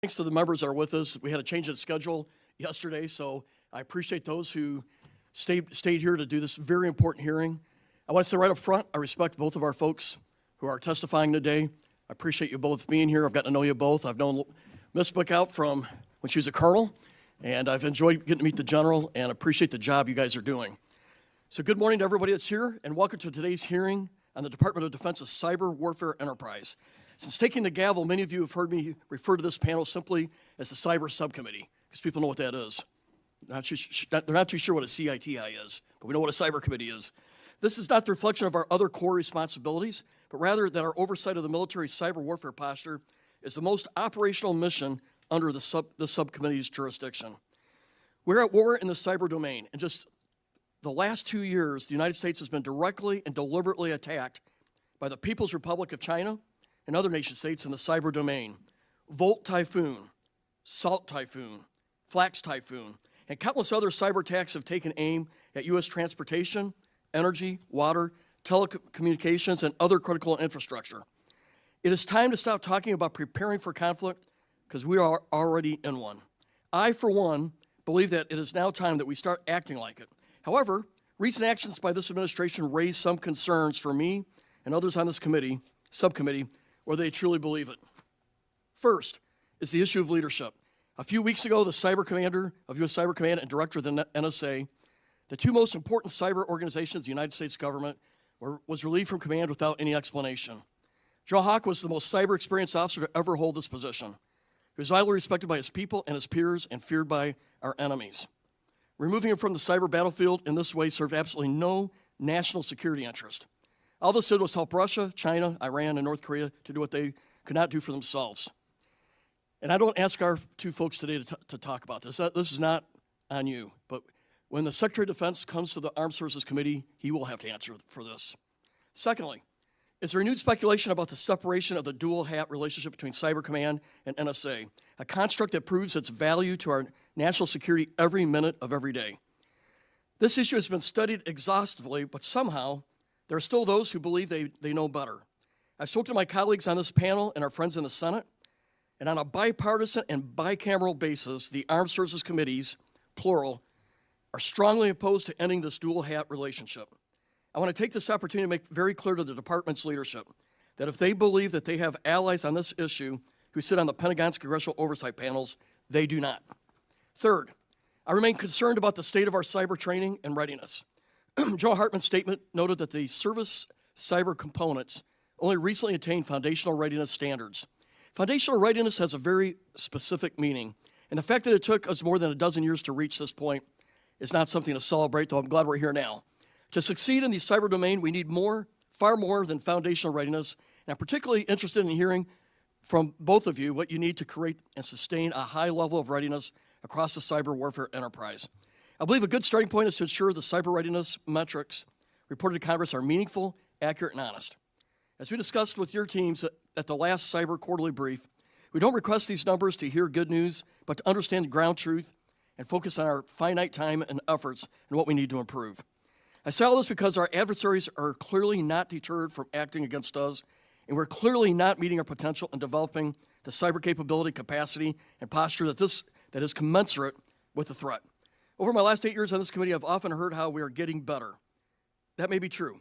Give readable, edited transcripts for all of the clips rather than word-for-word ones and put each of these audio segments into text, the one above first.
Thanks to the members that are with us. We had a change in schedule yesterday, so I appreciate those who stayed here to do this very important hearing. I want to say right up front, I respect both of our folks who are testifying today. I appreciate you both being here. I've gotten to know you both. I've known Miss Bookout from when she was a colonel, and I've enjoyed getting to meet the general and appreciate the job you guys are doing. So good morning to everybody that's here, and welcome to today's hearing on the Department of Defense's cyber warfare enterprise. Since taking the gavel, many of you have heard me refer to this panel simply as the Cyber Subcommittee, because people know what that is. They're not too sure what a CITI is, but we know what a Cyber Committee is. This is not the reflection of our other core responsibilities, but rather that our oversight of the military cyber warfare posture is the most operational mission under the subcommittee's jurisdiction. We're at war in the cyber domain. In just the last 2 years, the United States has been directly and deliberately attacked by the People's Republic of China and other nation states in the cyber domain. Volt Typhoon, Salt Typhoon, Flax Typhoon, and countless other cyber attacks have taken aim at U.S. transportation, energy, water, telecommunications, and other critical infrastructure. It is time to stop talking about preparing for conflict because we are already in one. I, for one, believe that it is now time that we start acting like it. However, recent actions by this administration raise some concerns for me and others on this subcommittee, whether they truly believe it. First is the issue of leadership. A few weeks ago, the cyber commander of U.S. Cyber Command and director of the NSA, the two most important cyber organizations of the United States government, was relieved from command without any explanation. General Hawk was the most cyber experienced officer to ever hold this position. He was highly respected by his people and his peers and feared by our enemies. Removing him from the cyber battlefield in this way served absolutely no national security interest. All this did was help Russia, China, Iran, and North Korea to do what they could not do for themselves. And I don't ask our two folks today to talk about this. This is not on you. But when the Secretary of Defense comes to the Armed Services Committee, he will have to answer for this. Secondly, is renewed speculation about the separation of the dual-hat relationship between Cyber Command and NSA, a construct that proves its value to our national security every minute of every day. This issue has been studied exhaustively, but somehow there are still those who believe they know better. I've spoken to my colleagues on this panel and our friends in the Senate, and on a bipartisan and bicameral basis, the Armed Services Committees, plural, are strongly opposed to ending this dual-hat relationship. I want to take this opportunity to make very clear to the department's leadership that if they believe that they have allies on this issue who sit on the Pentagon's congressional oversight panels, they do not. Third, I remain concerned about the state of our cyber training and readiness. General Hartman's statement noted that the service cyber components only recently attained foundational readiness standards. Foundational readiness has a very specific meaning, and the fact that it took us more than a dozen years to reach this point is not something to celebrate, though I'm glad we're here now. To succeed in the cyber domain, we need far more than foundational readiness, and I'm particularly interested in hearing from both of you what you need to create and sustain a high level of readiness across the cyber warfare enterprise. I believe a good starting point is to ensure the cyber readiness metrics reported to Congress are meaningful, accurate, and honest. As we discussed with your teams at the last cyber quarterly brief, we don't request these numbers to hear good news, but to understand the ground truth and focus on our finite time and efforts and what we need to improve. I say all this because our adversaries are clearly not deterred from acting against us, and we're clearly not meeting our potential in developing the cyber capability, capacity, and posture that is commensurate with the threat. Over my last 8 years on this committee, I've often heard how we are getting better. That may be true,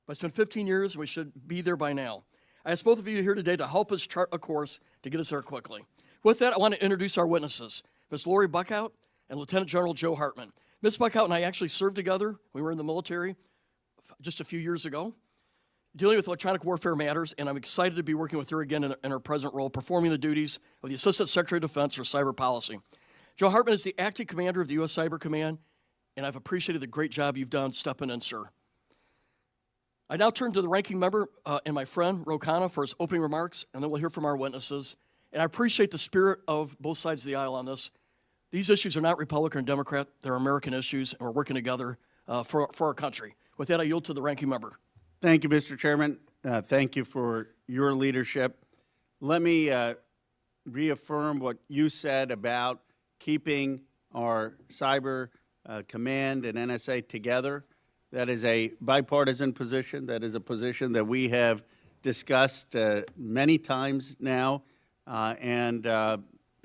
but it's been 15 years and we should be there by now. I ask both of you here today to help us chart a course to get us there quickly. With that, I want to introduce our witnesses, Ms. Lori Buckout and Lieutenant General Joe Hartman. Ms. Buckout and I actually served together. We were in the military just a few years ago, dealing with electronic warfare matters, and I'm excited to be working with her again in her present role, performing the duties of the Assistant Secretary of Defense for Cyber Policy. Joe Hartman is the acting commander of the U.S. Cyber Command, and I've appreciated the great job you've done stepping in, sir. I now turn to the ranking member and my friend, Ro Khanna, for his opening remarks, and then we'll hear from our witnesses. And I appreciate the spirit of both sides of the aisle on this. These issues are not Republican or Democrat. They're American issues, and we're working together for our country. With that, I yield to the ranking member. Thank you, Mr. Chairman. Thank you for your leadership. Let me reaffirm what you said about keeping our cyber command and NSA together. That is a bipartisan position. That is a position that we have discussed many times now.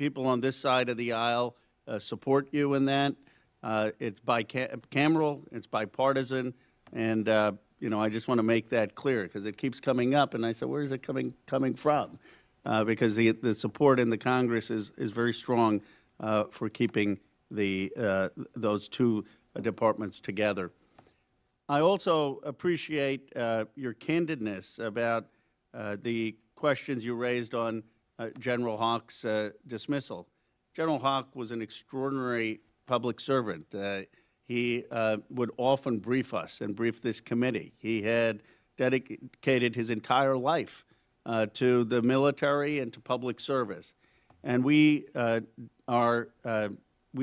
people on this side of the aisle support you in that. It's bicameral, it's bipartisan, and I just want to make that clear because it keeps coming up, and I said, where is it coming from? Because the support in the Congress is very strong for keeping those two departments together. I also appreciate your candidness about the questions you raised on General Hawk's dismissal. General Hawk was an extraordinary public servant. He would often brief us and brief this committee. He had dedicated his entire life to the military and to public service. And we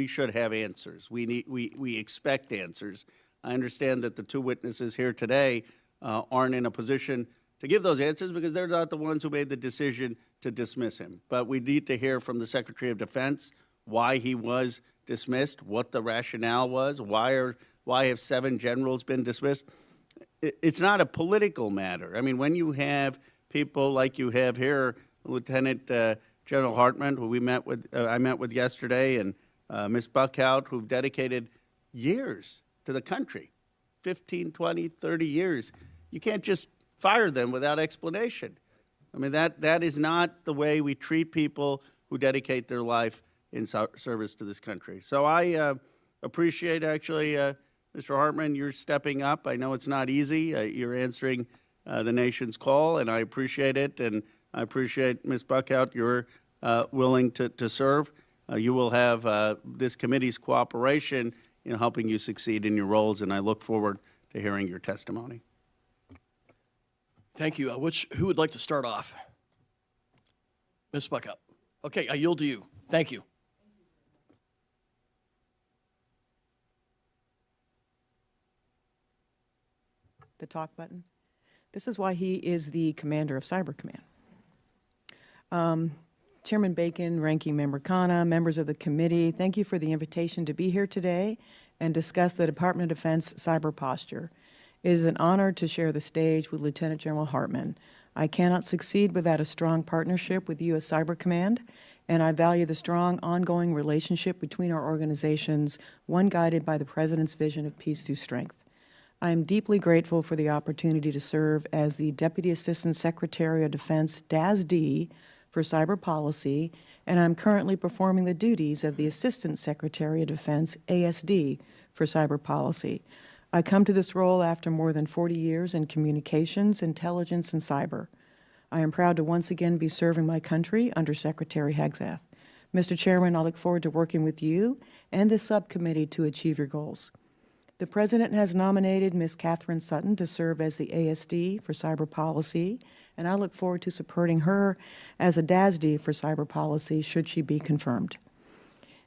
should have answers. We expect answers. I understand that the two witnesses here today aren't in a position to give those answers because they're not the ones who made the decision to dismiss him. But we need to hear from the Secretary of Defense why he was dismissed, what the rationale was, why have 7 generals been dismissed. It's not a political matter. I mean, when you have people like you have here, Lieutenant General Hartman, who I met with yesterday, and Ms. Buckhout, who've dedicated years to the country, 15, 20, 30 years. You can't just fire them without explanation. I mean, that is not the way we treat people who dedicate their life in service to this country. So I appreciate, actually, Mr. Hartman, you're stepping up. I know it's not easy. You're answering the nation's call, and I appreciate it. And I appreciate, Ms. Buckhout, you're willing to serve. You will have this committee's cooperation in helping you succeed in your roles, and I look forward to hearing your testimony. Thank you. Who would like to start off? Ms. Buckhout. Okay, I yield to you. Thank you. The talk button. This is why he is the commander of Cyber Command. Chairman Bacon, Ranking Member Khanna, members of the committee, thank you for the invitation to be here today and discuss the Department of Defense cyber posture. It is an honor to share the stage with Lieutenant General Hartman. I cannot succeed without a strong partnership with U.S. Cyber Command, and I value the strong ongoing relationship between our organizations, one guided by the President's vision of peace through strength. I am deeply grateful for the opportunity to serve as the Deputy Assistant Secretary of Defense, DASD, for Cyber Policy, and I'm currently performing the duties of the Assistant Secretary of Defense, ASD, for Cyber Policy. I come to this role after more than 40 years in communications, intelligence, and cyber. I am proud to once again be serving my country under Secretary Hegseth. Mr. Chairman, I look forward to working with you and this subcommittee to achieve your goals. The President has nominated Ms. Catherine Sutton to serve as the ASD for Cyber Policy, and I look forward to supporting her as a DASD for Cyber Policy should she be confirmed.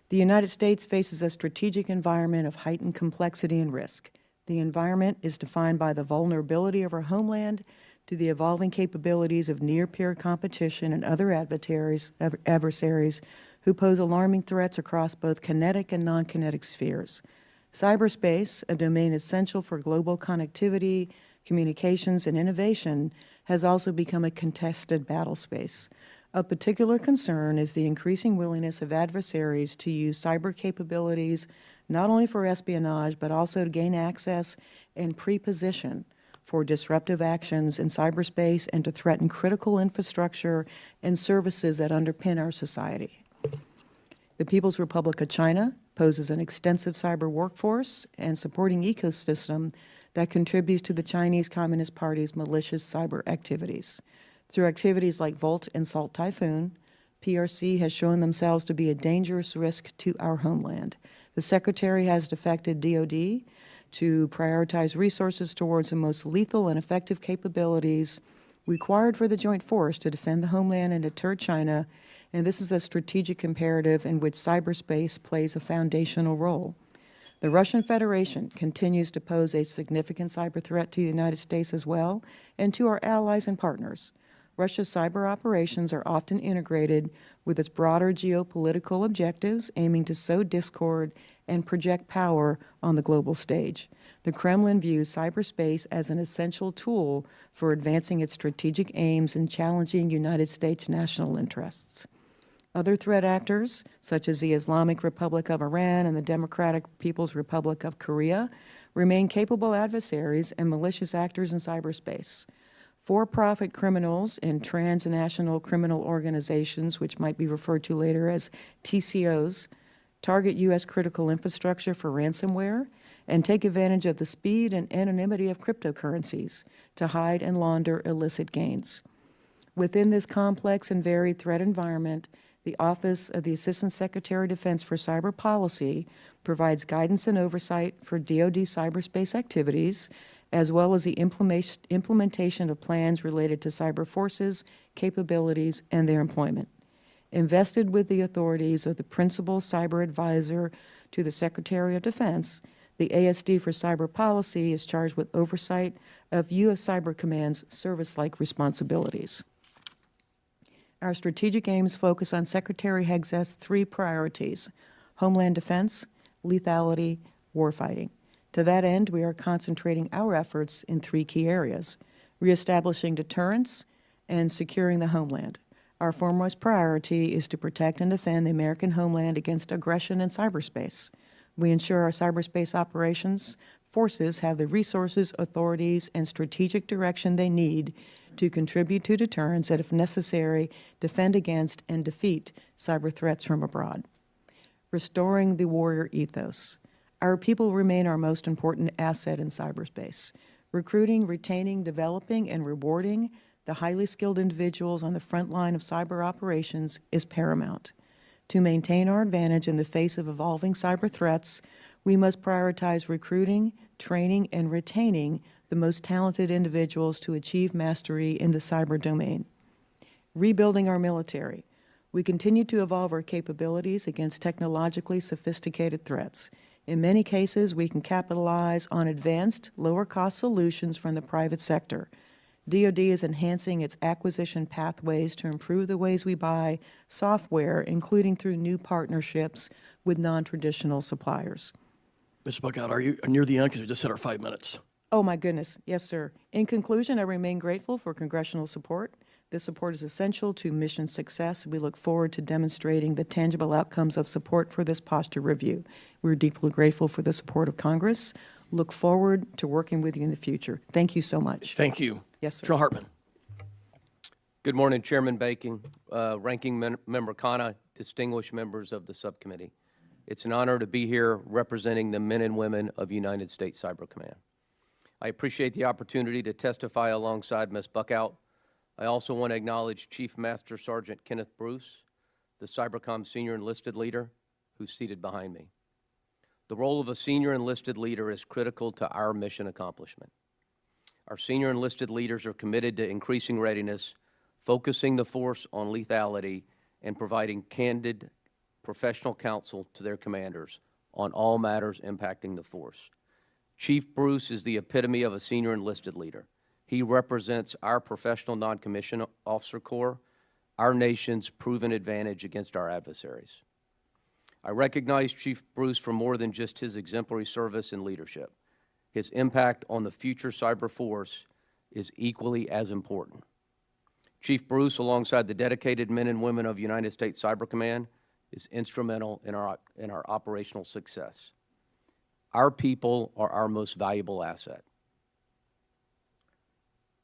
The United States faces a strategic environment of heightened complexity and risk. The environment is defined by the vulnerability of our homeland to the evolving capabilities of near-peer competition and other adversaries who pose alarming threats across both kinetic and non-kinetic spheres. Cyberspace, a domain essential for global connectivity, communications, and innovation, has also become a contested battle space. Of particular concern is the increasing willingness of adversaries to use cyber capabilities not only for espionage, but also to gain access and pre-position for disruptive actions in cyberspace and to threaten critical infrastructure and services that underpin our society. The People's Republic of China poses an extensive cyber workforce and supporting ecosystem that contributes to the Chinese Communist Party's malicious cyber activities. Through activities like Volt and Salt Typhoon, PRC has shown themselves to be a dangerous risk to our homeland. The Secretary has directed DoD to prioritize resources towards the most lethal and effective capabilities required for the joint force to defend the homeland and deter China, and this is a strategic imperative in which cyberspace plays a foundational role. The Russian Federation continues to pose a significant cyber threat to the United States as well, and to our allies and partners. Russia's cyber operations are often integrated with its broader geopolitical objectives, aiming to sow discord and project power on the global stage. The Kremlin views cyberspace as an essential tool for advancing its strategic aims and challenging United States national interests. Other threat actors, such as the Islamic Republic of Iran and the Democratic People's Republic of Korea, remain capable adversaries and malicious actors in cyberspace. For-profit criminals and transnational criminal organizations, which might be referred to later as TCOs, target U.S. critical infrastructure for ransomware and take advantage of the speed and anonymity of cryptocurrencies to hide and launder illicit gains. Within this complex and varied threat environment, the Office of the Assistant Secretary of Defense for Cyber Policy provides guidance and oversight for DoD cyberspace activities, as well as the implementation of plans related to cyber forces, capabilities, and their employment. Invested with the authorities of the Principal Cyber Advisor to the Secretary of Defense, the ASD for Cyber Policy is charged with oversight of U.S. Cyber Command's service-like responsibilities. Our strategic aims focus on Secretary Hegseth's three priorities: homeland defense, lethality, warfighting. To that end, we are concentrating our efforts in three key areas: reestablishing deterrence and securing the homeland. Our foremost priority is to protect and defend the American homeland against aggression in cyberspace. We ensure our cyberspace operations forces have the resources, authorities, and strategic direction they need to contribute to deterrence and, if necessary, defend against and defeat cyber threats from abroad. Restoring the warrior ethos. Our people remain our most important asset in cyberspace. Recruiting, retaining, developing, and rewarding the highly skilled individuals on the front line of cyber operations is paramount. To maintain our advantage in the face of evolving cyber threats, we must prioritize recruiting, training, and retaining the most talented individuals to achieve mastery in the cyber domain. Rebuilding our military. We continue to evolve our capabilities against technologically sophisticated threats. In many cases, we can capitalize on advanced, lower-cost solutions from the private sector. DoD is enhancing its acquisition pathways to improve the ways we buy software, including through new partnerships with non-traditional suppliers. Ms. Buckout, are you near the end? Because we just hit our 5 minutes. Oh, my goodness. Yes, sir. In conclusion, I remain grateful for congressional support. This support is essential to mission success. We look forward to demonstrating the tangible outcomes of support for this posture review. We're deeply grateful for the support of Congress. Look forward to working with you in the future. Thank you so much. Thank you. Yes, sir. General Hartman. Good morning, Chairman Baking, Ranking Member Khanna, distinguished members of the subcommittee. It's an honor to be here representing the men and women of United States Cyber Command. I appreciate the opportunity to testify alongside Ms. Buckout. I also want to acknowledge Chief Master Sergeant Kenneth Bruce, the Cybercom Senior Enlisted Leader, who's seated behind me. The role of a Senior Enlisted Leader is critical to our mission accomplishment. Our Senior Enlisted Leaders are committed to increasing readiness, focusing the force on lethality, and providing candid, professional counsel to their commanders on all matters impacting the force. Chief Bruce is the epitome of a Senior Enlisted Leader. He represents our professional non-commissioned officer corps, our nation's proven advantage against our adversaries. I recognize Chief Bruce for more than just his exemplary service and leadership. His impact on the future cyber force is equally as important. Chief Bruce, alongside the dedicated men and women of United States Cyber Command, is instrumental in our operational success. Our people are our most valuable asset.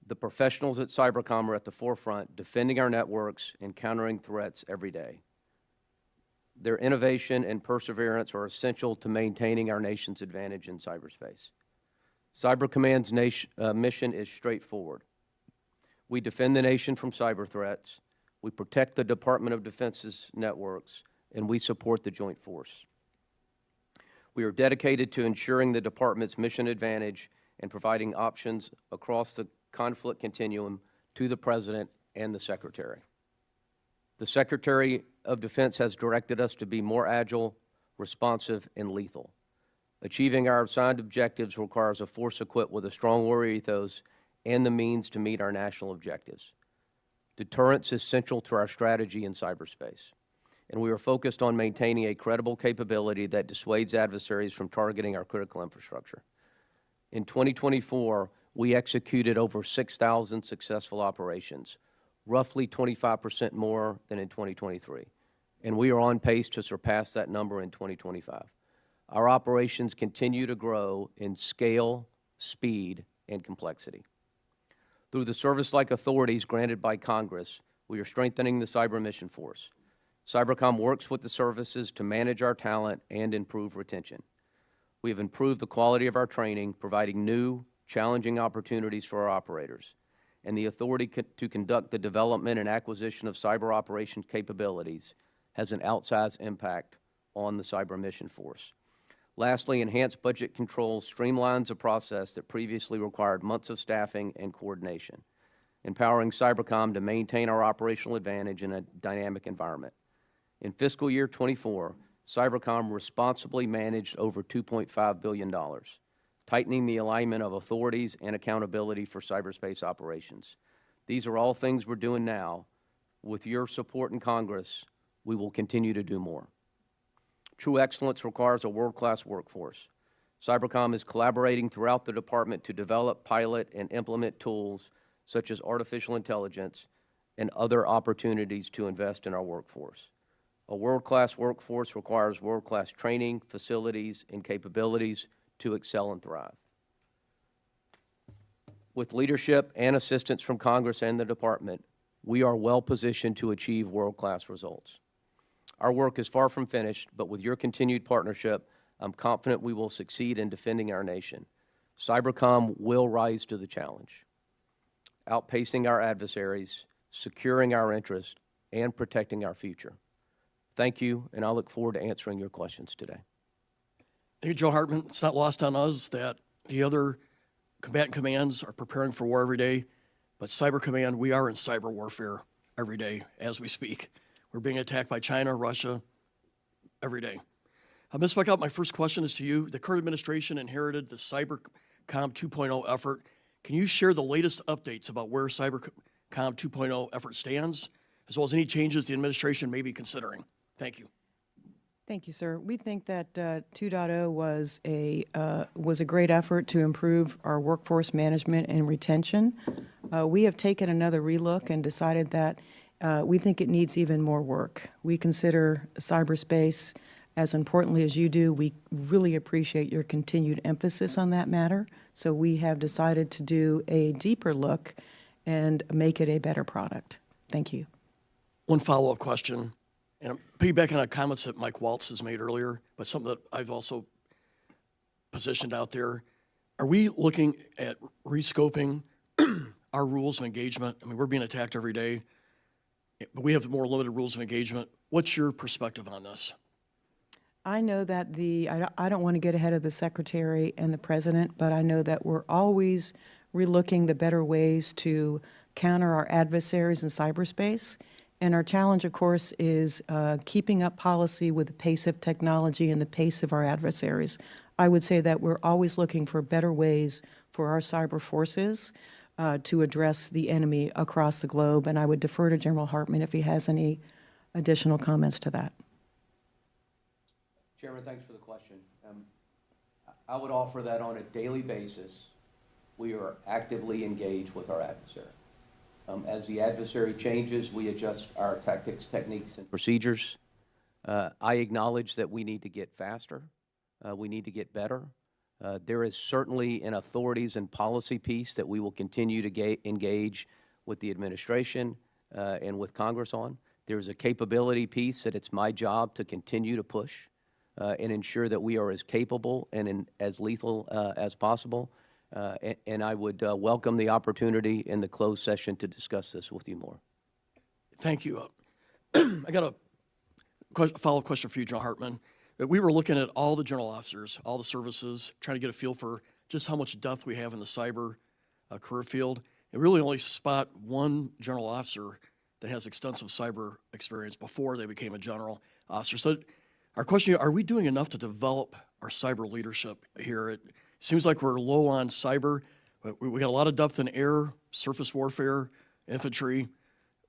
The professionals at Cybercom are at the forefront, defending our networks and countering threats every day. Their innovation and perseverance are essential to maintaining our nation's advantage in cyberspace. Cyber Command's mission is straightforward. We defend the nation from cyber threats, we protect the Department of Defense's networks, and we support the Joint Force. We are dedicated to ensuring the Department's mission advantage and providing options across the conflict continuum to the President and the Secretary. The Secretary of Defense has directed us to be more agile, responsive, and lethal. Achieving our assigned objectives requires a force equipped with a strong warrior ethos and the means to meet our national objectives. Deterrence is central to our strategy in cyberspace, and we are focused on maintaining a credible capability that dissuades adversaries from targeting our critical infrastructure. In 2024, we executed over 6,000 successful operations, roughly 25% more than in 2023. and we are on pace to surpass that number in 2025. Our operations continue to grow in scale, speed, and complexity. Through the service-like authorities granted by Congress, we are strengthening the Cyber Mission Force. Cybercom works with the services to manage our talent and improve retention. We have improved the quality of our training, providing new, challenging opportunities for our operators, and the authority to conduct the development and acquisition of cyber operations capabilities has an outsized impact on the Cyber Mission Force. Lastly, enhanced budget control streamlines a process that previously required months of staffing and coordination, empowering Cybercom to maintain our operational advantage in a dynamic environment. In fiscal year 24, Cybercom responsibly managed over $2.5 billion, tightening the alignment of authorities and accountability for cyberspace operations. These are all things we're doing now. With your support in Congress, we will continue to do more. True excellence requires a world-class workforce. Cybercom is collaborating throughout the department to develop, pilot, and implement tools such as artificial intelligence and other opportunities to invest in our workforce. A world-class workforce requires world-class training, facilities, and capabilities to excel and thrive. With leadership and assistance from Congress and the department, we are well positioned to achieve world-class results. Our work is far from finished, but with your continued partnership, I'm confident we will succeed in defending our nation. Cybercom will rise to the challenge, outpacing our adversaries, securing our interests, and protecting our future. Thank you, and I look forward to answering your questions today. Thank you, Joe Hartman. It's not lost on us that the other combatant commands are preparing for war every day, but Cyber Command, we are in cyber warfare every day as we speak. We're being attacked by China, Russia, every day. Ms. Michael, my first question is to you. The current administration inherited the Cybercom 2.0 effort. Can you share the latest updates about where Cybercom 2.0 effort stands, as well as any changes the administration may be considering? Thank you. Thank you, sir. We think that 2.0 was a great effort to improve our workforce management and retention. We have taken another relook and decided that we think it needs even more work. We consider cyberspace as importantly as you do. We really appreciate your continued emphasis on that matter. So we have decided to do a deeper look and make it a better product. Thank you. One follow-up question, and I'm piggybacking on comments that Mike Waltz has made earlier, but something that I've also positioned out there. Are we looking at rescoping our rules of engagement? I mean, we're being attacked every day, but we have more limited rules of engagement. What's your perspective on this? I know that I don't want to get ahead of the Secretary and the President, but I know that we're always relooking the better ways to counter our adversaries in cyberspace. And our challenge, of course, is keeping up policy with the pace of technology and the pace of our adversaries. I would say that we're always looking for better ways for our cyber forces to address the enemy across the globe. And I would defer to General Hartman if he has any additional comments to that. Chairman, thanks for the question. I would offer that on a daily basis, we are actively engaged with our adversary. As the adversary changes, we adjust our tactics, techniques, and procedures. I acknowledge that we need to get faster. We need to get better. There is certainly an authorities and policy piece that we will continue to engage with the administration and with Congress on. There's a capability piece that it's my job to continue to push and ensure that we are as capable and as lethal as possible. And I would welcome the opportunity in the closed session to discuss this with you more. Thank you. I got a follow-up question for you, General Hartman. We were looking at all the general officers, all the services, trying to get a feel for just how much depth we have in the cyber career field, and really only spot one general officer that has extensive cyber experience before they became a general officer. So our question is, are we doing enough to develop our cyber leadership here? It seems like we're low on cyber, but we got a lot of depth in air, surface warfare, infantry,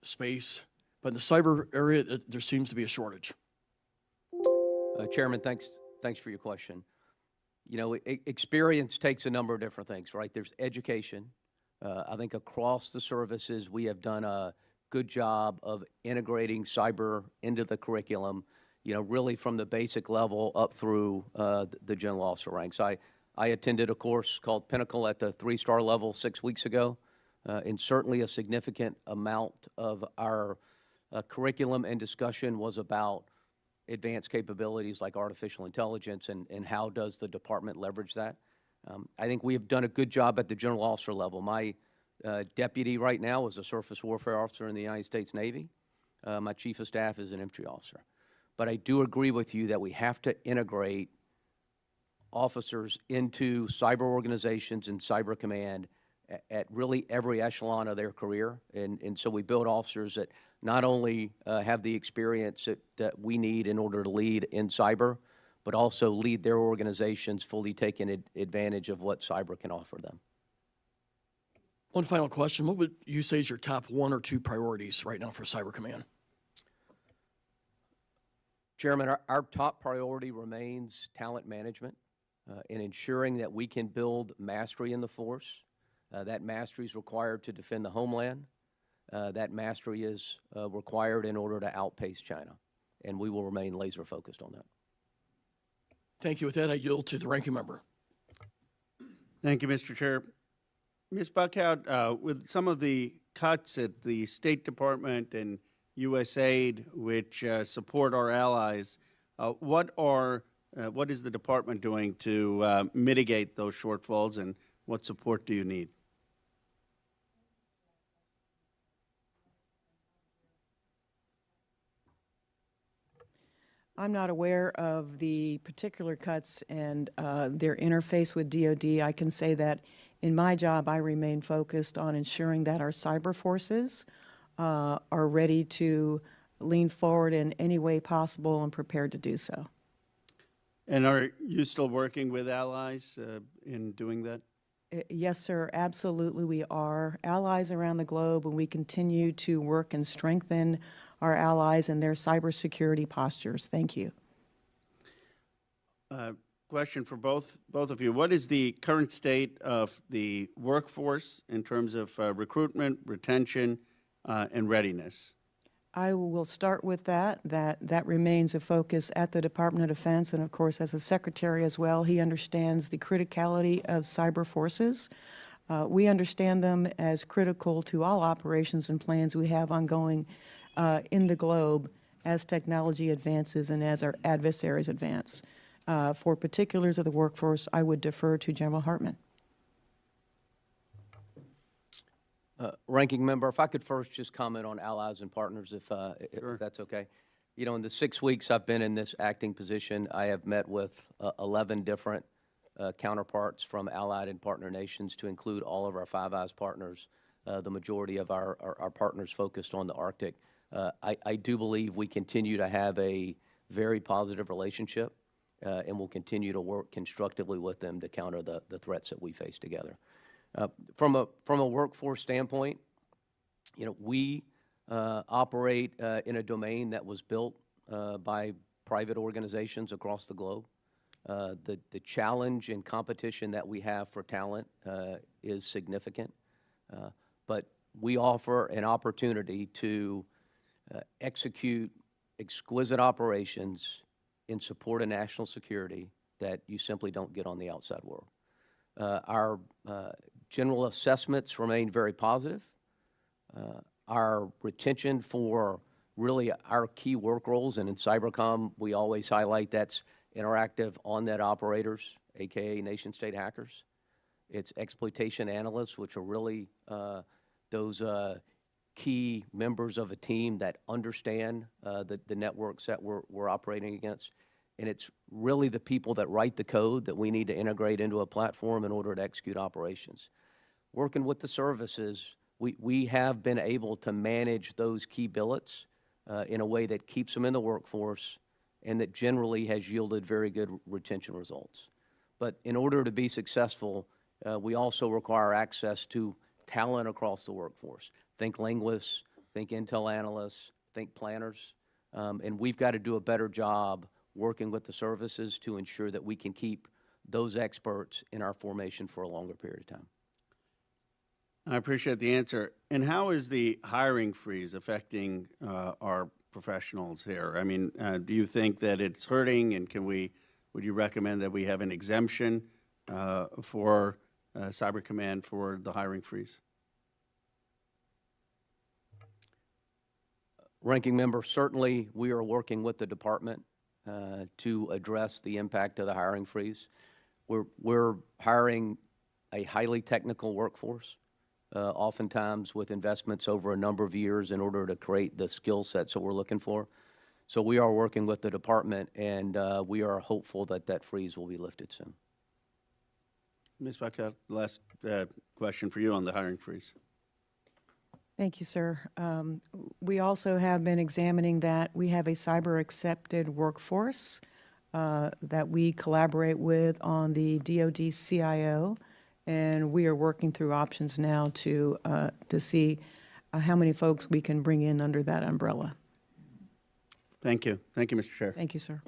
space, but in the cyber area, there seems to be a shortage. Chairman, thanks for your question. You know, experience takes a number of different things, right? There's education. I think across the services, we have done a good job of integrating cyber into the curriculum, you know, really from the basic level up through the general officer ranks. I attended a course called Pinnacle at the 3-star level 6 weeks ago, and certainly a significant amount of our curriculum and discussion was about advanced capabilities like artificial intelligence and how does the department leverage that. I think we have done a good job at the general officer level. My deputy right now is a surface warfare officer in the United States Navy. My chief of staff is an infantry officer. But I do agree with you that we have to integrate officers into cyber organizations and cyber command at really every echelon of their career. And so we build officers that not only have the experience that we need in order to lead in cyber, but also lead their organizations fully taking advantage of what cyber can offer them. One final question. What would you say is your top 1 or 2 priorities right now for Cyber Command? Chairman, our top priority remains talent management and ensuring that we can build mastery in the force. That mastery is required to defend the homeland. That mastery is required in order to outpace China, and we will remain laser focused on that. Thank you. With that, I yield to the ranking member. Thank you, Mr. Chair. Ms. Buckhout, with some of the cuts at the State Department and USAID, which support our allies, what is the department doing to mitigate those shortfalls, and what support do you need? I'm not aware of the particular cuts and their interface with DoD. I can say that in my job, I remain focused on ensuring that our cyber forces are ready to lean forward in any way possible and prepared to do so. And are you still working with allies in doing that? Yes, sir, absolutely we are. Allies around the globe, and we continue to work and strengthen our allies and their cybersecurity postures. Thank you. Question for both of you. What is the current state of the workforce in terms of recruitment, retention, and readiness? I will start with that remains a focus at the Department of Defense, and of course as a secretary as well, he understands the criticality of cyber forces. We understand them as critical to all operations and plans we have ongoing in the globe as technology advances and as our adversaries advance. For particulars of the workforce, I would defer to General Hartman. Ranking member, if I could first just comment on allies and partners, if that's okay. You know, in the 6 weeks I've been in this acting position, I have met with 11 different counterparts from allied and partner nations, to include all of our Five Eyes partners, the majority of our partners focused on the Arctic. I do believe we continue to have a very positive relationship, and we'll continue to work constructively with them to counter the threats that we face together. From a workforce standpoint, you know, we operate in a domain that was built by private organizations across the globe. The challenge and competition that we have for talent is significant, but we offer an opportunity to execute exquisite operations in support of national security that you simply don't get on the outside world. Our general assessments remain very positive. Our retention for really our key work roles, and in cybercom, we always highlight that's interactive on-net operators, AKA nation-state hackers. It's exploitation analysts, which are really those key members of a team that understand the networks that we're operating against. And it's really the people that write the code that we need to integrate into a platform in order to execute operations. Working with the services, we have been able to manage those key billets in a way that keeps them in the workforce and that generally has yielded very good retention results. But in order to be successful, we also require access to talent across the workforce. Think linguists, think intel analysts, think planners, and we've got to do a better job working with the services to ensure that we can keep those experts in our formation for a longer period of time. I appreciate the answer. And how is the hiring freeze affecting our professionals here? I mean, do you think that it's hurting, and would you recommend that we have an exemption for Cyber Command for the hiring freeze? Ranking member, certainly we are working with the department to address the impact of the hiring freeze. We're hiring a highly technical workforce, oftentimes with investments over a number of years in order to create the skill sets that we're looking for. So we are working with the department, and we are hopeful that that freeze will be lifted soon. Ms. Buckhout, last question for you on the hiring freeze. Thank you, sir. We also have been examining that. We have a cyber-accepted workforce that we collaborate with on the DoD CIO, and we are working through options now to see how many folks we can bring in under that umbrella. Thank you. Thank you, Mr. Chair. Thank you, sir.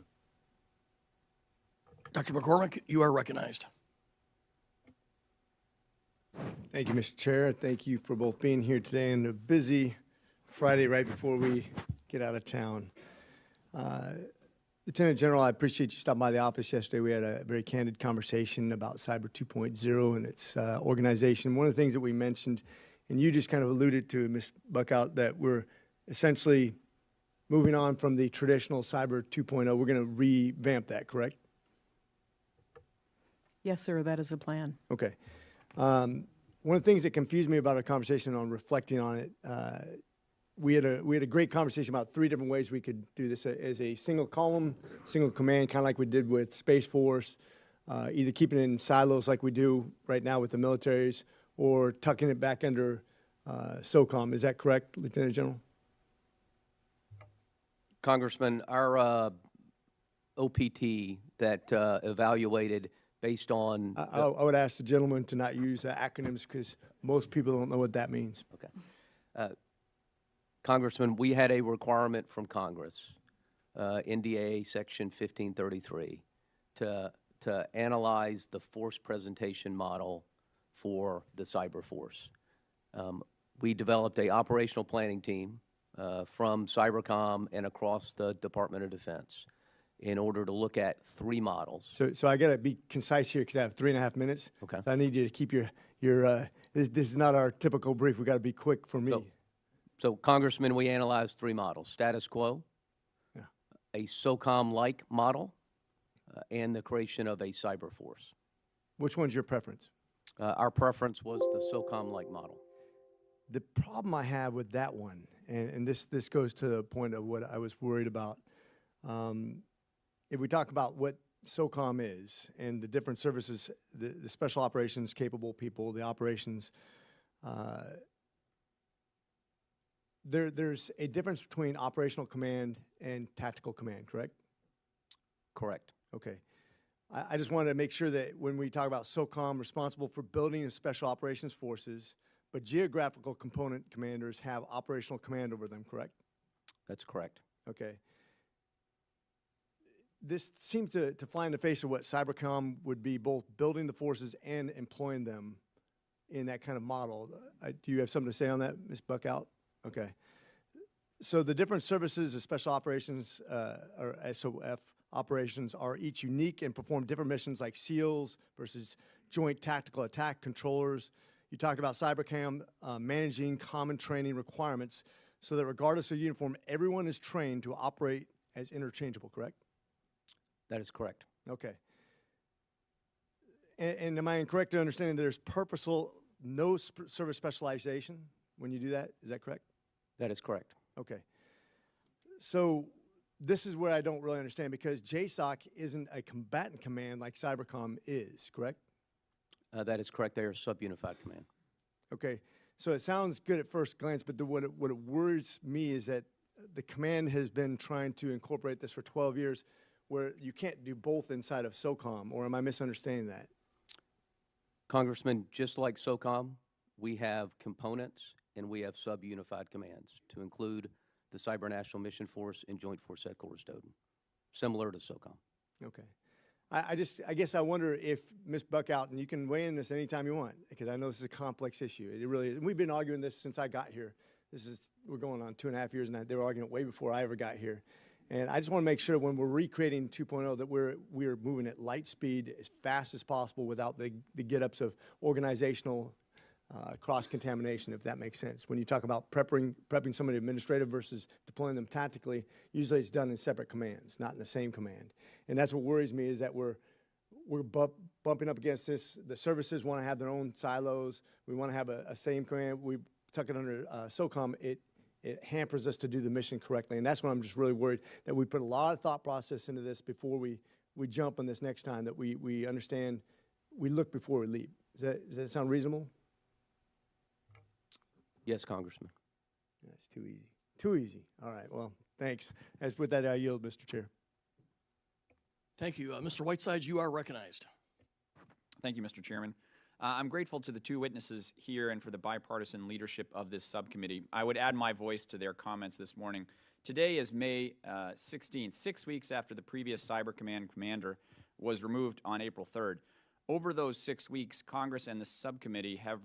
Dr. McCormick, you are recognized. Thank you, Mr. Chair. Thank you for both being here today and a busy Friday right before we get out of town. Lieutenant General, I appreciate you stopping by the office yesterday. We had a very candid conversation about Cyber 2.0 and its organization. One of the things that we mentioned, and you just kind of alluded to, Ms. Buckhout, that we're essentially moving on from the traditional Cyber 2.0. We're going to revamp that, correct? Yes, sir, that is the plan. Okay. One of the things that confused me about our conversation on reflecting on it, we had a great conversation about 3 different ways we could do this as a single column, single command, kind of like we did with Space Force, either keeping it in silos like we do right now with the militaries, or tucking it back under SOCOM. Is that correct, Lieutenant General? Congressman, our OPT that evaluated based on... I would ask the gentleman to not use acronyms because most people don't know what that means. Okay. Congressman, we had a requirement from Congress, NDAA Section 1533, to analyze the force presentation model for the cyber force. We developed an operational planning team from Cybercom and across the Department of Defense in order to look at 3 models. So I got to be concise here because I have 3.5 minutes. Okay. So I need you to keep your this is not our typical brief. We got to be quick for me. So Congressman, we analyzed 3 models: status quo, Yeah. a SOCOM-like model, and the creation of a cyber force. Which one's your preference? Our preference was the SOCOM-like model. The problem I have with that one, and this goes to the point of what I was worried about. If we talk about what SOCOM is and the different services, the special operations capable people, the operations, there's a difference between operational command and tactical command, correct? Correct. Okay. I just wanted to make sure that when we talk about SOCOM, responsible for building and special operations forces, but geographical component commanders have operational command over them, correct? That's correct. Okay. This seems to fly in the face of what Cybercom would be, both building the forces and employing them in that kind of model. Do you have something to say on that, Ms. Buckhout? Okay. So the different services of special operations, or SOF operations, are each unique and perform different missions like SEALs versus Joint Tactical Attack Controllers. You talked about Cybercom managing common training requirements so that regardless of uniform, everyone is trained to operate as interchangeable, correct? That is correct. Okay. And am I incorrect to understand that there's purposeful, no service specialization when you do that? Is that correct? That is correct. Okay. So this is where I don't really understand, because JSOC isn't a combatant command like Cybercom is, correct? That is correct. They are sub-unified command. Okay. So it sounds good at first glance, but what it worries me is that the command has been trying to incorporate this for 12 years, where you can't do both inside of SOCOM, or am I misunderstanding that? Congressman, just like SOCOM, we have components and we have sub-unified commands to include the Cyber National Mission Force and Joint Force Headquarters Doden, similar to SOCOM. Okay. I guess I wonder if Ms. Buckout, and you can weigh in this anytime you want, because I know this is a complex issue. It really is. And we've been arguing this since I got here. We're going on 2.5 years, and they were arguing it way before I ever got here. And I just want to make sure when we're recreating 2.0 that we're moving at light speed as fast as possible without the get-ups of organizational cross-contamination, if that makes sense. When you talk about prepping somebody administrative versus deploying them tactically, usually it's done in separate commands, not in the same command. And that's what worries me, is that we're bumping up against this. The services want to have their own silos. We want to have a same command. We tuck it under SOCOM. It hampers us to do the mission correctly. And that's what I'm just really worried, that we put a lot of thought process into this before we jump on this next time, that we understand, we look before we leap. Does that sound reasonable? Yes, Congressman. That's too easy. Too easy. All right, well, thanks. As with that, I yield, Mr. Chair. Thank you. Mr. Whitesides, you are recognized. Thank you, Mr. Chairman. I'm grateful to the two witnesses here and for the bipartisan leadership of this subcommittee. I would add my voice to their comments this morning. Today is May 16th, 6 weeks after the previous Cyber Command commander was removed on April 3rd. Over those 6 weeks, Congress and the subcommittee have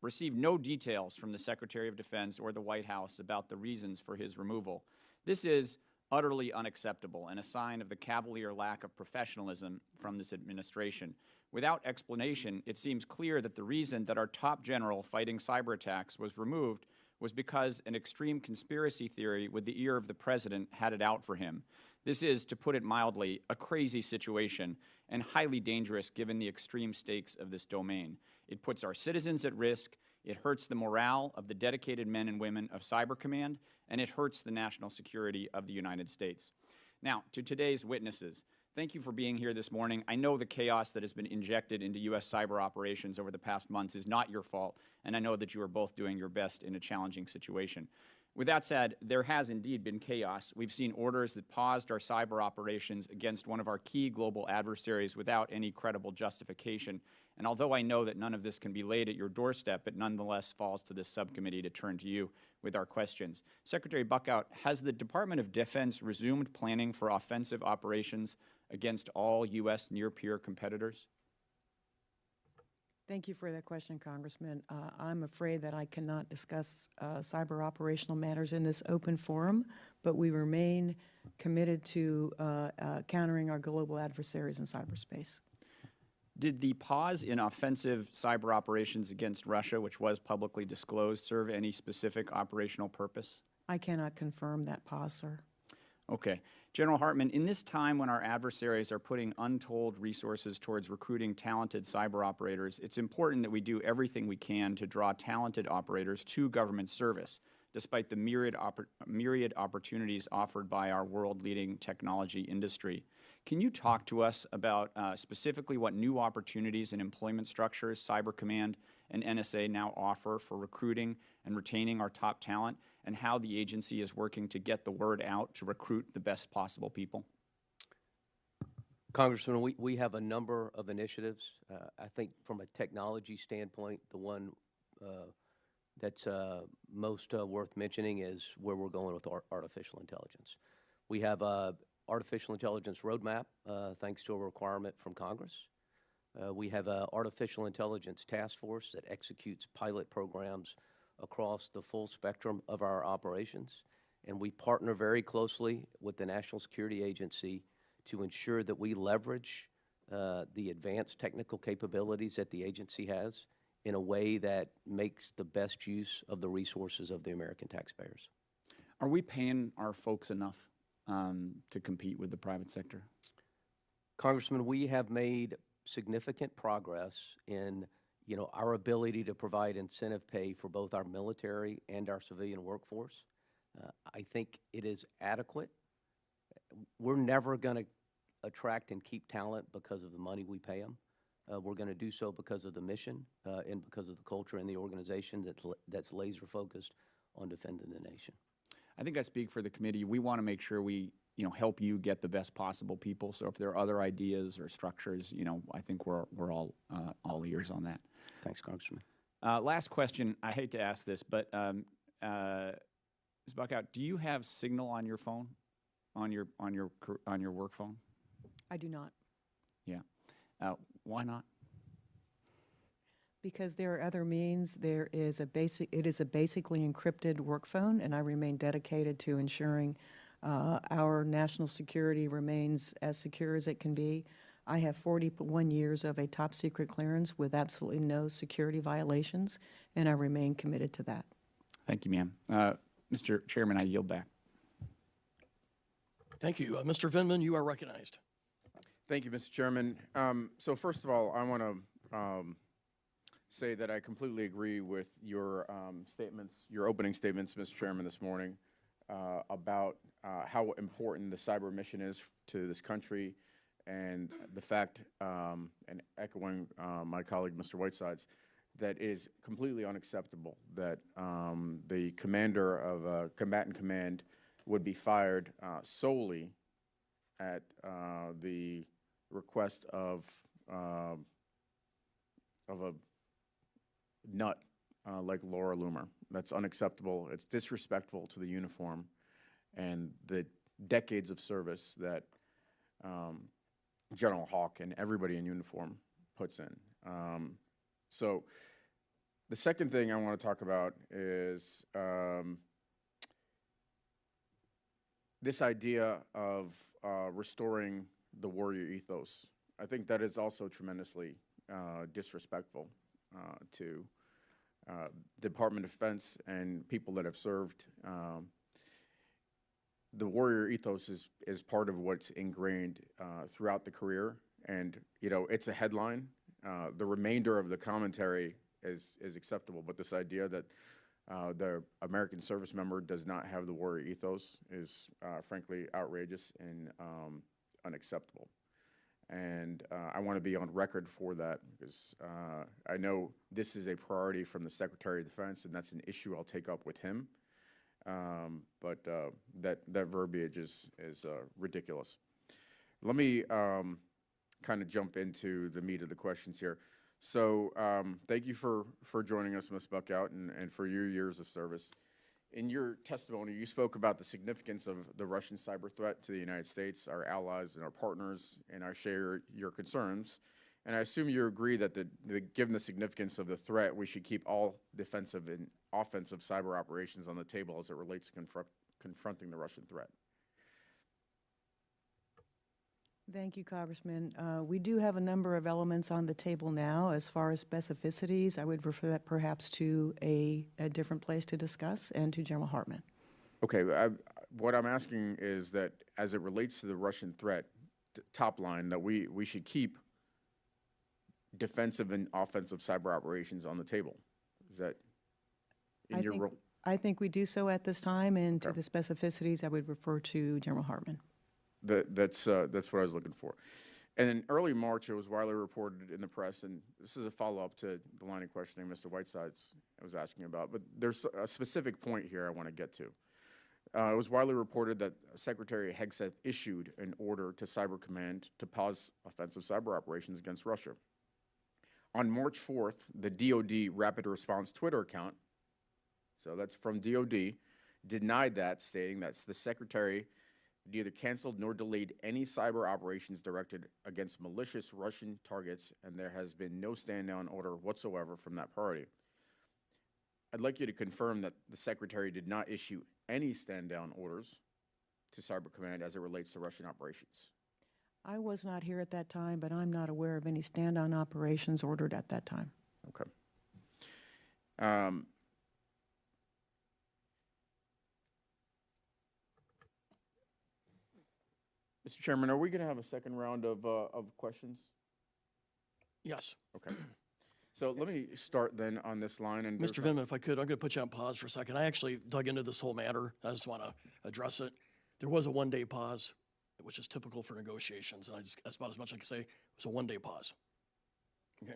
received no details from the Secretary of Defense or the White House about the reasons for his removal. This is utterly unacceptable and a sign of the cavalier lack of professionalism from this administration. Without explanation, it seems clear that the reason that our top general fighting cyber attacks was removed was because an extreme conspiracy theory with the ear of the president had it out for him. This is, to put it mildly, a crazy situation and highly dangerous given the extreme stakes of this domain. It puts our citizens at risk, it hurts the morale of the dedicated men and women of Cyber Command, and it hurts the national security of the United States. Now, to today's witnesses, thank you for being here this morning. I know the chaos that has been injected into U.S. cyber operations over the past months is not your fault, and I know that you are both doing your best in a challenging situation. With that said, there has indeed been chaos. We've seen orders that paused our cyber operations against one of our key global adversaries without any credible justification. And although I know that none of this can be laid at your doorstep, it nonetheless falls to this subcommittee to turn to you with our questions. Secretary Buckout, has the Department of Defense resumed planning for offensive operations against all U.S. near-peer competitors? Thank you for that question, Congressman. I'm afraid that I cannot discuss cyber operational matters in this open forum, but we remain committed to countering our global adversaries in cyberspace. Did the pause in offensive cyber operations against Russia, which was publicly disclosed, serve any specific operational purpose? I cannot confirm that pause, sir. Okay. General Hartman, in this time when our adversaries are putting untold resources towards recruiting talented cyber operators, it's important that we do everything we can to draw talented operators to government service, despite the myriad opportunities offered by our world-leading technology industry. Can you talk to us about specifically what new opportunities and employment structures Cyber Command and NSA now offer for recruiting and retaining our top talent, and how the agency is working to get the word out to recruit the best possible people? Congressman, we have a number of initiatives. I think from a technology standpoint, the one that's most worth mentioning is where we're going with artificial intelligence. We have a artificial intelligence roadmap, thanks to a requirement from Congress. We have an artificial intelligence task force that executes pilot programs across the full spectrum of our operations. And we partner very closely with the National Security Agency to ensure that we leverage the advanced technical capabilities that the agency has in a way that makes the best use of the resources of the American taxpayers. Are we paying our folks enough to compete with the private sector? Congressman, we have made significant progress in our ability to provide incentive pay for both our military and our civilian workforce. I think it is adequate. We're never going to attract and keep talent because of the money we pay them. We're going to do so because of the mission and because of the culture in the organization that's laser focused on defending the nation. I think I speak for the committee. We want to make sure we help you get the best possible people. So if there are other ideas or structures, I think we're all ears on that. Thanks, Congressman. Last question. I hate to ask this, but Ms. Buckout, do you have signal on your phone, on your work phone? I do not. Yeah. Why not? Because there are other means. It is a basically encrypted work phone, and I remain dedicated to ensuring our national security remains as secure as it can be. I have 41 years of a top secret clearance with absolutely no security violations, and I remain committed to that. Thank you, ma'am. Mr. Chairman, I yield back. Thank you. Mr. Vindman, you are recognized. Thank you, Mr. Chairman. So first of all, I want to say that I completely agree with your statements, your opening statements, Mr. Chairman, this morning about how important the cyber mission is to this country, and the fact, and echoing my colleague, Mr. Whiteside's, that it is completely unacceptable that the commander of a combatant command would be fired solely at the request of a nut like Laura Loomer. That's unacceptable. It's disrespectful to the uniform and the decades of service that General Hawk and everybody in uniform puts in. So the second thing I want to talk about is this idea of restoring the warrior ethos. I think that is also tremendously disrespectful to the Department of Defense and people that have served. The warrior ethos is part of what's ingrained throughout the career, and it's a headline. The remainder of the commentary is acceptable, but this idea that the American service member does not have the warrior ethos is frankly outrageous and unacceptable. And I want to be on record for that, because I know this is a priority from the Secretary of Defense, and that's an issue I'll take up with him. But that verbiage is ridiculous. Let me kind of jump into the meat of the questions here. So thank you for joining us, Ms. Buckout, and for your years of service. In your testimony, you spoke about the significance of the Russian cyber threat to the United States, our allies, and our partners, and I share your concerns. And I assume you agree that given the significance of the threat, we should keep all defensive and offensive cyber operations on the table as it relates to confronting the Russian threat. Thank you, Congressman. We do have a number of elements on the table now. As far as specificities, I would refer that perhaps to a different place to discuss, and to General Hartman. Okay, what I'm asking is that as it relates to the Russian threat, top line, that we should keep defensive and offensive cyber operations on the table. Is that in your role? I think we do so at this time, and to the specificities, I would refer to General Hartman. That's what I was looking for. And in early March, it was widely reported in the press, and this is a follow-up to the line of questioning Mr. Whitesides was asking about, but there's a specific point here I want to get to. It was widely reported that Secretary Hegseth issued an order to Cyber Command to pause offensive cyber operations against Russia. On March 4th, the DoD Rapid Response Twitter account, so that's from DoD, denied that, stating that the Secretary neither canceled nor delayed any cyber operations directed against malicious Russian targets, and there has been no stand-down order whatsoever from that party. I'd like you to confirm that the Secretary did not issue any stand-down orders to Cyber Command as it relates to Russian operations. I was not here at that time, but I'm not aware of any stand-down operations ordered at that time. Okay. Mr. Chairman, are we going to have a second round of questions? Yes. Okay. So let me start then on this line. And Mr. Vindman, if I could, I'm going to put you on pause for a second. I actually dug into this whole matter. I just want to address it. There was a one-day pause, which is typical for negotiations, and that's about as much as I can say. It was a one-day pause. Okay.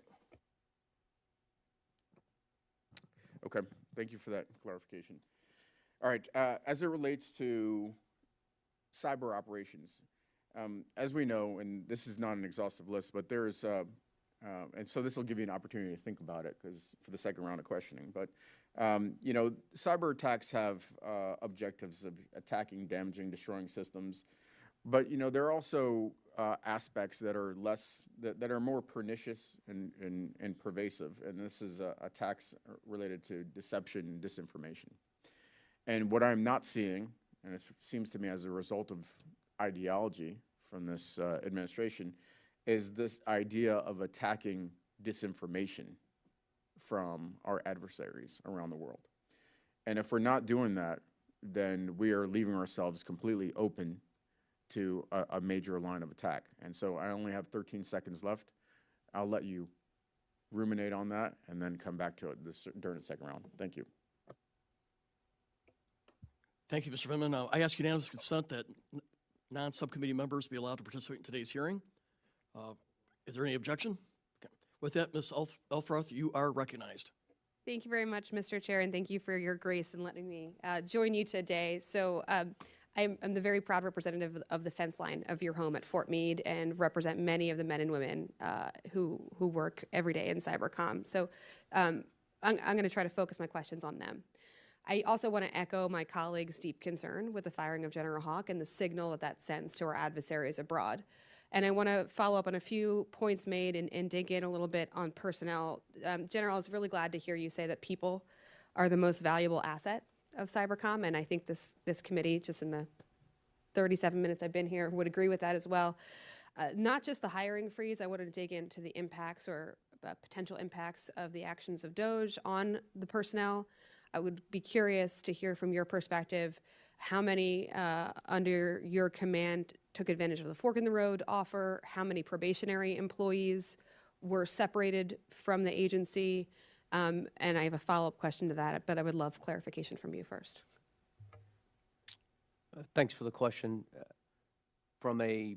Okay. Thank you for that clarification. All right. As it relates to cyber operations, as we know, and this is not an exhaustive list, but there is, and so this will give you an opportunity to think about it, because for the second round of questioning. But cyber attacks have objectives of attacking, damaging, destroying systems, But, you know, there are also aspects that are less, that are more pernicious and pervasive, and this is attacks related to deception and disinformation. And what I'm not seeing, and it seems to me as a result of ideology from this administration, is this idea of attacking disinformation from our adversaries around the world. And if we're not doing that, then we are leaving ourselves completely open to a major line of attack. And so I only have 13 seconds left. I'll let you ruminate on that and then come back to it during the second round. Thank you. Thank you, Mr. Vindman. I ask unanimous consent that non-subcommittee members be allowed to participate in today's hearing. Is there any objection? Okay. With that, Ms. Elfroth, you are recognized. Thank you very much, Mr. Chair, and thank you for your grace in letting me join you today. So I'm the very proud representative of the fence line of your home at Fort Meade and represent many of the men and women who work every day in cybercom. So I'm going to try to focus my questions on them. I also want to echo my colleagues' deep concern with the firing of General Hawk and the signal that that sends to our adversaries abroad. And I want to follow up on a few points made and dig in a little bit on personnel. General, I was really glad to hear you say that people are the most valuable asset of cybercom, and I think this committee, just in the 37 minutes I've been here, would agree with that as well. Not just the hiring freeze, I want to dig into the impacts or potential impacts of the actions of DOJ on the personnel. I would be curious to hear from your perspective how many under your command took advantage of the fork in the road offer, how many probationary employees were separated from the agency, and I have a follow-up question to that, but I would love clarification from you first. Thanks for the question. From a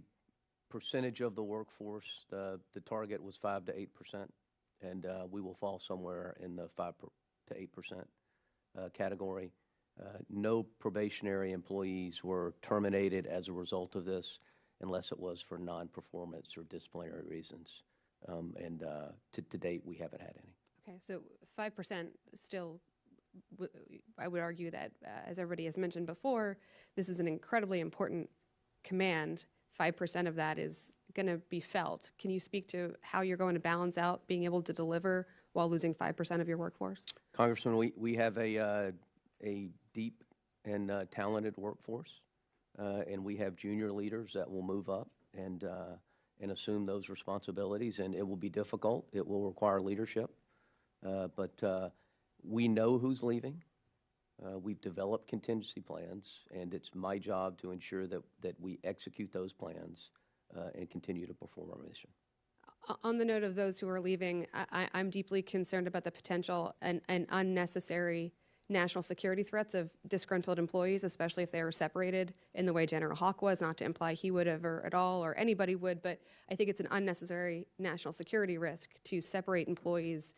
percentage of the workforce, the target was 5 to 8%, and we will fall somewhere in the 5 to 8% category. No probationary employees were terminated as a result of this unless it was for non-performance or disciplinary reasons. And to date, we haven't had any. Okay, so 5% still, I would argue that, as everybody has mentioned before, this is an incredibly important command. 5% of that is going to be felt. Can you speak to how you're going to balance out being able to deliver while losing 5% of your workforce? Congressman, we have a deep and talented workforce, and we have junior leaders that will move up and assume those responsibilities, and it will be difficult. It will require leadership, but we know who's leaving. We've developed contingency plans, and it's my job to ensure that we execute those plans and continue to perform our mission. On the note of those who are leaving, I'm deeply concerned about the potential and unnecessary national security threats of disgruntled employees, especially if they were separated in the way General Hawk was, not to imply he would ever at all or anybody would, but I think it's an unnecessary national security risk to separate employees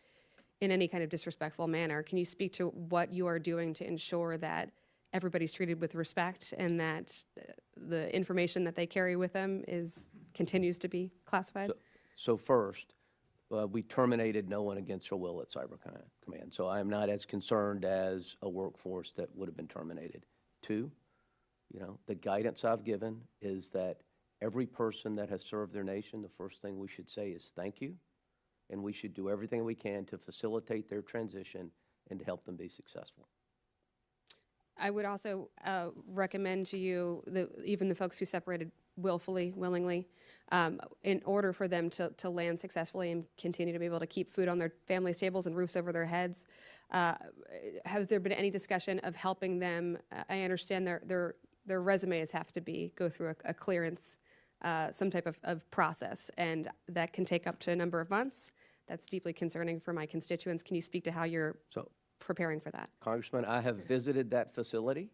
in any kind of disrespectful manner. Can you speak to what you are doing to ensure that everybody's treated with respect and that the information that they carry with them continues to be classified? So first, we terminated no one against their will at Cyber Command. So I am not as concerned as a workforce that would have been terminated. Two, the guidance I've given is that every person that has served their nation, the first thing we should say is thank you, and we should do everything we can to facilitate their transition and to help them be successful. I would also recommend to you, even the folks who separated willingly, in order for them to land successfully and continue to be able to keep food on their families' tables and roofs over their heads. Has there been any discussion of helping them? I understand their resumes have to go through a clearance, some type of process, and that can take up to a number of months. That's deeply concerning for my constituents. Can you speak to how you're preparing for that? Congressman, I have visited that facility,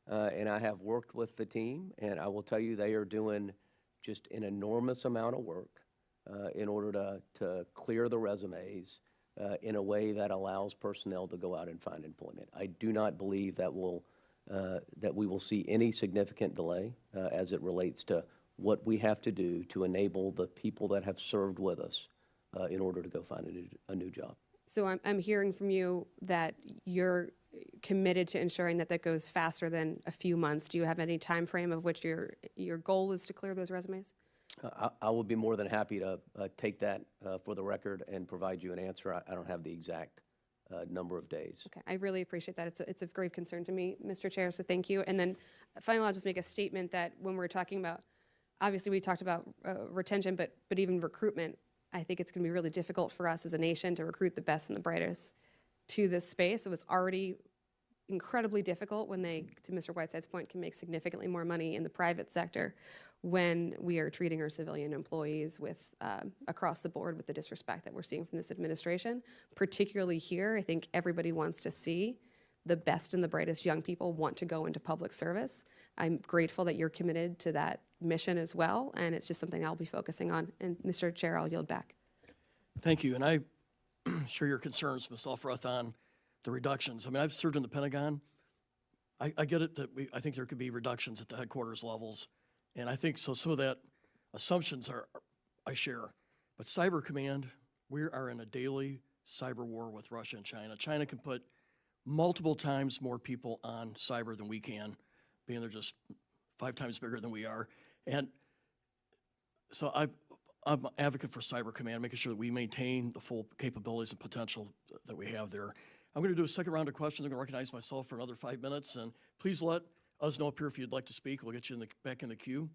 and I have worked with the team, and I will tell you they are doing just an enormous amount of work in order to clear the resumes in a way that allows personnel to go out and find employment. I do not believe that we will see any significant delay as it relates to what we have to do to enable the people that have served with us in order to go find a new job. So I'm hearing from you that you're committed to ensuring that that goes faster than a few months. Do you have any time frame of which your goal is to clear those resumes? I would be more than happy to take that for the record and provide you an answer. I don't have the exact number of days. Okay, I really appreciate that. It's of grave concern to me, Mr. Chair, so thank you. And then finally, I'll just make a statement that when we're talking about, obviously we talked about retention, but even recruitment, I think it's going to be really difficult for us as a nation to recruit the best and the brightest to this space. It was already incredibly difficult when they, to Mr. Whiteside's point, can make significantly more money in the private sector when we are treating our civilian employees with, across the board with the disrespect that we're seeing from this administration. Particularly here, I think everybody wants to see the best and the brightest young people want to go into public service. I'm grateful that you're committed to that mission as well, and it's just something I'll be focusing on. And Mr. Chair, I'll yield back. Thank you, and I share your concerns, Ms. Alfreth, on the reductions. I mean, I've served in the Pentagon. I get it that I think there could be reductions at the headquarters levels, and I think so. Some of that assumptions I share, but Cyber Command, we are in a daily cyber war with Russia and China. China can put multiple times more people on cyber than we can, being they're just 5 times bigger than we are. And so I'm an advocate for Cyber Command, making sure that we maintain the full capabilities and potential that we have there. I'm going to do a second round of questions. I'm going to recognize myself for another 5 minutes, and please let us know up here if you'd like to speak. We'll get you back in the queue.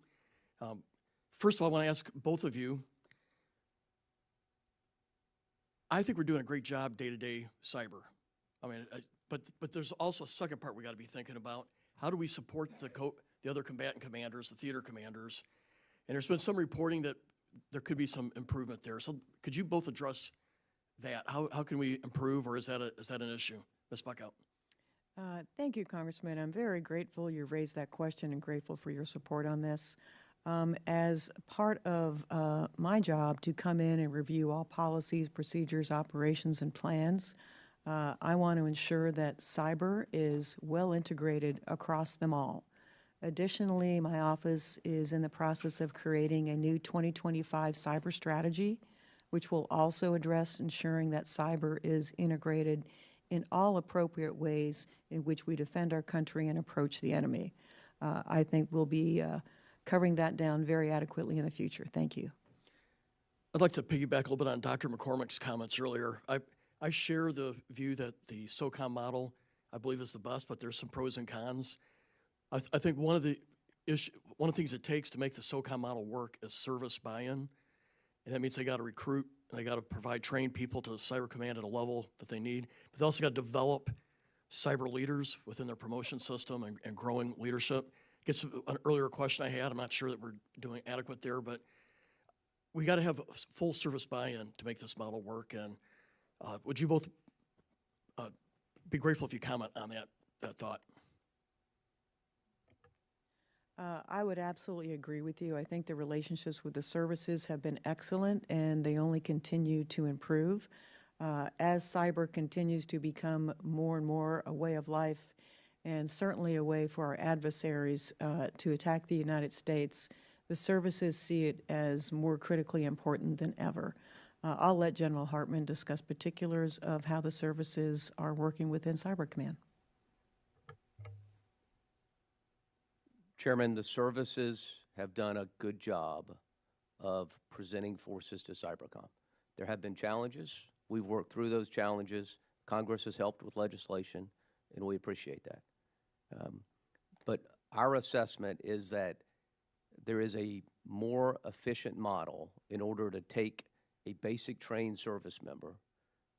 First of all, I want to ask both of you, I think we're doing a great job day-to-day cyber. I mean, but there's also a second part we got to be thinking about. How do we support the other combatant commanders, the theater commanders? And there's been some reporting that there could be some improvement there. So could you both address that? How can we improve, or is that an issue? Ms. Buckout. Thank you, Congressman. I'm very grateful you raised that question and grateful for your support on this. As part of my job to come in and review all policies, procedures, operations, and plans, I want to ensure that cyber is well integrated across them all. Additionally, my office is in the process of creating a new 2025 cyber strategy, which will also address ensuring that cyber is integrated in all appropriate ways in which we defend our country and approach the enemy. I think we'll be covering that down very adequately in the future. Thank you. I'd like to piggyback a little bit on Dr. McCormick's comments earlier. I share the view that the SOCOM model, I believe, is the best, but there's some pros and cons. I think one of the things it takes to make the SOCOM model work is service buy-in, and that means they got to recruit, and they got to provide trained people to the Cyber Command at a level that they need, but they also got to develop cyber leaders within their promotion system and growing leadership. Gets an earlier question I had. I'm not sure that we're doing adequate there, but we got to have full service buy-in to make this model work. And would you both be grateful if you comment on that thought? I would absolutely agree with you. I think the relationships with the services have been excellent, and they only continue to improve. As cyber continues to become more and more a way of life, and certainly a way for our adversaries to attack the United States, the services see it as more critically important than ever. I'll let General Hartman discuss particulars of how the services are working within Cyber Command. Chairman, the services have done a good job of presenting forces to Cybercom. There have been challenges. We've worked through those challenges. Congress has helped with legislation, and we appreciate that. But our assessment is that there is a more efficient model in order to take a basic trained service member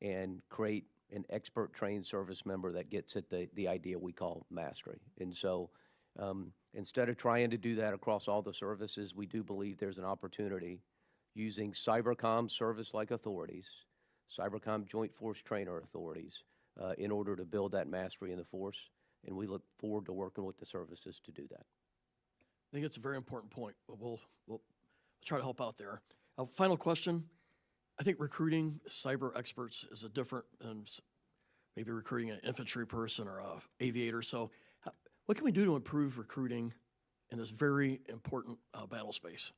and create an expert trained service member that gets at the idea we call mastery. And so instead of trying to do that across all the services, we do believe there's an opportunity using Cybercom service-like authorities, Cybercom Joint Force Trainer authorities, in order to build that mastery in the force. And we look forward to working with the services to do that. I think it's a very important point, but we'll try to help out there. Final question. I think recruiting cyber experts is a different than maybe recruiting an infantry person or an aviator. So what can we do to improve recruiting in this very important battle space?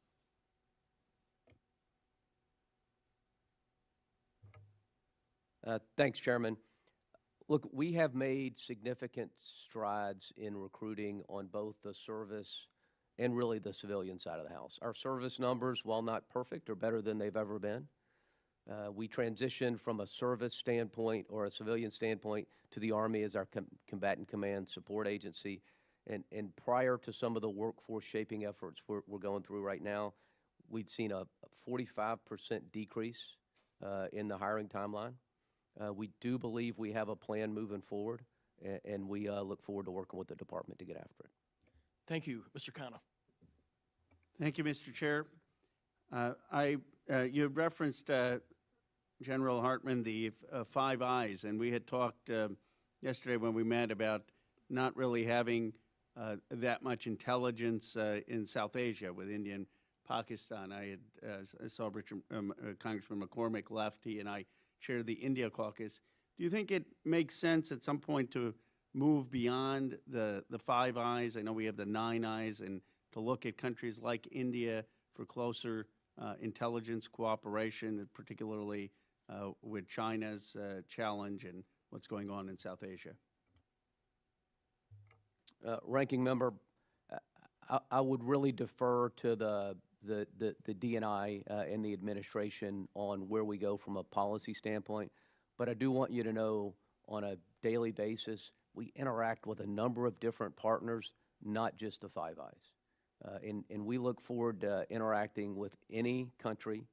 Thanks, Chairman. Look, we have made significant strides in recruiting on both the service and really the civilian side of the house. Our service numbers, while not perfect, are better than they've ever been. We transitioned from a service standpoint or a civilian standpoint to the Army as our combatant command support agency. And prior to some of the workforce shaping efforts we're going through right now, we'd seen a 45% decrease in the hiring timeline. We do believe we have a plan moving forward, and we look forward to working with the department to get after it. Thank you, Mr. Khanna. Thank you, Mr. Chair. You had referenced, General Hartman, the Five Eyes, and we had talked yesterday when we met about not really having that much intelligence in South Asia with India and Pakistan. I saw Congressman McCormick left. He and I chair the India caucus. Do you think it makes sense at some point to move beyond the Five Eyes? I know we have the Nine Eyes, and to look at countries like India for closer intelligence cooperation, particularly with China's challenge and what's going on in South Asia? Ranking member, I would really defer to the DNI and the administration on where we go from a policy standpoint. But I do want you to know on a daily basis, we interact with a number of different partners, not just the Five Eyes. And we look forward to interacting with any country,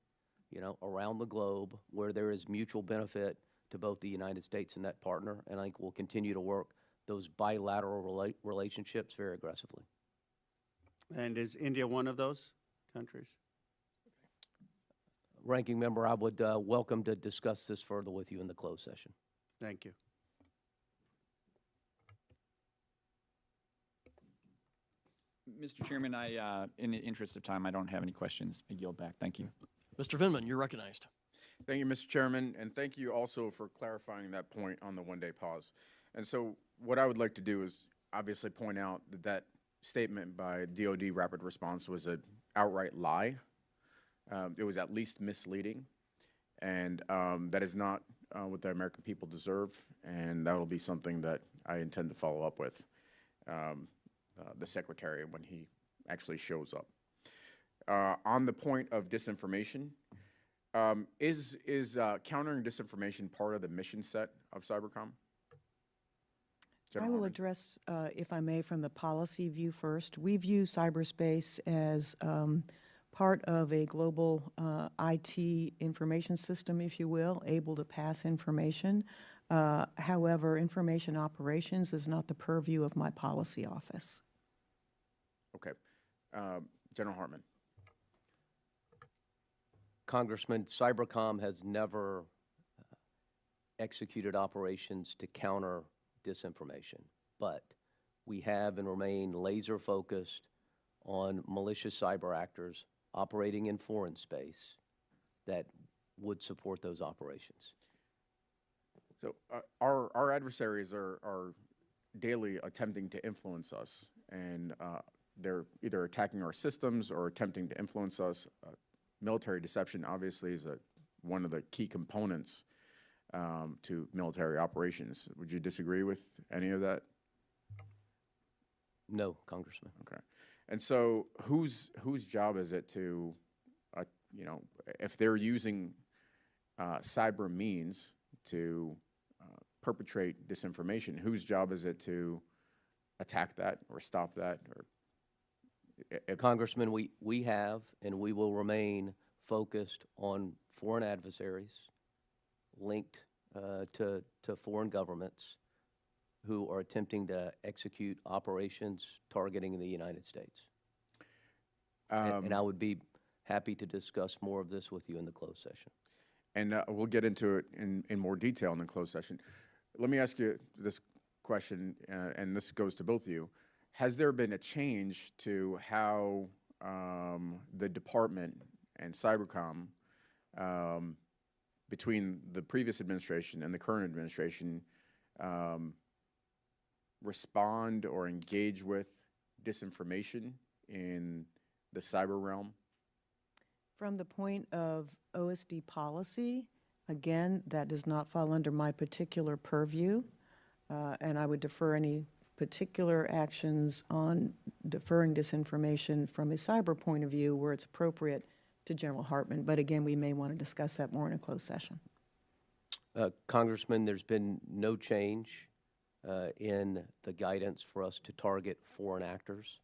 around the globe where there is mutual benefit to both the United States and that partner. And I think we'll continue to work those bilateral relationships very aggressively. And is India one of those countries? Ranking member, I would welcome to discuss this further with you in the closed session. Thank you. Mr. Chairman, in the interest of time, I don't have any questions. I yield back. Thank you. Mr. Vindman, you're recognized. Thank you, Mr. Chairman, and thank you also for clarifying that point on the one-day pause. And so what I would like to do is obviously point out that that statement by DoD Rapid Response was an outright lie. It was at least misleading, and that is not what the American people deserve, and that will be something that I intend to follow up with the Secretary when he actually shows up. On the point of disinformation, is countering disinformation part of the mission set of Cybercom? I will address, if I may, from the policy view first. We view cyberspace as part of a global IT information system, if you will, able to pass information. However, information operations is not the purview of my policy office. Okay. General Hartman. Congressman, Cybercom has never executed operations to counter disinformation, but we have and remain laser focused on malicious cyber actors operating in foreign space that would support those operations. So our adversaries are daily attempting to influence us, and they're either attacking our systems or attempting to influence us. Military deception obviously is one of the key components to military operations. Would you disagree with any of that? No, Congressman. Okay. And so whose job is it to, if they're using cyber means to perpetrate disinformation, whose job is it to attack that or stop that? Or Congressman, we have and we will remain focused on foreign adversaries linked to foreign governments who are attempting to execute operations targeting the United States. And I would be happy to discuss more of this with you in the closed session. And we'll get into it in more detail in the closed session. Let me ask you this question, and this goes to both of you. Has there been a change to how the department and Cybercom, between the previous administration and the current administration, respond or engage with disinformation in the cyber realm? From the point of OSD policy, again, that does not fall under my particular purview. And I would defer any particular actions on deferring disinformation from a cyber point of view where it's appropriate to General Hartman. But again, we may want to discuss that more in a closed session. Congressman, there's been no change in the guidance for us to target foreign actors.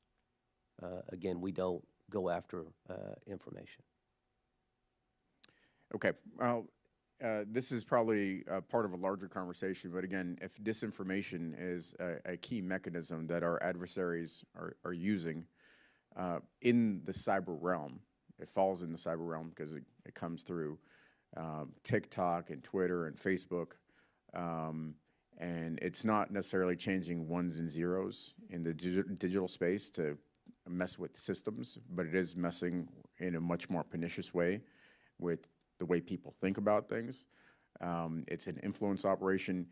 Again, we don't go after information. Okay. Well, this is probably part of a larger conversation, but again, if disinformation is a key mechanism that our adversaries are using in the cyber realm, it falls in the cyber realm because it comes through TikTok and Twitter and Facebook, and it's not necessarily changing ones and zeros in the digital space to mess with systems, but it is messing in a much more pernicious way with the way people think about things. It's an influence operation.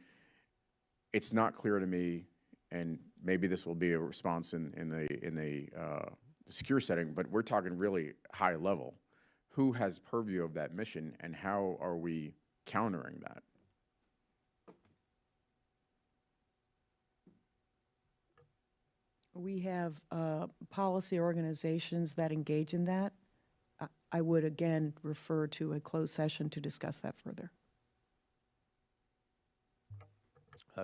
It's not clear to me, and maybe this will be a response in the secure setting, but we're talking really high level. Who has purview of that mission, and how are we countering that? We have policy organizations that engage in that. I would again refer to a closed session to discuss that further.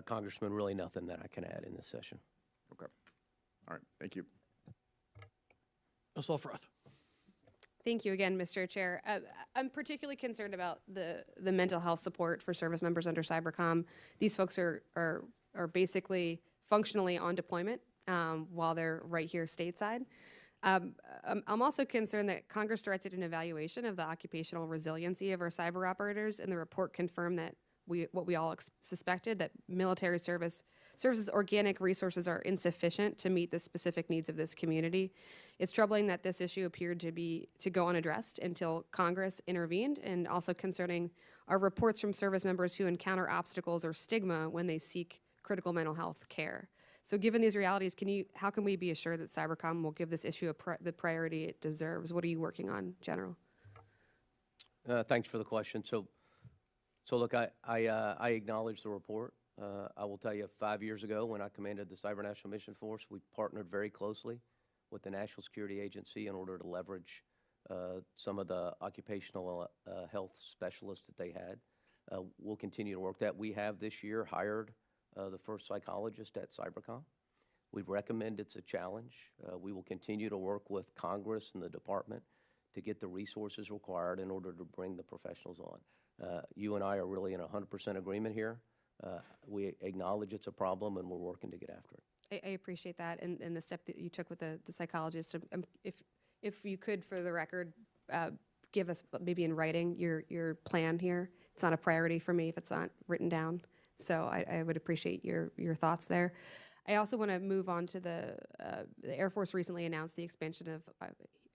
Congressman, really nothing that I can add in this session. Okay. All right. Thank you. Ms. Elfroth. Thank you again, Mr. Chair. I'm particularly concerned about the mental health support for service members under Cybercom. These folks are basically functionally on deployment while they're right here stateside. I'm also concerned that Congress directed an evaluation of the occupational resiliency of our cyber operators, and the report confirmed that what we all suspected, that military services organic resources are insufficient to meet the specific needs of this community. It's troubling that this issue appeared to go unaddressed until Congress intervened, and also concerning our reports from service members who encounter obstacles or stigma when they seek critical mental health care. So given these realities, how can we be assured that Cybercom will give this issue the priority it deserves? What are you working on, General? Thanks for the question. So look, I acknowledge the report. I will tell you, 5 years ago when I commanded the Cyber National Mission Force, we partnered very closely with the National Security Agency in order to leverage some of the occupational health specialists that they had. We'll continue to work that. We have this year hired the first psychologist at Cybercom. We recommend it's a challenge. We will continue to work with Congress and the department to get the resources required in order to bring the professionals on. You and I are really in 100% agreement here. We acknowledge it's a problem, and we're working to get after it. I appreciate that, and the step that you took with the psychologist. If you could, for the record, give us maybe in writing your plan here. It's not a priority for me if it's not written down. So I would appreciate your thoughts there. I also want to move on to the Air Force recently announced the expansion of,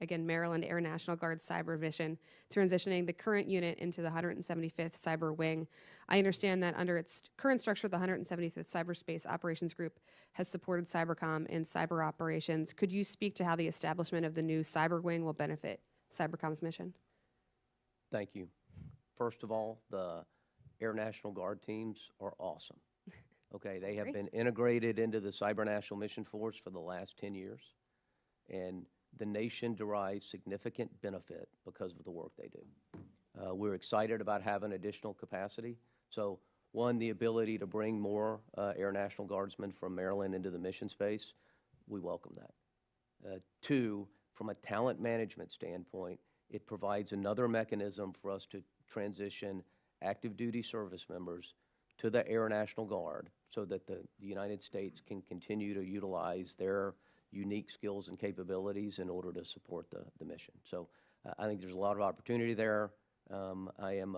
again, Maryland Air National Guard cyber mission, transitioning the current unit into the 175th Cyber Wing. I understand that under its current structure, the 175th Cyberspace Operations Group has supported Cybercom in cyber operations. Could you speak to how the establishment of the new Cyber Wing will benefit Cybercom's mission? Thank you. First of all, the Air National Guard teams are awesome. Okay, they have been integrated into the Cyber National Mission Force for the last 10 years, and the nation derives significant benefit because of the work they do. We're excited about having additional capacity. So, one, the ability to bring more Air National Guardsmen from Maryland into the mission space, we welcome that. Two, from a talent management standpoint, it provides another mechanism for us to transition active duty service members to the Air National Guard so that the United States can continue to utilize their unique skills and capabilities in order to support the mission. So I think there's a lot of opportunity there. I am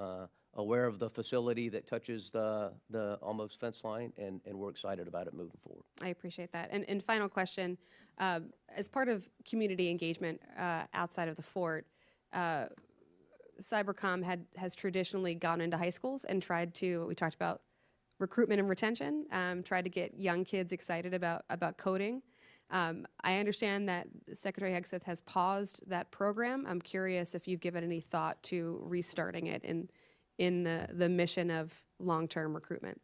aware of the facility that touches the almost fence line, and we're excited about it moving forward. I appreciate that. And final question, as part of community engagement outside of the fort, Cybercom has traditionally gone into high schools and we talked about recruitment and retention, tried to get young kids excited about coding. I understand that Secretary Hegseth has paused that program. I'm curious if you've given any thought to restarting it in the mission of long-term recruitment.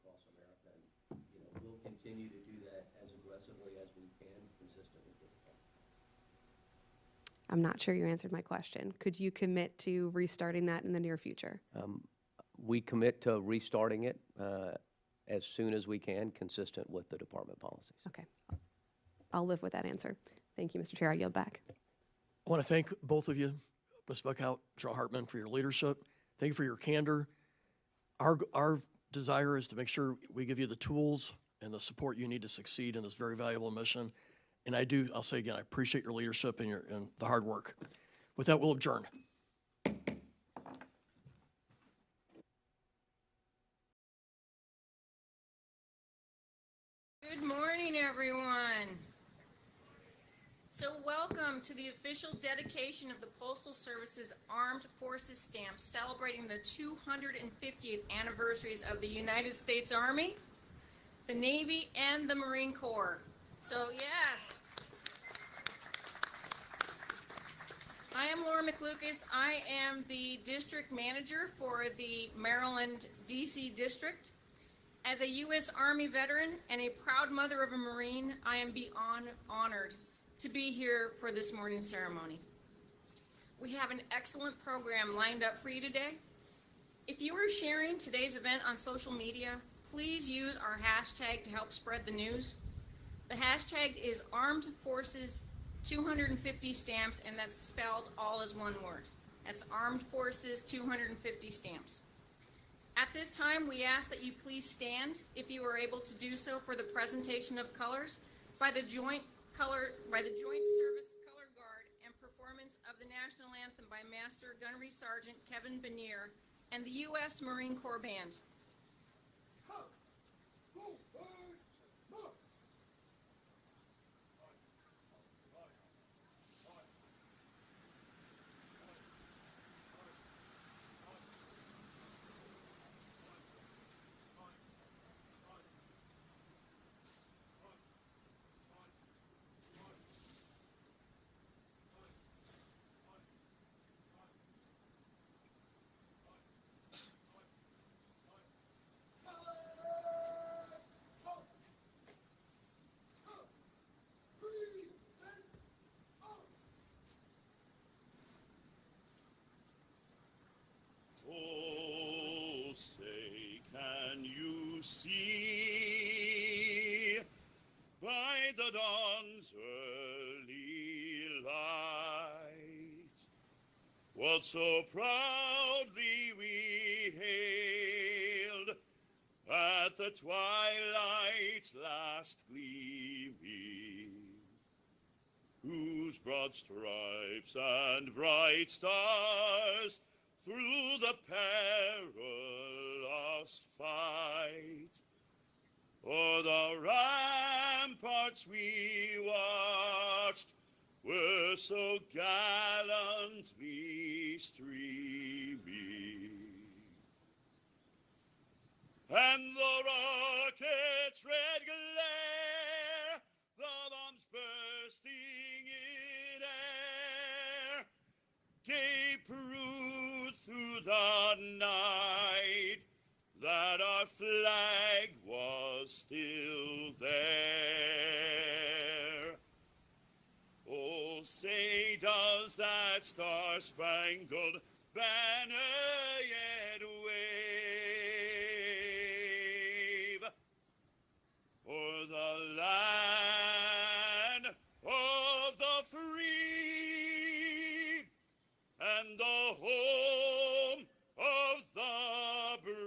across America. And, we'll continue to do that as aggressively as we can, consistent with the department. I'm not sure you answered my question. Could you commit to restarting that in the near future? We commit to restarting it as soon as we can, consistent with the department policies. Okay. I'll live with that answer. Thank you, Mr. Chair. I yield back. I want to thank both of you, Ms. Buckout, General Hartman, for your leadership. Thank you for your candor. Our desire is to make sure we give you the tools and the support you need to succeed in this very valuable mission. And I'll say again, I appreciate your leadership and the hard work. With that, we'll adjourn. Good morning, everyone. So welcome to the official dedication of the Postal Service's Armed Forces stamp celebrating the 250th anniversaries of the United States Army, the Navy, and the Marine Corps. So yes. I am Laura McLucas. I am the district manager for the Maryland, D.C. district. As a U.S. Army veteran and a proud mother of a Marine, I am beyond honored to be here for this morning's ceremony. We have an excellent program lined up for you today. If you are sharing today's event on social media, please use our hashtag to help spread the news. The hashtag is Armed Forces 250 stamps, and that's spelled all as one word. That's Armed Forces 250 stamps. At this time, we ask that you please stand, if you are able to do so, for the presentation of colors by the Joint Service Color Guard and performance of the National Anthem by Master Gunnery Sergeant Kevin Benier and the U.S. Marine Corps Band. Oh, say, can you see by the dawn's early light what so proudly we hailed at the twilight's last gleaming, whose broad stripes and bright stars through the perilous fight o'er the ramparts we watched were so gallantly streaming. And the rocket's red glare, the bombs bursting in air, gave proof through the night that our flag was still there. Oh, say, does that star-spangled banner yet wave o'er the land of the free and the home of the brave?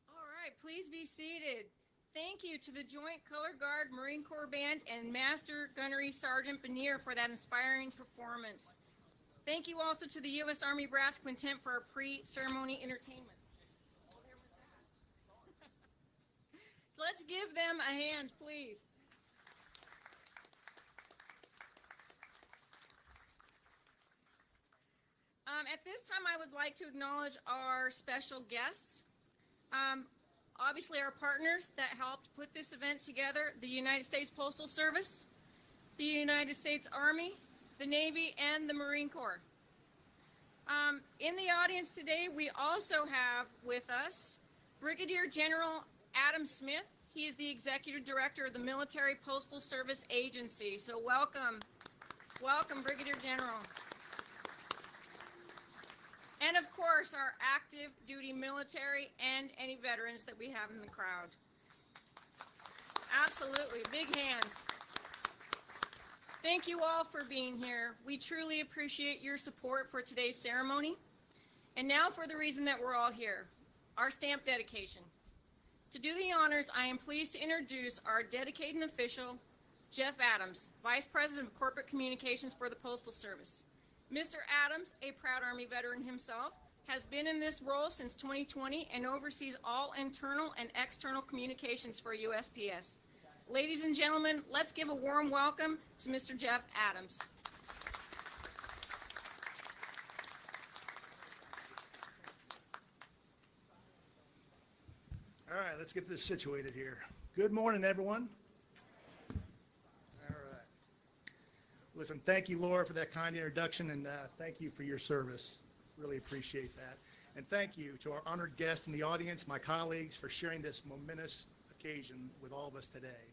All right, please be seated. Thank you to the Joint Color Guard Marine Corps Band and Master Gunnery Sergeant Benier for that inspiring performance. Thank you also to the U.S. Army Brass Quintet for our pre-ceremony entertainment. Let's give them a hand, please. At this time, I would like to acknowledge our special guests. Obviously, our partners that helped put this event together, the United States Postal Service, the United States Army, the Navy, and the Marine Corps. In the audience today, we also have with us Brigadier General Adam Smith. He is the Executive Director of the Military Postal Service Agency. So welcome. Welcome, Brigadier General. And of course, our active duty military and any veterans that we have in the crowd. Absolutely, big hands. Thank you all for being here. We truly appreciate your support for today's ceremony. And now for the reason that we're all here, our stamp dedication. To do the honors, I am pleased to introduce our dedicated official, Jeff Adams, Vice President of Corporate Communications for the Postal Service. Mr. Adams, a proud Army veteran himself, has been in this role since 2020 and oversees all internal and external communications for USPS. Ladies and gentlemen, let's give a warm welcome to Mr. Jeff Adams. All right, let's get this situated here. Good morning, everyone. All right. Listen, thank you, Laura, for that kind introduction, and thank you for your service. Really appreciate that. And thank you to our honored guests in the audience, my colleagues, for sharing this momentous occasion with all of us today.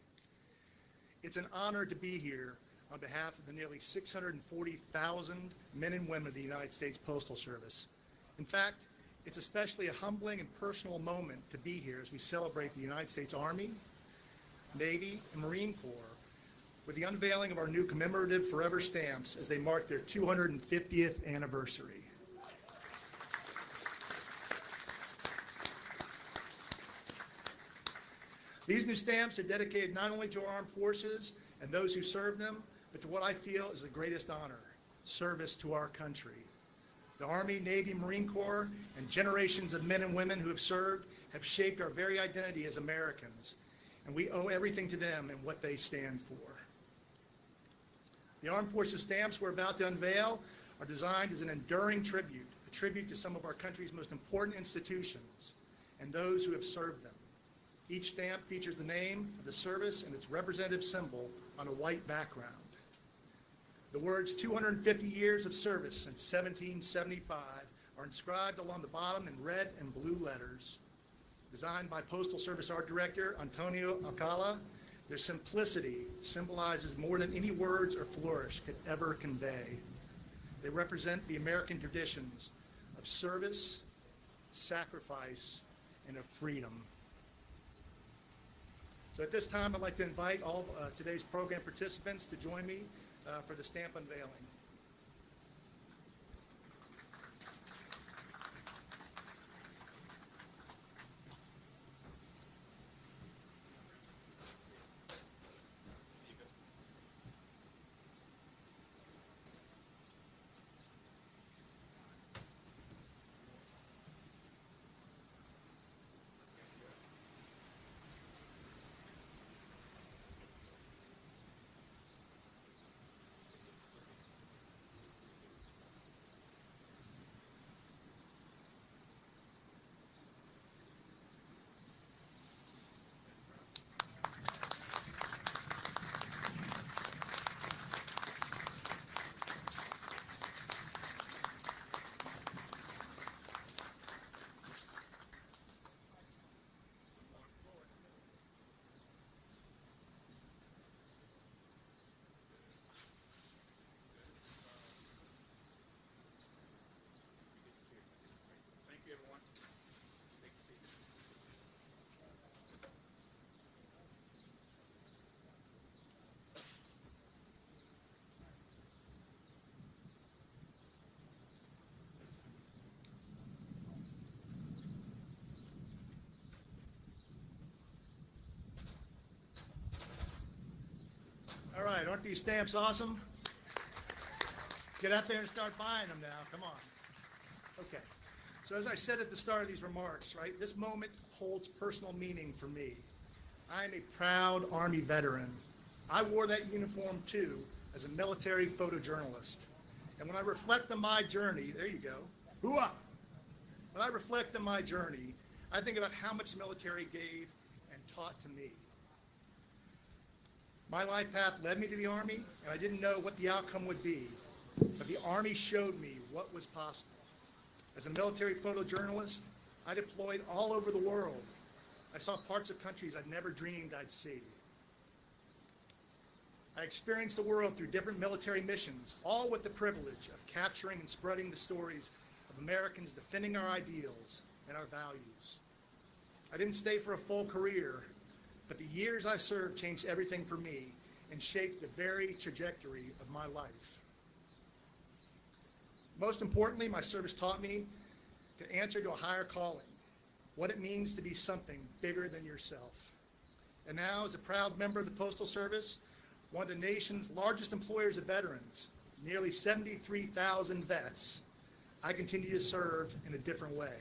It's an honor to be here on behalf of the nearly 640,000 men and women of the United States Postal Service. In fact, it's especially a humbling and personal moment to be here as we celebrate the United States Army, Navy, and Marine Corps with the unveiling of our new commemorative forever stamps as they mark their 250th anniversary. These new stamps are dedicated not only to our armed forces and those who serve them, but to what I feel is the greatest honor, service to our country. The Army, Navy, Marine Corps, and generations of men and women who have served have shaped our very identity as Americans, and we owe everything to them and what they stand for. The Armed Forces stamps we're about to unveil are designed as an enduring tribute, a tribute to some of our country's most important institutions and those who have served them. Each stamp features the name of the service and its representative symbol on a white background. The words 250 years of service since 1775 are inscribed along the bottom in red and blue letters. Designed by Postal Service Art Director Antonio Alcala, their simplicity symbolizes more than any words or flourish could ever convey. They represent the American traditions of service, sacrifice, and of freedom. So at this time, I'd like to invite all of today's program participants to join me for the stamp unveiling. All right, aren't these stamps awesome? Let's get out there and start buying them now. Come on. Okay. So as I said at the start of these remarks, right, this moment holds personal meaning for me. I am a proud Army veteran. I wore that uniform too as a military photojournalist. And when I reflect on my journey, there you go, hoo-ah! When I reflect on my journey, I think about how much the military gave and taught to me. My life path led me to the Army, and I didn't know what the outcome would be, but the Army showed me what was possible. As a military photojournalist, I deployed all over the world. I saw parts of countries I'd never dreamed I'd see. I experienced the world through different military missions, all with the privilege of capturing and spreading the stories of Americans defending our ideals and our values. I didn't stay for a full career, but the years I served changed everything for me and shaped the very trajectory of my life. Most importantly, my service taught me to answer to a higher calling, what it means to be something bigger than yourself. And now, as a proud member of the Postal Service, one of the nation's largest employers of veterans, nearly 73,000 vets, I continue to serve in a different way.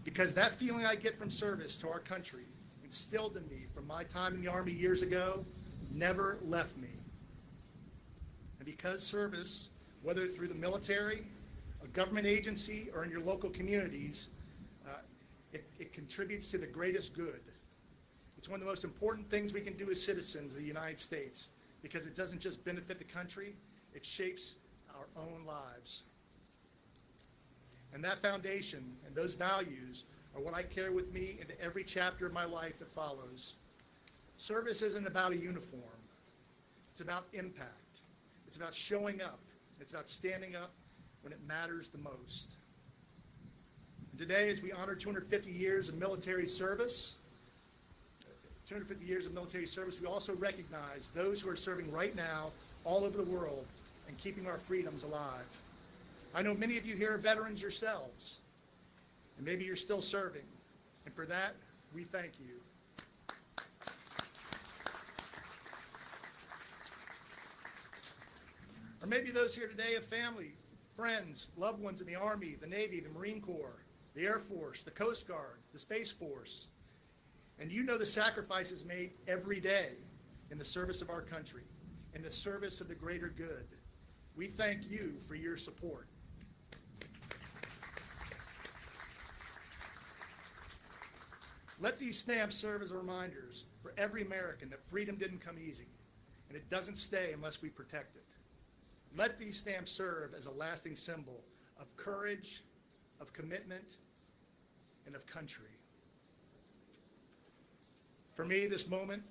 Because that feeling I get from service to our country, instilled in me from my time in the Army years ago, never left me. And because service, whether through the military, a government agency, or in your local communities, it contributes to the greatest good. It's one of the most important things we can do as citizens of the United States, because it doesn't just benefit the country, it shapes our own lives. And that foundation and those values are what I carry with me into every chapter of my life that follows. Service isn't about a uniform. It's about impact. It's about showing up. It's about standing up when it matters the most. And today, as we honor 250 years of military service, we also recognize those who are serving right now all over the world and keeping our freedoms alive. I know many of you here are veterans yourselves, and maybe you're still serving, and for that, we thank you. Or maybe those here today have family, friends, loved ones in the Army, the Navy, the Marine Corps, the Air Force, the Coast Guard, the Space Force. And you know the sacrifices made every day in the service of our country, in the service of the greater good. We thank you for your support. Let these stamps serve as reminders for every American that freedom didn't come easy, and it doesn't stay unless we protect it. Let these stamps serve as a lasting symbol of courage, of commitment, and of country. For me, this moment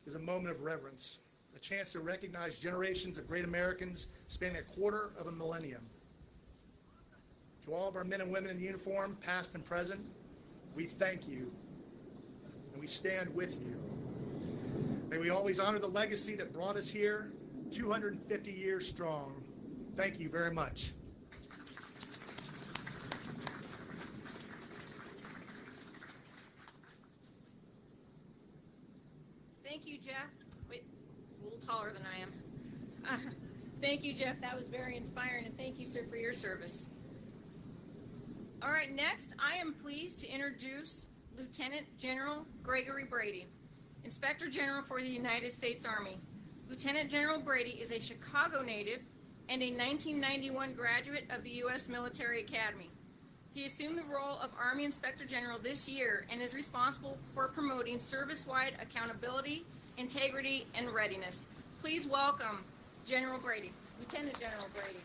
is a moment of reverence, a chance to recognize generations of great Americans spanning a quarter of a millennium. To all of our men and women in uniform, past and present, we thank you, and we stand with you. May we always honor the legacy that brought us here, 250 years strong. Thank you very much. Thank you, Jeff. Wait, a little taller than I am. Thank you, Jeff. That was very inspiring, and thank you, sir, for your service. All right, next, I am pleased to introduce Lieutenant General Gregory Brady, Inspector General for the United States Army. Lieutenant General Brady is a Chicago native and a 1991 graduate of the U.S. Military Academy. He assumed the role of Army Inspector General this year and is responsible for promoting service-wide accountability, integrity, and readiness. Please welcome General Brady, Lieutenant General Brady.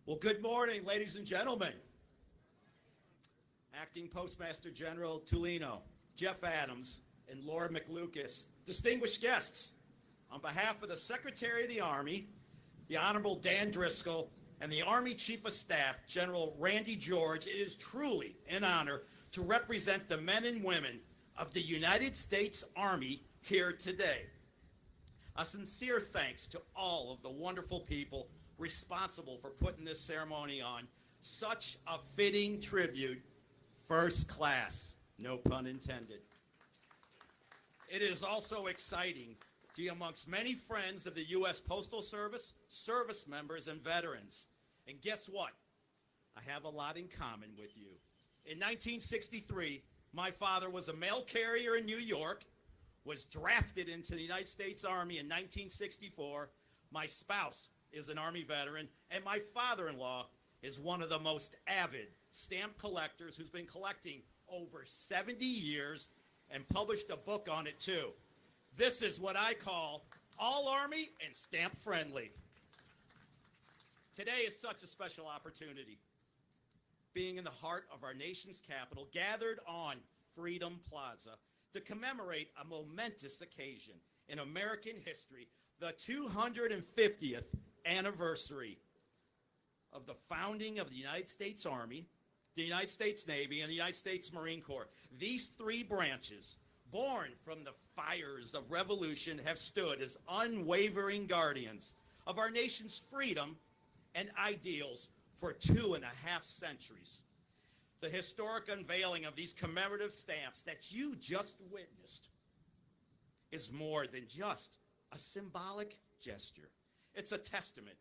Well, good morning, ladies and gentlemen. Acting Postmaster General Tulino, Jeff Adams, and Laura McLucas, distinguished guests, on behalf of the Secretary of the Army, the Honorable Dan Driscoll, and the Army Chief of Staff, General Randy George, it is truly an honor to represent the men and women of the United States Army here today. A sincere thanks to all of the wonderful people responsible for putting this ceremony on, Such a fitting tribute, first class, no pun intended. It is also exciting to be amongst many friends of the U.S. Postal Service, service members, and veterans. And guess what? I have a lot in common with you. In 1963, my father was a mail carrier in New York, was drafted into the United States Army in 1964. My spouse is an Army veteran, and my father-in-law is one of the most avid stamp collectors who's been collecting over 70 years and published a book on it too. This is what I call all Army and stamp friendly. Today is such a special opportunity. Being in the heart of our nation's capital, gathered on Freedom Plaza to commemorate a momentous occasion in American history, the 250th anniversary of the founding of the United States Army, the United States Navy, and the United States Marine Corps. These three branches, born from the fires of revolution, have stood as unwavering guardians of our nation's freedom and ideals for 2.5 centuries. The historic unveiling of these commemorative stamps that you just witnessed is more than just a symbolic gesture. It's a testament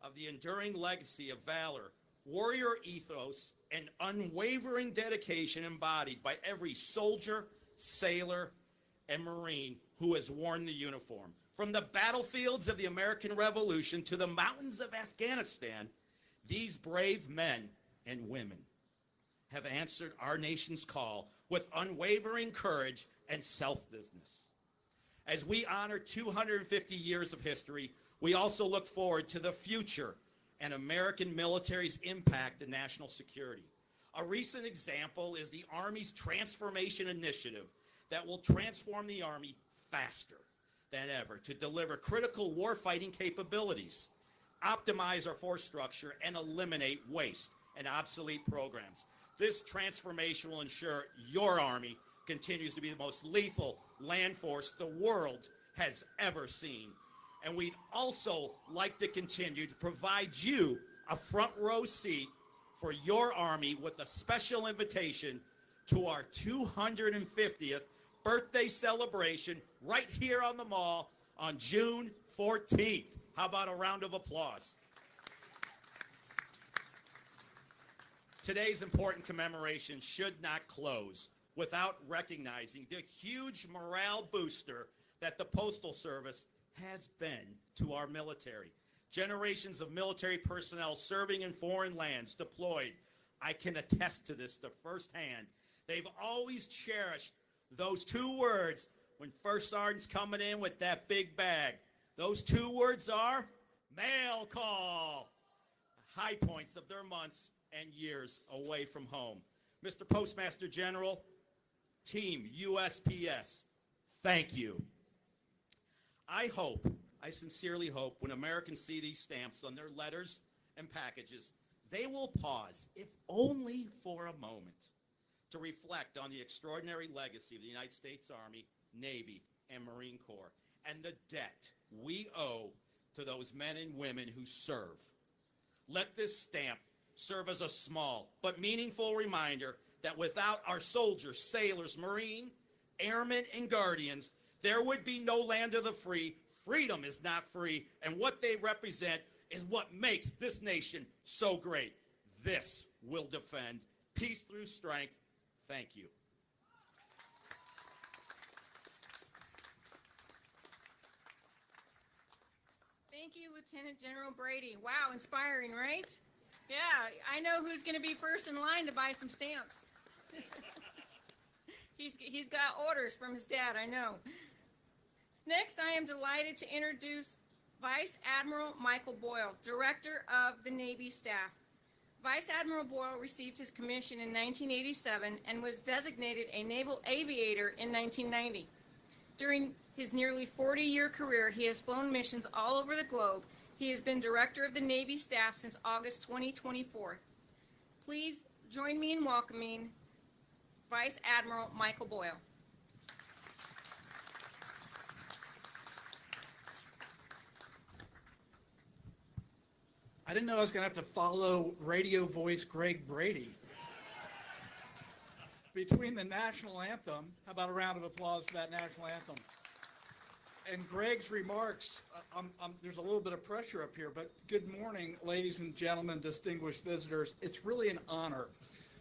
of the enduring legacy of valor, warrior ethos, and unwavering dedication embodied by every soldier, sailor, and Marine who has worn the uniform. From the battlefields of the American Revolution to the mountains of Afghanistan, these brave men and women have answered our nation's call with unwavering courage and selflessness. As we honor 250 years of history, we also look forward to the future and American military's impact in national security. A recent example is the Army's Transformation Initiative that will transform the Army faster than ever to deliver critical warfighting capabilities, optimize our force structure, and eliminate waste and obsolete programs. This transformation will ensure your Army continues to be the most lethal land force the world has ever seen. And we'd also like to continue to provide you a front row seat for your Army with a special invitation to our 250th birthday celebration right here on the Mall on June 14th. How about a round of applause? Today's important commemoration should not close without recognizing the huge morale booster that the Postal Service has been to our military. Generations of military personnel serving in foreign lands, deployed. I can attest to this firsthand. They've always cherished those two words when first sergeant's coming in with that big bag. Those two words are mail call. High points of their months and years away from home. Mr. Postmaster General, Team USPS, thank you. I sincerely hope when Americans see these stamps on their letters and packages, they will pause, if only for a moment, to reflect on the extraordinary legacy of the United States Army, Navy, and Marine Corps, and the debt we owe to those men and women who serve. Let this stamp serve as a small but meaningful reminder that without our soldiers, sailors, Marine, airmen, and guardians, there would be no land of the free. Freedom is not free, and what they represent is what makes this nation so great. This will defend. Peace through strength. Thank you. Thank you, Lieutenant General Brady. Wow, inspiring, right? Yeah, I know who's going to be first in line to buy some stamps. He's got orders from his dad, I know. Next, I am delighted to introduce Vice Admiral Michael Boyle, Director of the Navy Staff. Vice Admiral Boyle received his commission in 1987 and was designated a naval aviator in 1990. During his nearly 40-year career, he has flown missions all over the globe. He has been Director of the Navy Staff since August 2024. Please join me in welcoming Vice Admiral Michael Boyle. I didn't know I was going to have to follow radio voice Greg Brady. Between the national anthem, how about a round of applause for that national anthem? And Greg's remarks, there's a little bit of pressure up here, but good morning, ladies and gentlemen, distinguished visitors. It's really an honor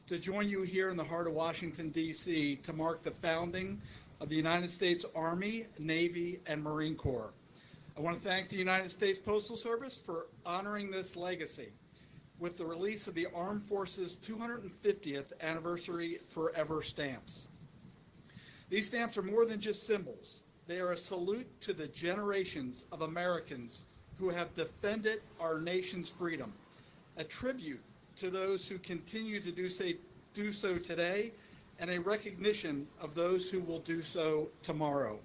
to join you here in the heart of Washington, D.C. to mark the founding of the United States Army, Navy, and Marine Corps. I want to thank the United States Postal Service for honoring this legacy with the release of the Armed Forces 250th Anniversary Forever stamps. These stamps are more than just symbols. They are a salute to the generations of Americans who have defended our nation's freedom, a tribute to those who continue to do so today, and a recognition of those who will do so tomorrow.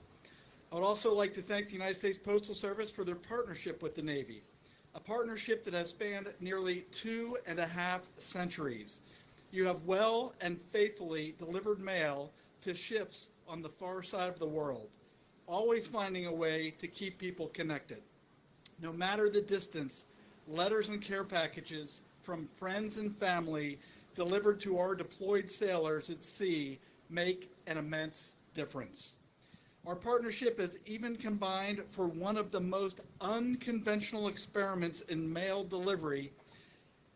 I would also like to thank the United States Postal Service for their partnership with the Navy, a partnership that has spanned nearly 2.5 centuries. You have well and faithfully delivered mail to ships on the far side of the world, always finding a way to keep people connected. No matter the distance, letters and care packages from friends and family delivered to our deployed sailors at sea make an immense difference. Our partnership has even combined for one of the most unconventional experiments in mail delivery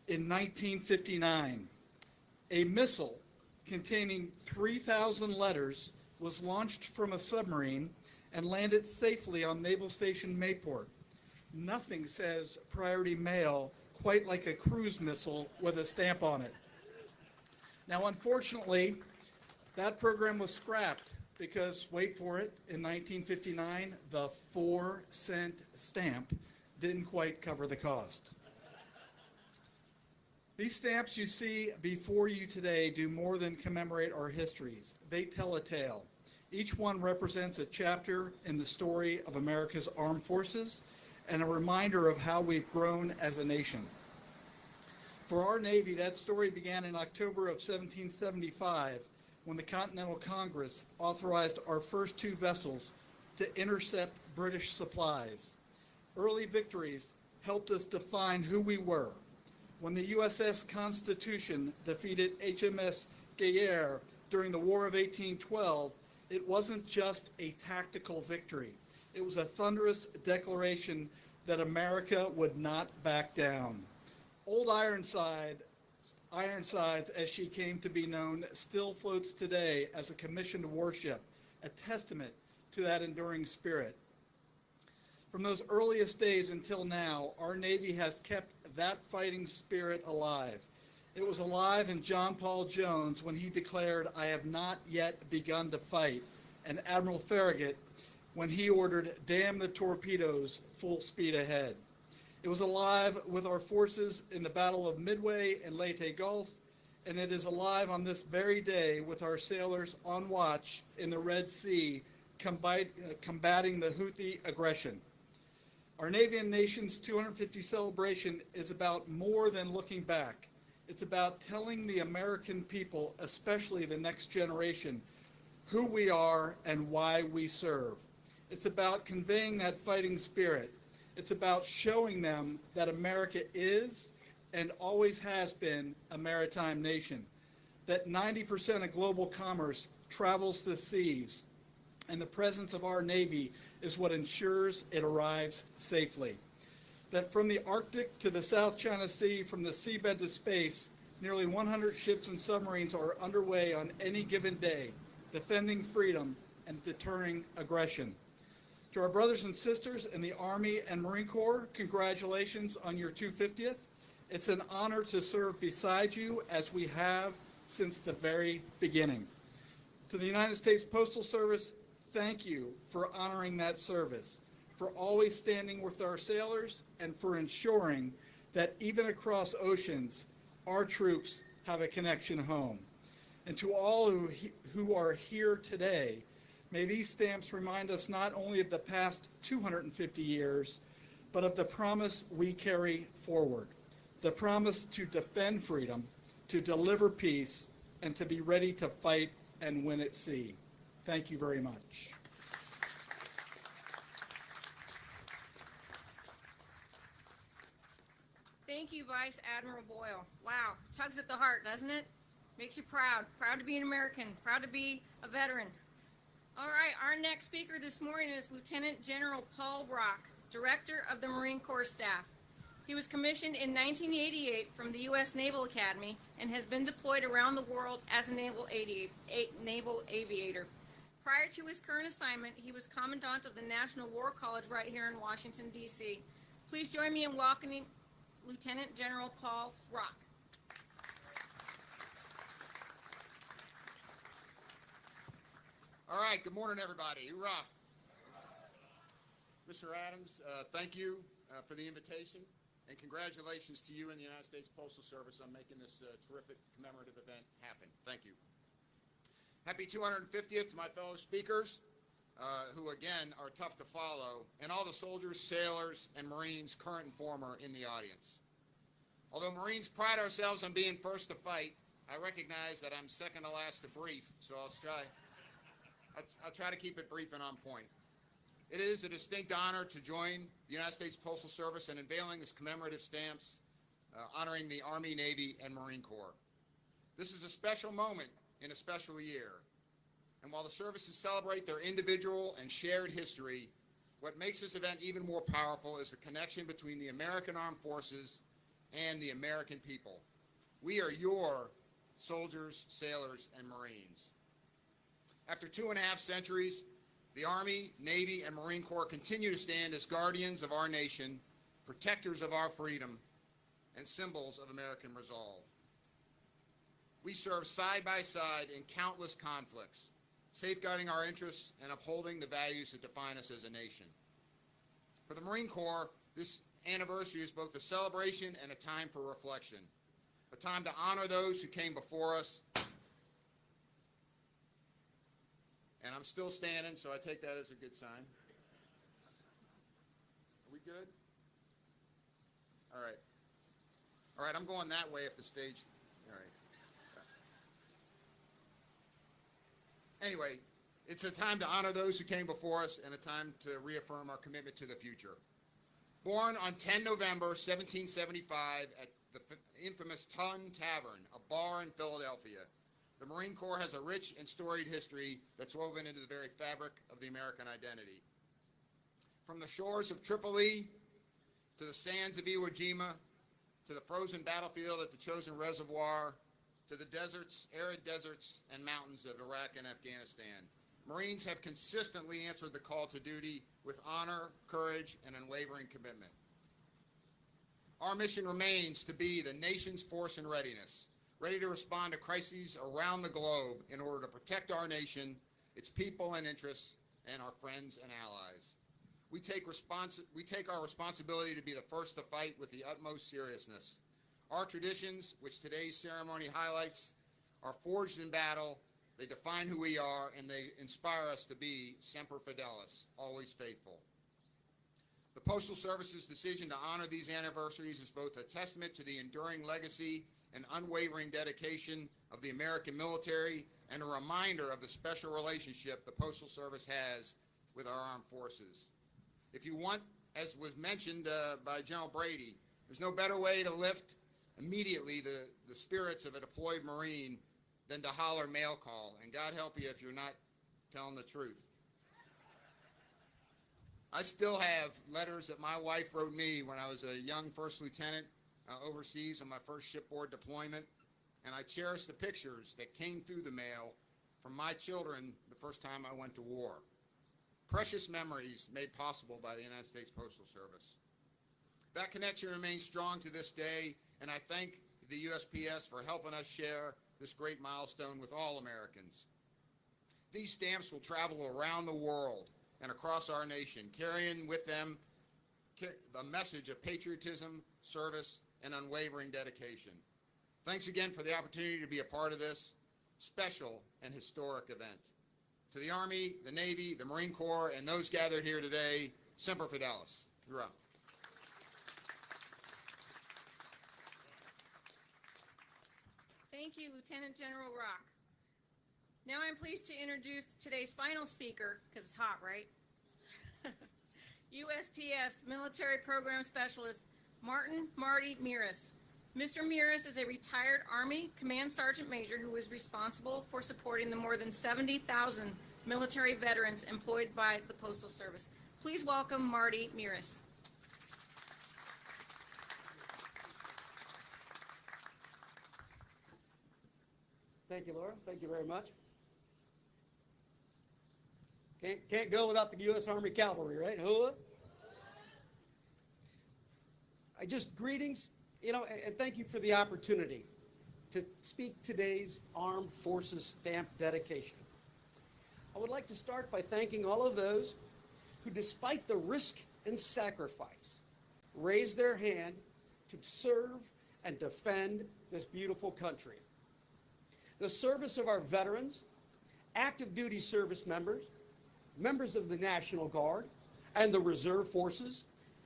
in 1959. A missile containing 3,000 letters was launched from a submarine and landed safely on Naval Station Mayport. Nothing says priority mail quite like a cruise missile with a stamp on it. Now, unfortunately, that program was scrapped because, wait for it, in 1959, the 4-cent stamp didn't quite cover the cost. These stamps you see before you today do more than commemorate our histories. They tell a tale. Each one represents a chapter in the story of America's armed forces and a reminder of how we've grown as a nation. For our Navy, that story began in October of 1775 when the Continental Congress authorized our first 2 vessels to intercept British supplies. Early victories helped us define who we were. When the USS Constitution defeated HMS Guerriere during the War of 1812, it wasn't just a tactical victory. It was a thunderous declaration that America would not back down. Old Ironsides, as she came to be known, still floats today as a commissioned warship, a testament to that enduring spirit. From those earliest days until now, our Navy has kept that fighting spirit alive. It was alive in John Paul Jones when he declared, "I have not yet begun to fight," and Admiral Farragut when he ordered, "Damn the torpedoes, full speed ahead." It was alive with our forces in the Battle of Midway and Leyte Gulf, and it is alive on this very day with our sailors on watch in the Red Sea, combating the Houthi aggression. Our Navy and Nation's 250 celebration is about more than looking back. It's about telling the American people, especially the next generation, who we are and why we serve. It's about conveying that fighting spirit. It's about showing them that America is and always has been a maritime nation, that 90% of global commerce travels the seas, and the presence of our Navy is what ensures it arrives safely. That from the Arctic to the South China Sea, from the seabed to space, nearly 100 ships and submarines are underway on any given day, defending freedom and deterring aggression. To our brothers and sisters in the Army and Marine Corps, congratulations on your 250th. It's an honor to serve beside you as we have since the very beginning. To the United States Postal Service, thank you for honoring that service, for always standing with our sailors, and for ensuring that even across oceans, our troops have a connection home. And to all who are here today, may these stamps remind us not only of the past 250 years, but of the promise we carry forward, the promise to defend freedom, to deliver peace, and to be ready to fight and win at sea. Thank you very much. Thank Vice Admiral Boyle. Wow, tugs at the heart, doesn't it? Makes you proud. Proud to be an American. Proud to be a veteran. All right, our next speaker this morning is Lieutenant General Paul Rock, Director of the Marine Corps Staff. He was commissioned in 1988 from the U.S. Naval Academy and has been deployed around the world as a naval aviator. Prior to his current assignment, he was Commandant of the National War College right here in Washington, D.C. Please join me in welcoming Lieutenant General Paul Rock. All right, good morning, everybody. Hoorah. Mr. Adams, thank you for the invitation, and congratulations to you and the United States Postal Service on making this terrific commemorative event happen. Thank you. Happy 250th to my fellow speakers, who again are tough to follow, and all the soldiers, sailors, and Marines, current and former, in the audience. Although Marines pride ourselves on being first to fight, I recognize that I'm second to last to brief, so I'll try to keep it brief and on point. It is a distinct honor to join the United States Postal Service in unveiling this commemorative stamps honoring the Army, Navy, and Marine Corps. This is a special moment in a special year. And while the services celebrate their individual and shared history, what makes this event even more powerful is the connection between the American Armed Forces and the American people. We are your soldiers, sailors, and Marines. After 2.5 centuries, the Army, Navy, and Marine Corps continue to stand as guardians of our nation, protectors of our freedom, and symbols of American resolve. We serve side by side in countless conflicts, safeguarding our interests and upholding the values that define us as a nation. For the Marine Corps, this anniversary is both a celebration and a time for reflection, a time to honor those who came before us. And I'm still standing, so I take that as a good sign. Are we good? All right. All right, I'm going that way if the stage, all right. Anyway, it's a time to honor those who came before us and a time to reaffirm our commitment to the future. Born on 10 November 1775 at the infamous Tun Tavern, a bar in Philadelphia, the Marine Corps has a rich and storied history that's woven into the very fabric of the American identity. From the shores of Tripoli to the sands of Iwo Jima, to the frozen battlefield at the Chosin Reservoir, to the deserts, arid deserts, and mountains of Iraq and Afghanistan, Marines have consistently answered the call to duty with honor, courage, and unwavering commitment. Our mission remains to be the nation's force in readiness, ready to respond to crises around the globe in order to protect our nation, its people and interests, and our friends and allies. We take our responsibility to be the first to fight with the utmost seriousness. Our traditions, which today's ceremony highlights, are forged in battle, they define who we are, and they inspire us to be Semper Fidelis, always faithful. The Postal Service's decision to honor these anniversaries is both a testament to the enduring legacy and unwavering dedication of the American military and a reminder of the special relationship the Postal Service has with our armed forces. If you want, as was mentioned by General Brady, there's no better way to lift immediately the spirits of a deployed Marine than to holler mail call, and God help you if you're not telling the truth. I still have letters that my wife wrote me when I was a young first lieutenant overseas on my first shipboard deployment, and I cherish the pictures that came through the mail from my children the first time I went to war. Precious memories made possible by the United States Postal Service. That connection remains strong to this day, and I thank the USPS for helping us share this great milestone with all Americans. These stamps will travel around the world and across our nation, carrying with them the message of patriotism, service, and unwavering dedication. Thanks again for the opportunity to be a part of this special and historic event. To the Army, the Navy, the Marine Corps, and those gathered here today, Semper Fidelis. You're up. Thank you, Lieutenant General Rock. Now I'm pleased to introduce today's final speaker, because it's hot, right? USPS Military Program Specialist, Martin Marty Miras. Mr. Miras is a retired Army Command Sergeant Major who is responsible for supporting the more than 70,000 military veterans employed by the Postal Service. Please welcome Marty Miras. Thank you, Laura. Thank you very much. Can't go without the U.S. Army Cavalry, right? Hooah! Greetings, and thank you for the opportunity to speak today's Armed Forces Stamp dedication. I would like to start by thanking all of those who, despite the risk and sacrifice, raised their hand to serve and defend this beautiful country. The service of our veterans, active duty service members, members of the National Guard, and the Reserve Forces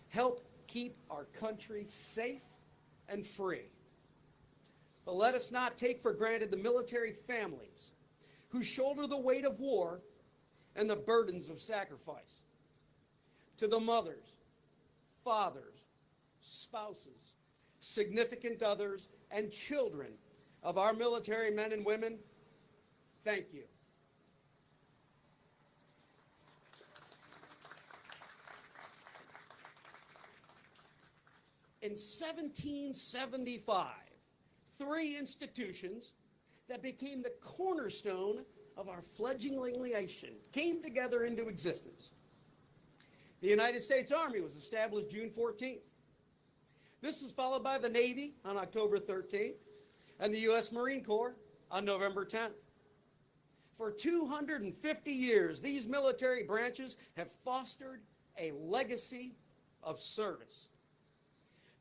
help keep our country safe and free. But let us not take for granted the military families who shoulder the weight of war and the burdens of sacrifice. To the mothers, fathers, spouses, significant others, and children of our military men and women, thank you. In 1775, three institutions that became the cornerstone of our fledgling nation came together into existence. The United States Army was established June 14th. This was followed by the Navy on October 13th and the U.S. Marine Corps on November 10th. For 250 years, these military branches have fostered a legacy of service.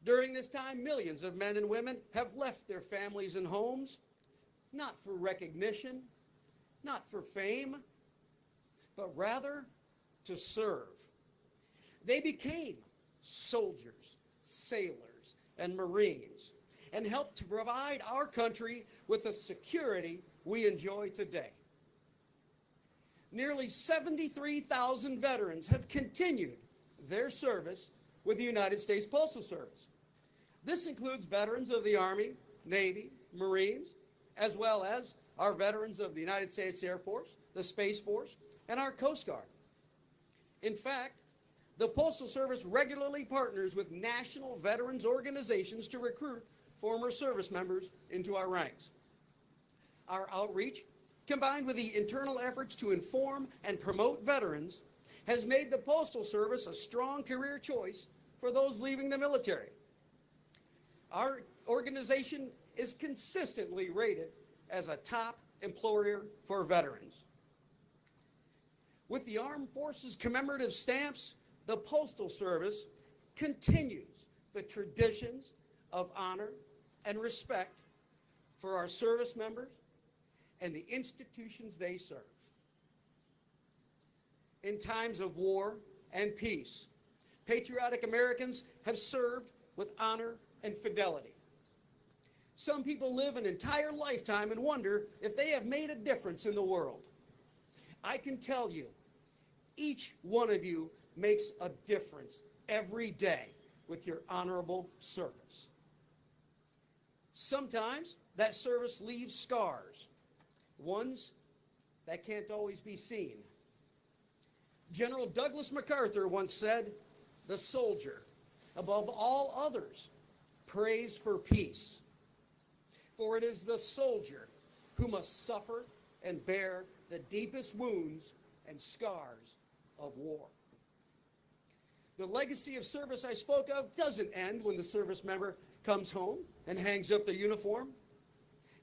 During this time, millions of men and women have left their families and homes, not for recognition, not for fame, but rather to serve. They became soldiers, sailors, and Marines, and helped to provide our country with the security we enjoy today. Nearly 73,000 veterans have continued their service with the United States Postal Service. This includes veterans of the Army, Navy, Marines, as well as our veterans of the United States Air Force, the Space Force, and our Coast Guard. In fact, the Postal Service regularly partners with national veterans organizations to recruit former service members into our ranks. Our outreach, combined with the internal efforts to inform and promote veterans, has made the Postal Service a strong career choice for those leaving the military. Our organization is consistently rated as a top employer for veterans. With the Armed Forces commemorative stamps, the Postal Service continues the traditions of honor and respect for our service members and the institutions they serve. In times of war and peace, patriotic Americans have served with honor and fidelity. Some people live an entire lifetime and wonder if they have made a difference in the world. I can tell you, each one of you makes a difference every day with your honorable service. Sometimes that service leaves scars, ones that can't always be seen. General Douglas MacArthur once said, "The soldier, above all others, prays for peace. For it is the soldier who must suffer and bear the deepest wounds and scars of war." The legacy of service I spoke of doesn't end when the service member comes home and hangs up their uniform.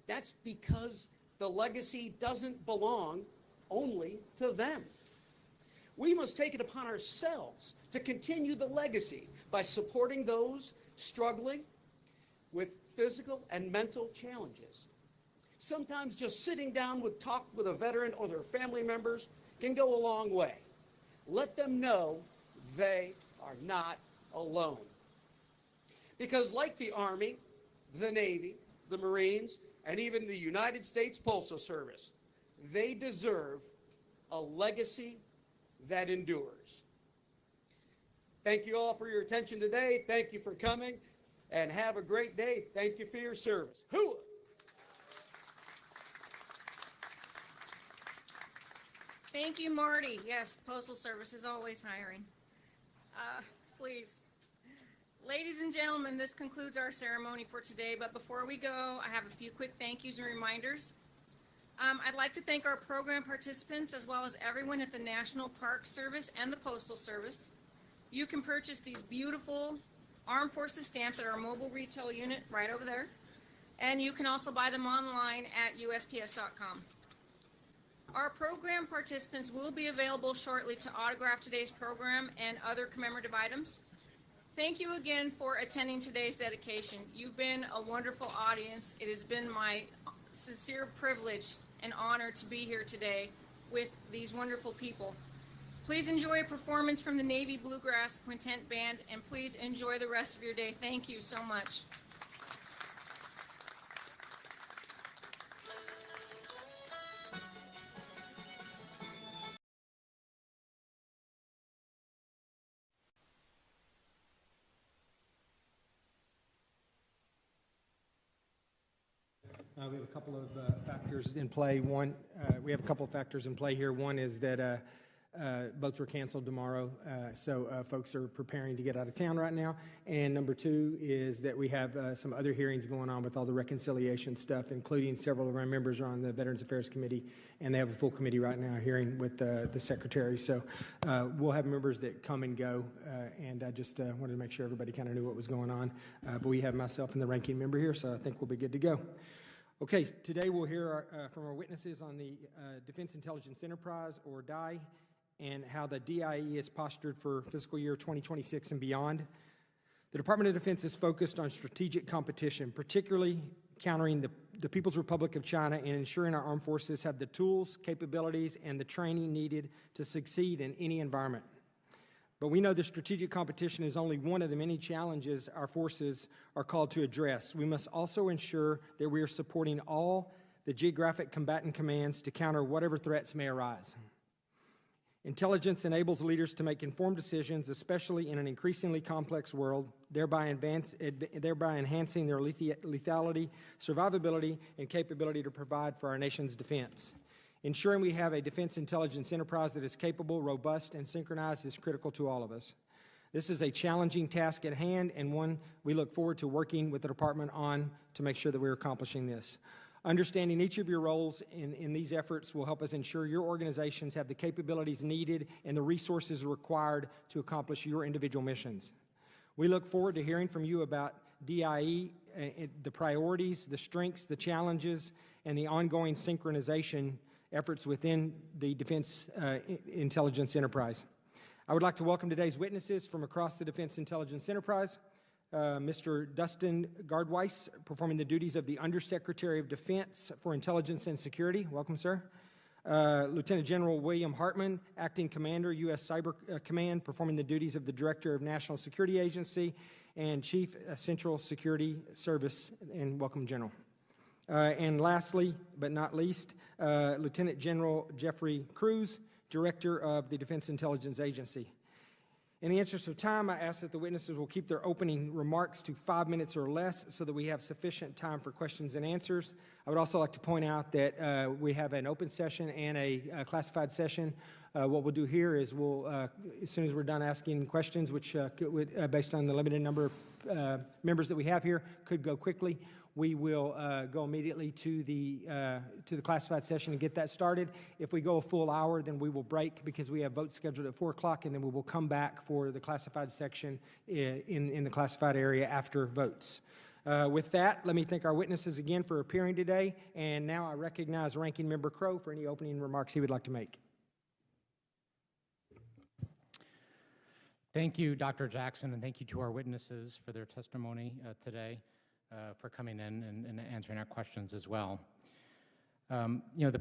That's because the legacy doesn't belong only to them. We must take it upon ourselves to continue the legacy by supporting those struggling with physical and mental challenges. Sometimes just sitting down with talk with a veteran or their family members can go a long way. Let them know they are not alone. Because like the Army, the Navy, the Marines, and even the United States Postal Service, they deserve a legacy that endures. Thank you all for your attention today. Thank you for coming, and have a great day. Thank you for your service. Hooah! Thank you, Marty. Yes, the Postal Service is always hiring. Please. Ladies and gentlemen, this concludes our ceremony for today, but before we go, I have a few quick thank yous and reminders. I'd like to thank our program participants as well as everyone at the National Park Service and the Postal Service. You can purchase these beautiful Armed Forces stamps at our mobile retail unit right over there, and you can also buy them online at USPS.com. Our program participants will be available shortly to autograph today's program and other commemorative items. Thank you again for attending today's dedication. You've been a wonderful audience. It has been my sincere privilege and honor to be here today with these wonderful people. Please enjoy a performance from the Navy Bluegrass Quintet Band, and please enjoy the rest of your day. Thank you so much. We have a couple of factors in play. One, we have a couple of factors in play here. One is that boats were canceled tomorrow, so folks are preparing to get out of town right now. And number two is that we have some other hearings going on with all the reconciliation stuff, including several of our members are on the Veterans Affairs Committee, and they have a full committee right now hearing with the Secretary. So we'll have members that come and go, and I just wanted to make sure everybody kind of knew what was going on. But we have myself and the ranking member here, so I think we'll be good to go. Okay, today we'll hear from our witnesses on the Defense Intelligence Enterprise, or DIE, and how the DIE is postured for fiscal year 2026 and beyond. The Department of Defense is focused on strategic competition, particularly countering the People's Republic of China and ensuring our armed forces have the tools, capabilities, and the training needed to succeed in any environment. But we know the strategic competition is only one of the many challenges our forces are called to address. We must also ensure that we are supporting all the geographic combatant commands to counter whatever threats may arise. Intelligence enables leaders to make informed decisions, especially in an increasingly complex world, thereby enhancing their lethality, survivability, and capability to provide for our nation's defense. Ensuring we have a defense intelligence enterprise that is capable, robust, and synchronized is critical to all of us. This is a challenging task at hand, and one we look forward to working with the department on to make sure that we're accomplishing this. Understanding each of your roles in these efforts will help us ensure your organizations have the capabilities needed and the resources required to accomplish your individual missions. We look forward to hearing from you about DIE, the priorities, the strengths, the challenges, and the ongoing synchronization efforts within the Defense Intelligence Enterprise. I would like to welcome today's witnesses from across the Defense Intelligence Enterprise. Mr. Dustin Gardweiss, performing the duties of the Undersecretary of Defense for Intelligence and Security. Welcome, sir. Lieutenant General William Hartman, Acting Commander, U.S. Cyber Command, performing the duties of the Director of National Security Agency and Chief Central Security Service. And welcome, General. And lastly, but not least, Lieutenant General Jeffrey Cruz, Director of the Defense Intelligence Agency. In the interest of time, I ask that the witnesses will keep their opening remarks to 5 minutes or less so that we have sufficient time for questions and answers. I would also like to point out that we have an open session and a classified session. What we'll do here is we'll, as soon as we're done asking questions, which based on the limited number of members that we have here, could go quickly, we will go immediately to the classified session and get that started. If we go a full hour, then we will break because we have votes scheduled at 4 o'clock, and then we will come back for the classified section in the classified area after votes. With that, let me thank our witnesses again for appearing today, and now I recognize Ranking Member Crow for any opening remarks he would like to make. Thank you, Dr. Jackson, and thank you to our witnesses for their testimony today, for coming in and answering our questions as well. You know,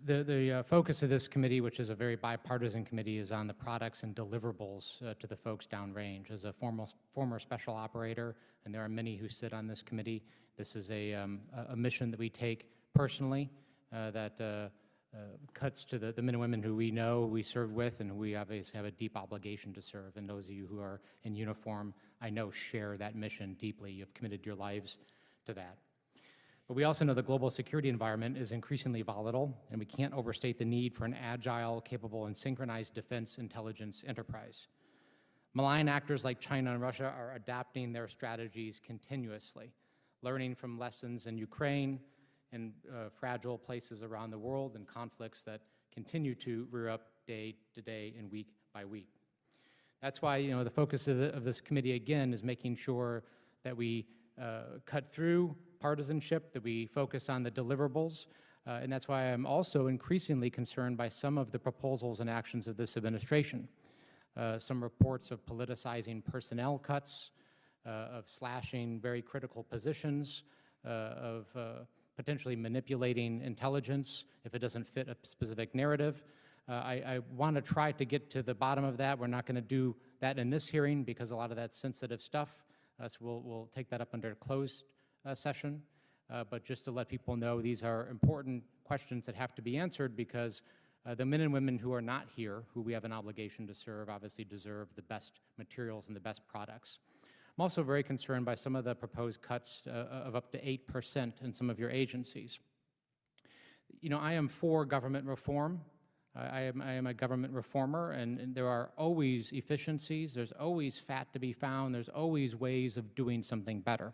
the focus of this committee, which is a very bipartisan committee, is on the products and deliverables to the folks downrange. As a former special operator, and there are many who sit on this committee, this is a mission that we take personally, that cuts to the men and women who we know, we serve with, and we obviously have a deep obligation to serve. And those of you who are in uniform, I know, share that mission deeply. You've committed your lives to that. But we also know the global security environment is increasingly volatile, and we can't overstate the need for an agile, capable, and synchronized defense intelligence enterprise. Malign actors like China and Russia are adapting their strategies continuously, learning from lessons in Ukraine and fragile places around the world and conflicts that continue to rear up day to day and week by week. That's why, the focus of this committee, again, is making sure that we cut through partisanship, that we focus on the deliverables, and that's why I'm also increasingly concerned by some of the proposals and actions of this administration. Some reports of politicizing personnel cuts, of slashing very critical positions, of potentially manipulating intelligence if it doesn't fit a specific narrative. I want to try to get to the bottom of that. We're not going to do that in this hearing because a lot of that's sensitive stuff. So we'll take that up under a closed session. But just to let people know, these are important questions that have to be answered because the men and women who are not here, who we have an obligation to serve, obviously deserve the best materials and the best products. I'm also very concerned by some of the proposed cuts of up to 8% in some of your agencies. I am for government reform. I am a government reformer, and there are always efficiencies. There's always fat to be found. There's always ways of doing something better.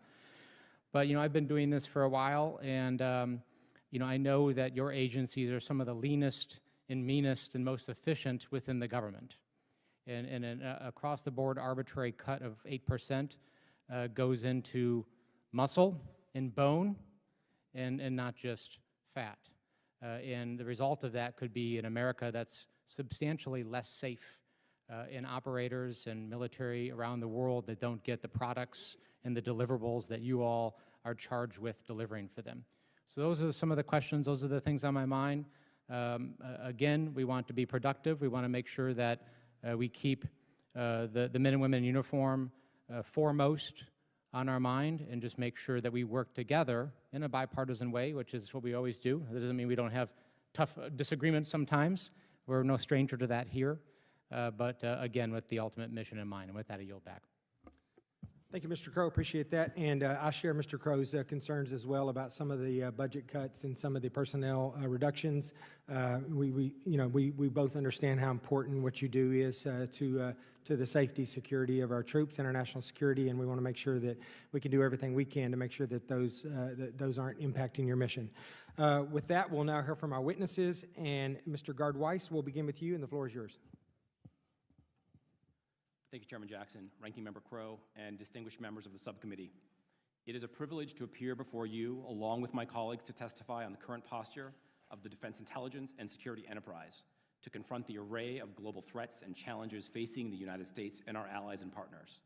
But, I've been doing this for a while, and, I know that your agencies are some of the leanest and meanest and most efficient within the government. And an across-the-board arbitrary cut of 8% goes into muscle and bone and not just fat. And the result of that could be an America that's substantially less safe, and operators and military around the world that don't get the products and the deliverables that you all are charged with delivering for them. So those are some of the questions. Those are the things on my mind. Again, we want to be productive. We want to make sure that we keep the men and women in uniform foremost on our mind and just make sure that we work together in a bipartisan way, which is what we always do. That doesn't mean we don't have tough disagreements sometimes. We're no stranger to that here. But again, with the ultimate mission in mind. And with that, I yield back. Thank you, Mr. Crow. Appreciate that. And I share Mr. Crow's concerns as well about some of the budget cuts and some of the personnel reductions. We both understand how important what you do is to the safety, security of our troops, international security, and we want to make sure that we can do everything we can to make sure that those aren't impacting your mission. With that, we'll now hear from our witnesses. And Mr. Gard-Weiss, we'll begin with you, and the floor is yours. Thank you, Chairman Jackson, Ranking Member Crow, and distinguished members of the subcommittee. It is a privilege to appear before you, along with my colleagues, to testify on the current posture of the defense intelligence and security enterprise, to confront the array of global threats and challenges facing the United States and our allies and partners.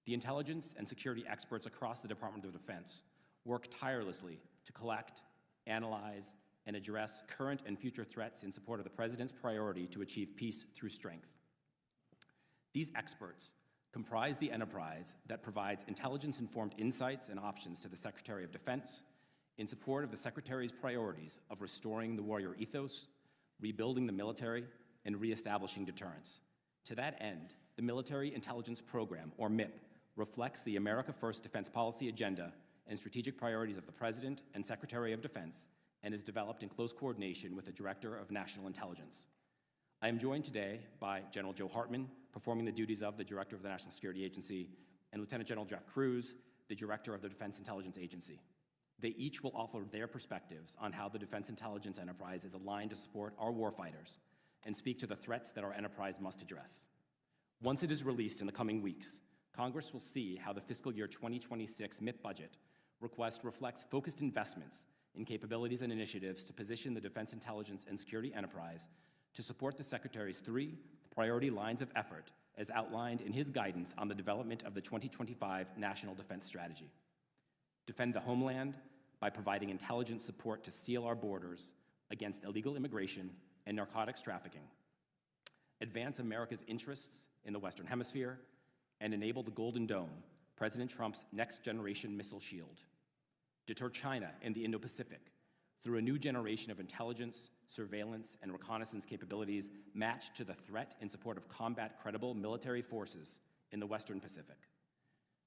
The intelligence and security experts across the Department of Defense work tirelessly to collect, analyze, and address current and future threats in support of the President's priority to achieve peace through strength. These experts comprise the enterprise that provides intelligence-informed insights and options to the Secretary of Defense in support of the Secretary's priorities of restoring the warrior ethos, rebuilding the military, and reestablishing deterrence. To that end, the Military Intelligence Program, or MIP, reflects the America First defense policy agenda and strategic priorities of the President and Secretary of Defense, and is developed in close coordination with the Director of National Intelligence. I am joined today by General Joe Hartman, performing the duties of the Director of the National Security Agency, and Lieutenant General Jeff Cruz, the Director of the Defense Intelligence Agency. They each will offer their perspectives on how the defense intelligence enterprise is aligned to support our warfighters and speak to the threats that our enterprise must address. Once it is released in the coming weeks, Congress will see how the fiscal year 2026 MIP budget request reflects focused investments in capabilities and initiatives to position the defense intelligence and security enterprise to support the Secretary's 3 priority lines of effort as outlined in his guidance on the development of the 2025 National Defense Strategy. Defend the homeland by providing intelligence support to seal our borders against illegal immigration and narcotics trafficking. Advance America's interests in the Western Hemisphere and enable the Golden Dome, President Trump's next-generation missile shield. Deter China in the Indo-Pacific through a new generation of intelligence, surveillance, and reconnaissance capabilities matched to the threat in support of combat-credible military forces in the Western Pacific.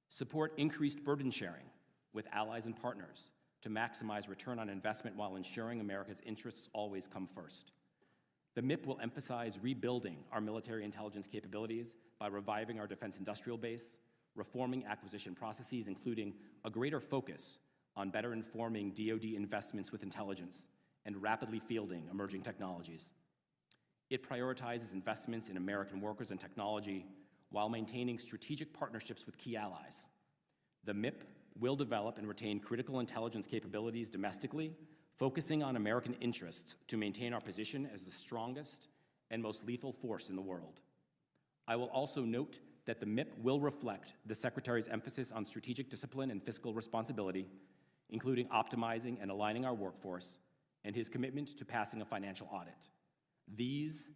Support increased burden sharing with allies and partners to maximize return on investment while ensuring America's interests always come first. The MIP will emphasize rebuilding our military intelligence capabilities by reviving our defense industrial base, reforming acquisition processes, including a greater focus on better informing DoD investments with intelligence and rapidly fielding emerging technologies. It prioritizes investments in American workers and technology while maintaining strategic partnerships with key allies. The MIP will develop and retain critical intelligence capabilities domestically, focusing on American interests to maintain our position as the strongest and most lethal force in the world. I will also note that the MIP will reflect the Secretary's emphasis on strategic discipline and fiscal responsibility, including optimizing and aligning our workforce, and his commitment to passing a financial audit. These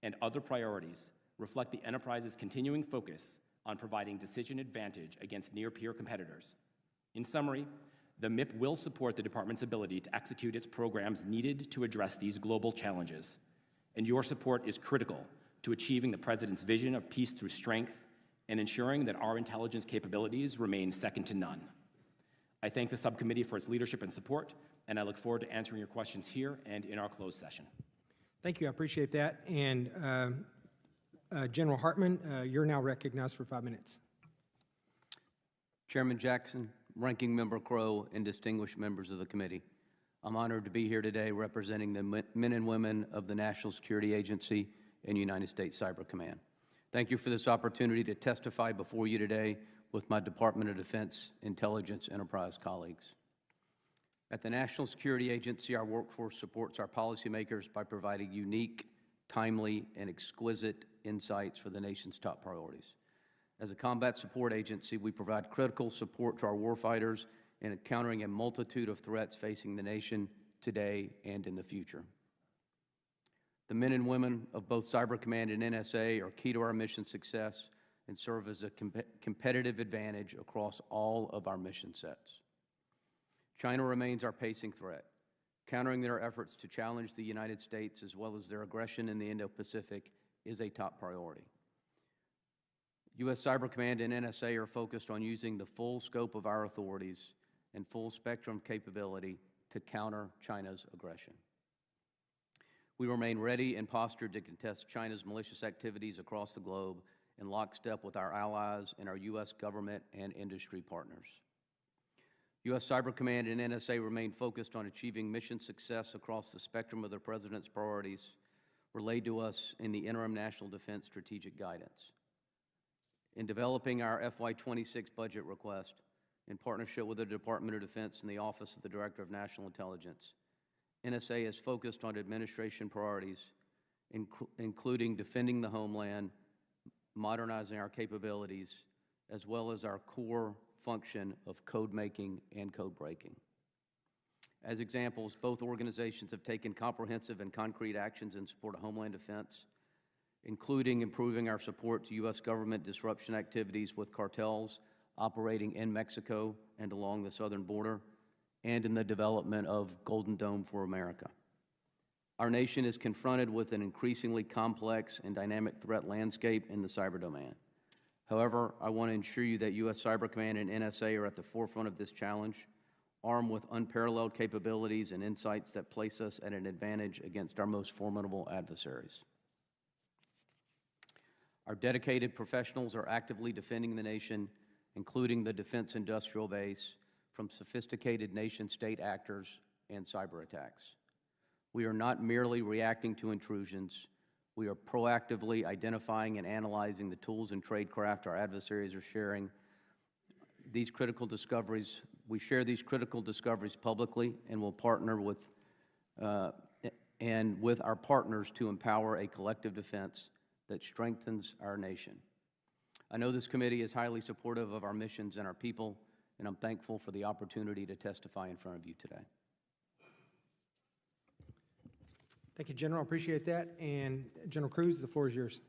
and other priorities reflect the enterprise's continuing focus on providing decision advantage against near-peer competitors. In summary, the MIP will support the Department's ability to execute its programs needed to address these global challenges, and your support is critical to achieving the President's vision of peace through strength and ensuring that our intelligence capabilities remain second to none. I thank the subcommittee for its leadership and support, and I look forward to answering your questions here and in our closed session. Thank you. I appreciate that. And General Hartman, you're now recognized for 5 minutes. Chairman Jackson, Ranking Member Crow, and distinguished members of the committee, I'm honored to be here today representing the men and women of the National Security Agency and United States Cyber Command. Thank you for this opportunity to testify before you today with my Department of Defense Intelligence Enterprise colleagues. At the National Security Agency, our workforce supports our policymakers by providing unique, timely, and exquisite insights for the nation's top priorities. As a combat support agency, we provide critical support to our warfighters in encountering a multitude of threats facing the nation today and in the future. The men and women of both Cyber Command and NSA are key to our mission success and serve as a competitive advantage across all of our mission sets. China remains our pacing threat. Countering their efforts to challenge the United States as well as their aggression in the Indo-Pacific is a top priority. U.S. Cyber Command and NSA are focused on using the full scope of our authorities and full spectrum capability to counter China's aggression. We remain ready and postured to contest China's malicious activities across the globe in lockstep with our allies and our U.S. government and industry partners. U.S. Cyber Command and NSA remain focused on achieving mission success across the spectrum of the President's priorities relayed to us in the Interim National Defense Strategic Guidance. In developing our FY26 budget request, in partnership with the Department of Defense and the Office of the Director of National Intelligence, NSA is focused on administration priorities, including defending the homeland, modernizing our capabilities, as well as our core function of code making and code breaking. As examples, both organizations have taken comprehensive and concrete actions in support of Homeland Defense, including improving our support to U.S. government disruption activities with cartels operating in Mexico and along the southern border, and in the development of Golden Dome for America. Our nation is confronted with an increasingly complex and dynamic threat landscape in the cyber domain. However, I want to ensure you that U.S. Cyber Command and NSA are at the forefront of this challenge, armed with unparalleled capabilities and insights that place us at an advantage against our most formidable adversaries. Our dedicated professionals are actively defending the nation, including the defense industrial base, from sophisticated nation-state actors and cyber attacks. We are not merely reacting to intrusions. We are proactively identifying and analyzing the tools and tradecraft our adversaries are sharing. These critical discoveries, we share these critical discoveries publicly and will partner with our partners to empower a collective defense that strengthens our nation. I know this committee is highly supportive of our missions and our people, and I'm thankful for the opportunity to testify in front of you today. Thank you, General. I appreciate that. And General Cruz, the floor is yours.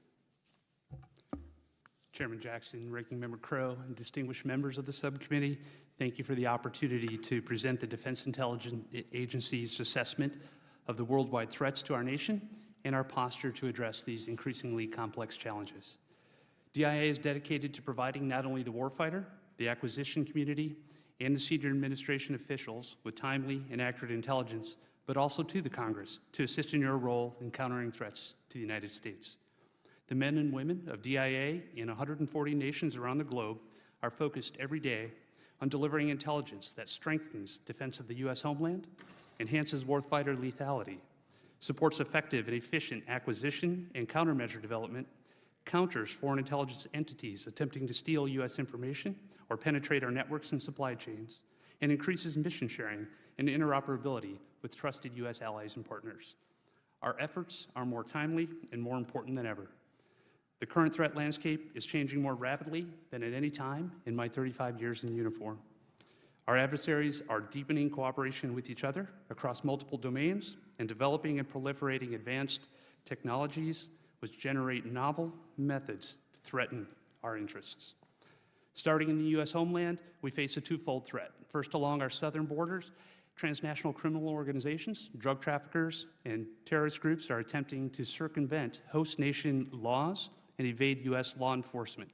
Chairman Jackson, Ranking Member Crow, and distinguished members of the subcommittee, Thank you for the opportunity to present the Defense Intelligence Agency's assessment of the worldwide threats to our nation and our posture to address these increasingly complex challenges. DIA is dedicated to providing not only the warfighter, the acquisition community, and the senior administration officials with timely and accurate intelligence, but also to the Congress to assist in your role in countering threats to the United States. The men and women of DIA in 140 nations around the globe are focused every day on delivering intelligence that strengthens defense of the U.S. homeland, enhances warfighter lethality, supports effective and efficient acquisition and countermeasure development, counters foreign intelligence entities attempting to steal U.S. information or penetrate our networks and supply chains, and increases mission sharing and interoperability with trusted U.S. allies and partners. Our efforts are more timely and more important than ever. The current threat landscape is changing more rapidly than at any time in my 35 years in uniform. Our adversaries are deepening cooperation with each other across multiple domains and developing and proliferating advanced technologies which generate novel methods to threaten our interests. Starting in the U.S. homeland, we face a twofold threat. First, along our southern borders, transnational criminal organizations, drug traffickers, and terrorist groups are attempting to circumvent host nation laws and evade U.S. law enforcement,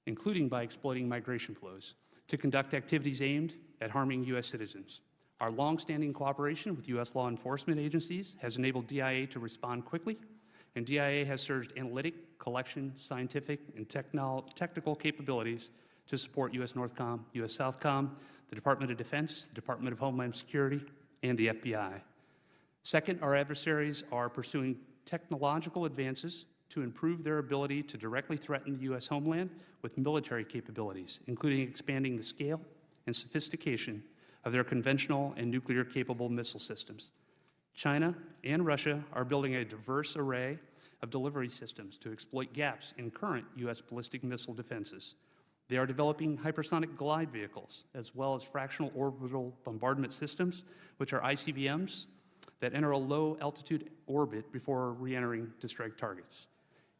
including by exploiting migration flows, to conduct activities aimed at harming U.S. citizens. Our longstanding cooperation with U.S. law enforcement agencies has enabled DIA to respond quickly, and DIA has surged analytic, collection, scientific, and technical capabilities to support U.S. Northcom, U.S. Southcom, the Department of Defense, the Department of Homeland Security, and the FBI. Second, our adversaries are pursuing technological advances to improve their ability to directly threaten the U.S. homeland with military capabilities, including expanding the scale and sophistication of their conventional and nuclear-capable missile systems. China and Russia are building a diverse array of delivery systems to exploit gaps in current U.S. ballistic missile defenses. They are developing hypersonic glide vehicles, as well as fractional orbital bombardment systems, which are ICBMs that enter a low-altitude orbit before re-entering to strike targets.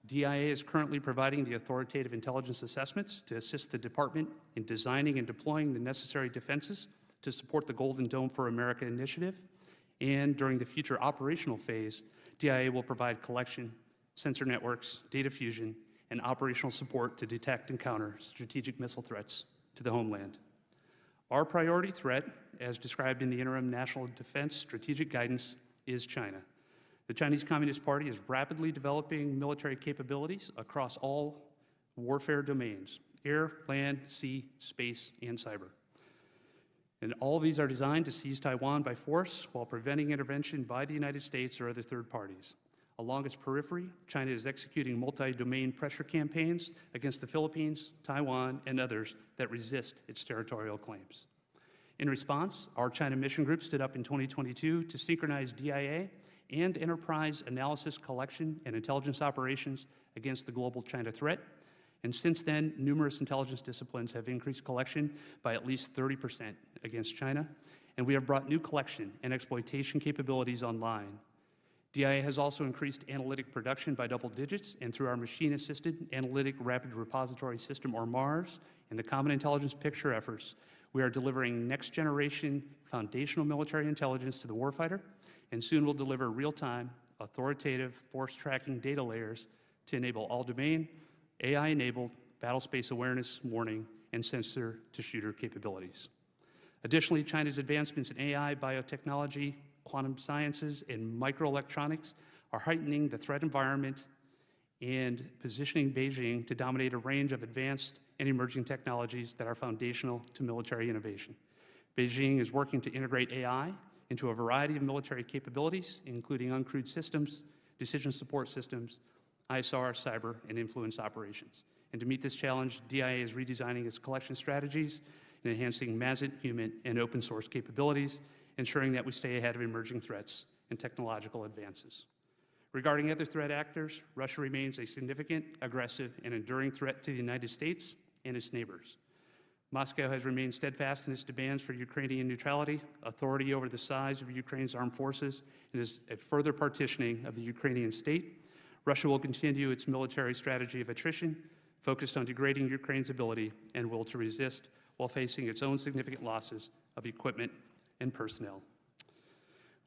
DIA is currently providing the authoritative intelligence assessments to assist the department in designing and deploying the necessary defenses to support the Golden Dome for America initiative. And during the future operational phase, DIA will provide collection, sensor networks, data fusion, and operational support to detect and counter strategic missile threats to the homeland. Our priority threat, as described in the Interim National Defense Strategic Guidance, is China. The Chinese Communist Party is rapidly developing military capabilities across all warfare domains: air, land, sea, space, and cyber. And all of these are designed to seize Taiwan by force while preventing intervention by the United States or other third parties. Along its periphery, China is executing multi-domain pressure campaigns against the Philippines, Taiwan, and others that resist its territorial claims. In response, our China Mission Group stood up in 2022 to synchronize DIA and enterprise analysis, collection, and intelligence operations against the global China threat. And since then, numerous intelligence disciplines have increased collection by at least 30% against China, and we have brought new collection and exploitation capabilities online. DIA has also increased analytic production by double digits, and through our Machine-Assisted Analytic Rapid Repository System, or MARS, and the Common Intelligence Picture efforts, we are delivering next-generation foundational military intelligence to the warfighter, and soon will deliver real-time, authoritative, force-tracking data layers to enable all-domain, AI-enabled battle space awareness, warning, and sensor-to-shooter capabilities. Additionally, China's advancements in AI, biotechnology, quantum sciences, and microelectronics are heightening the threat environment and positioning Beijing to dominate a range of advanced and emerging technologies that are foundational to military innovation. Beijing is working to integrate AI into a variety of military capabilities, including uncrewed systems, decision support systems, ISR, cyber, and influence operations. And to meet this challenge, DIA is redesigning its collection strategies and enhancing MASIT, human, and open source capabilities, ensuring that we stay ahead of emerging threats and technological advances. Regarding other threat actors, Russia remains a significant, aggressive, and enduring threat to the United States and its neighbors. Moscow has remained steadfast in its demands for Ukrainian neutrality, authority over the size of Ukraine's armed forces, and is a further partitioning of the Ukrainian state. Russia will continue its military strategy of attrition, focused on degrading Ukraine's ability and will to resist, while while facing its own significant losses of equipment and personnel.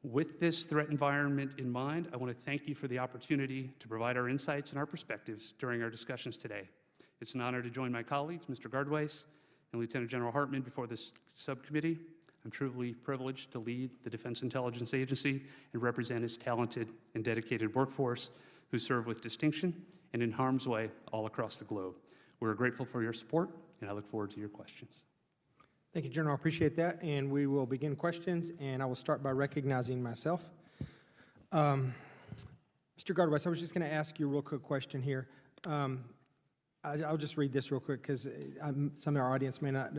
With this threat environment in mind, I want to thank you for the opportunity to provide our insights and our perspectives during our discussions today. It's an honor to join my colleagues, Mr. Gardweiss and Lieutenant General Hartman, before this subcommittee. I'm truly privileged to lead the Defense Intelligence Agency and represent its talented and dedicated workforce who serve with distinction and in harm's way all across the globe. We're grateful for your support, and I look forward to your questions. Thank you, General. I appreciate that. And we will begin questions, and I will start by recognizing myself. Mr. Gardweiss, I was just going to ask you a real quick question here. I'll just read this real quick because some of our audience may not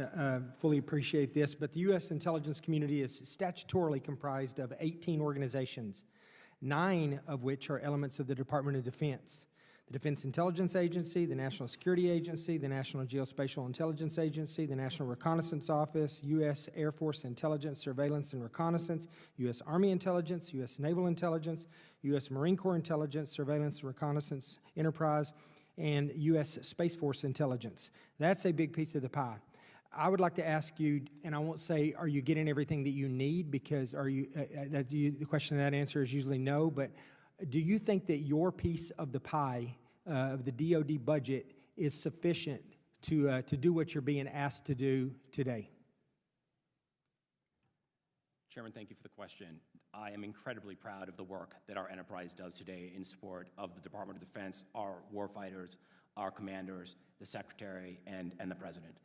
fully appreciate this, but the U.S. intelligence community is statutorily comprised of 18 organizations, 9 of which are elements of the Department of Defense. The Defense Intelligence Agency, the National Security Agency, the National Geospatial Intelligence Agency, the National Reconnaissance Office, U.S. Air Force Intelligence, Surveillance, and Reconnaissance, U.S. Army Intelligence, U.S. Naval Intelligence, U.S. Marine Corps Intelligence, Surveillance, and Reconnaissance Enterprise, and U.S. Space Force Intelligence. That's a big piece of the pie. I would like to ask you, and I won't say, are you getting everything that you need, because the question of that answer is usually no, but do you think that your piece of the pie of the DoD budget is sufficient to do what you're being asked to do today? Chairman, thank you for the question. I am incredibly proud of the work that our enterprise does today in support of the Department of Defense, our warfighters, our commanders, the Secretary, and the President.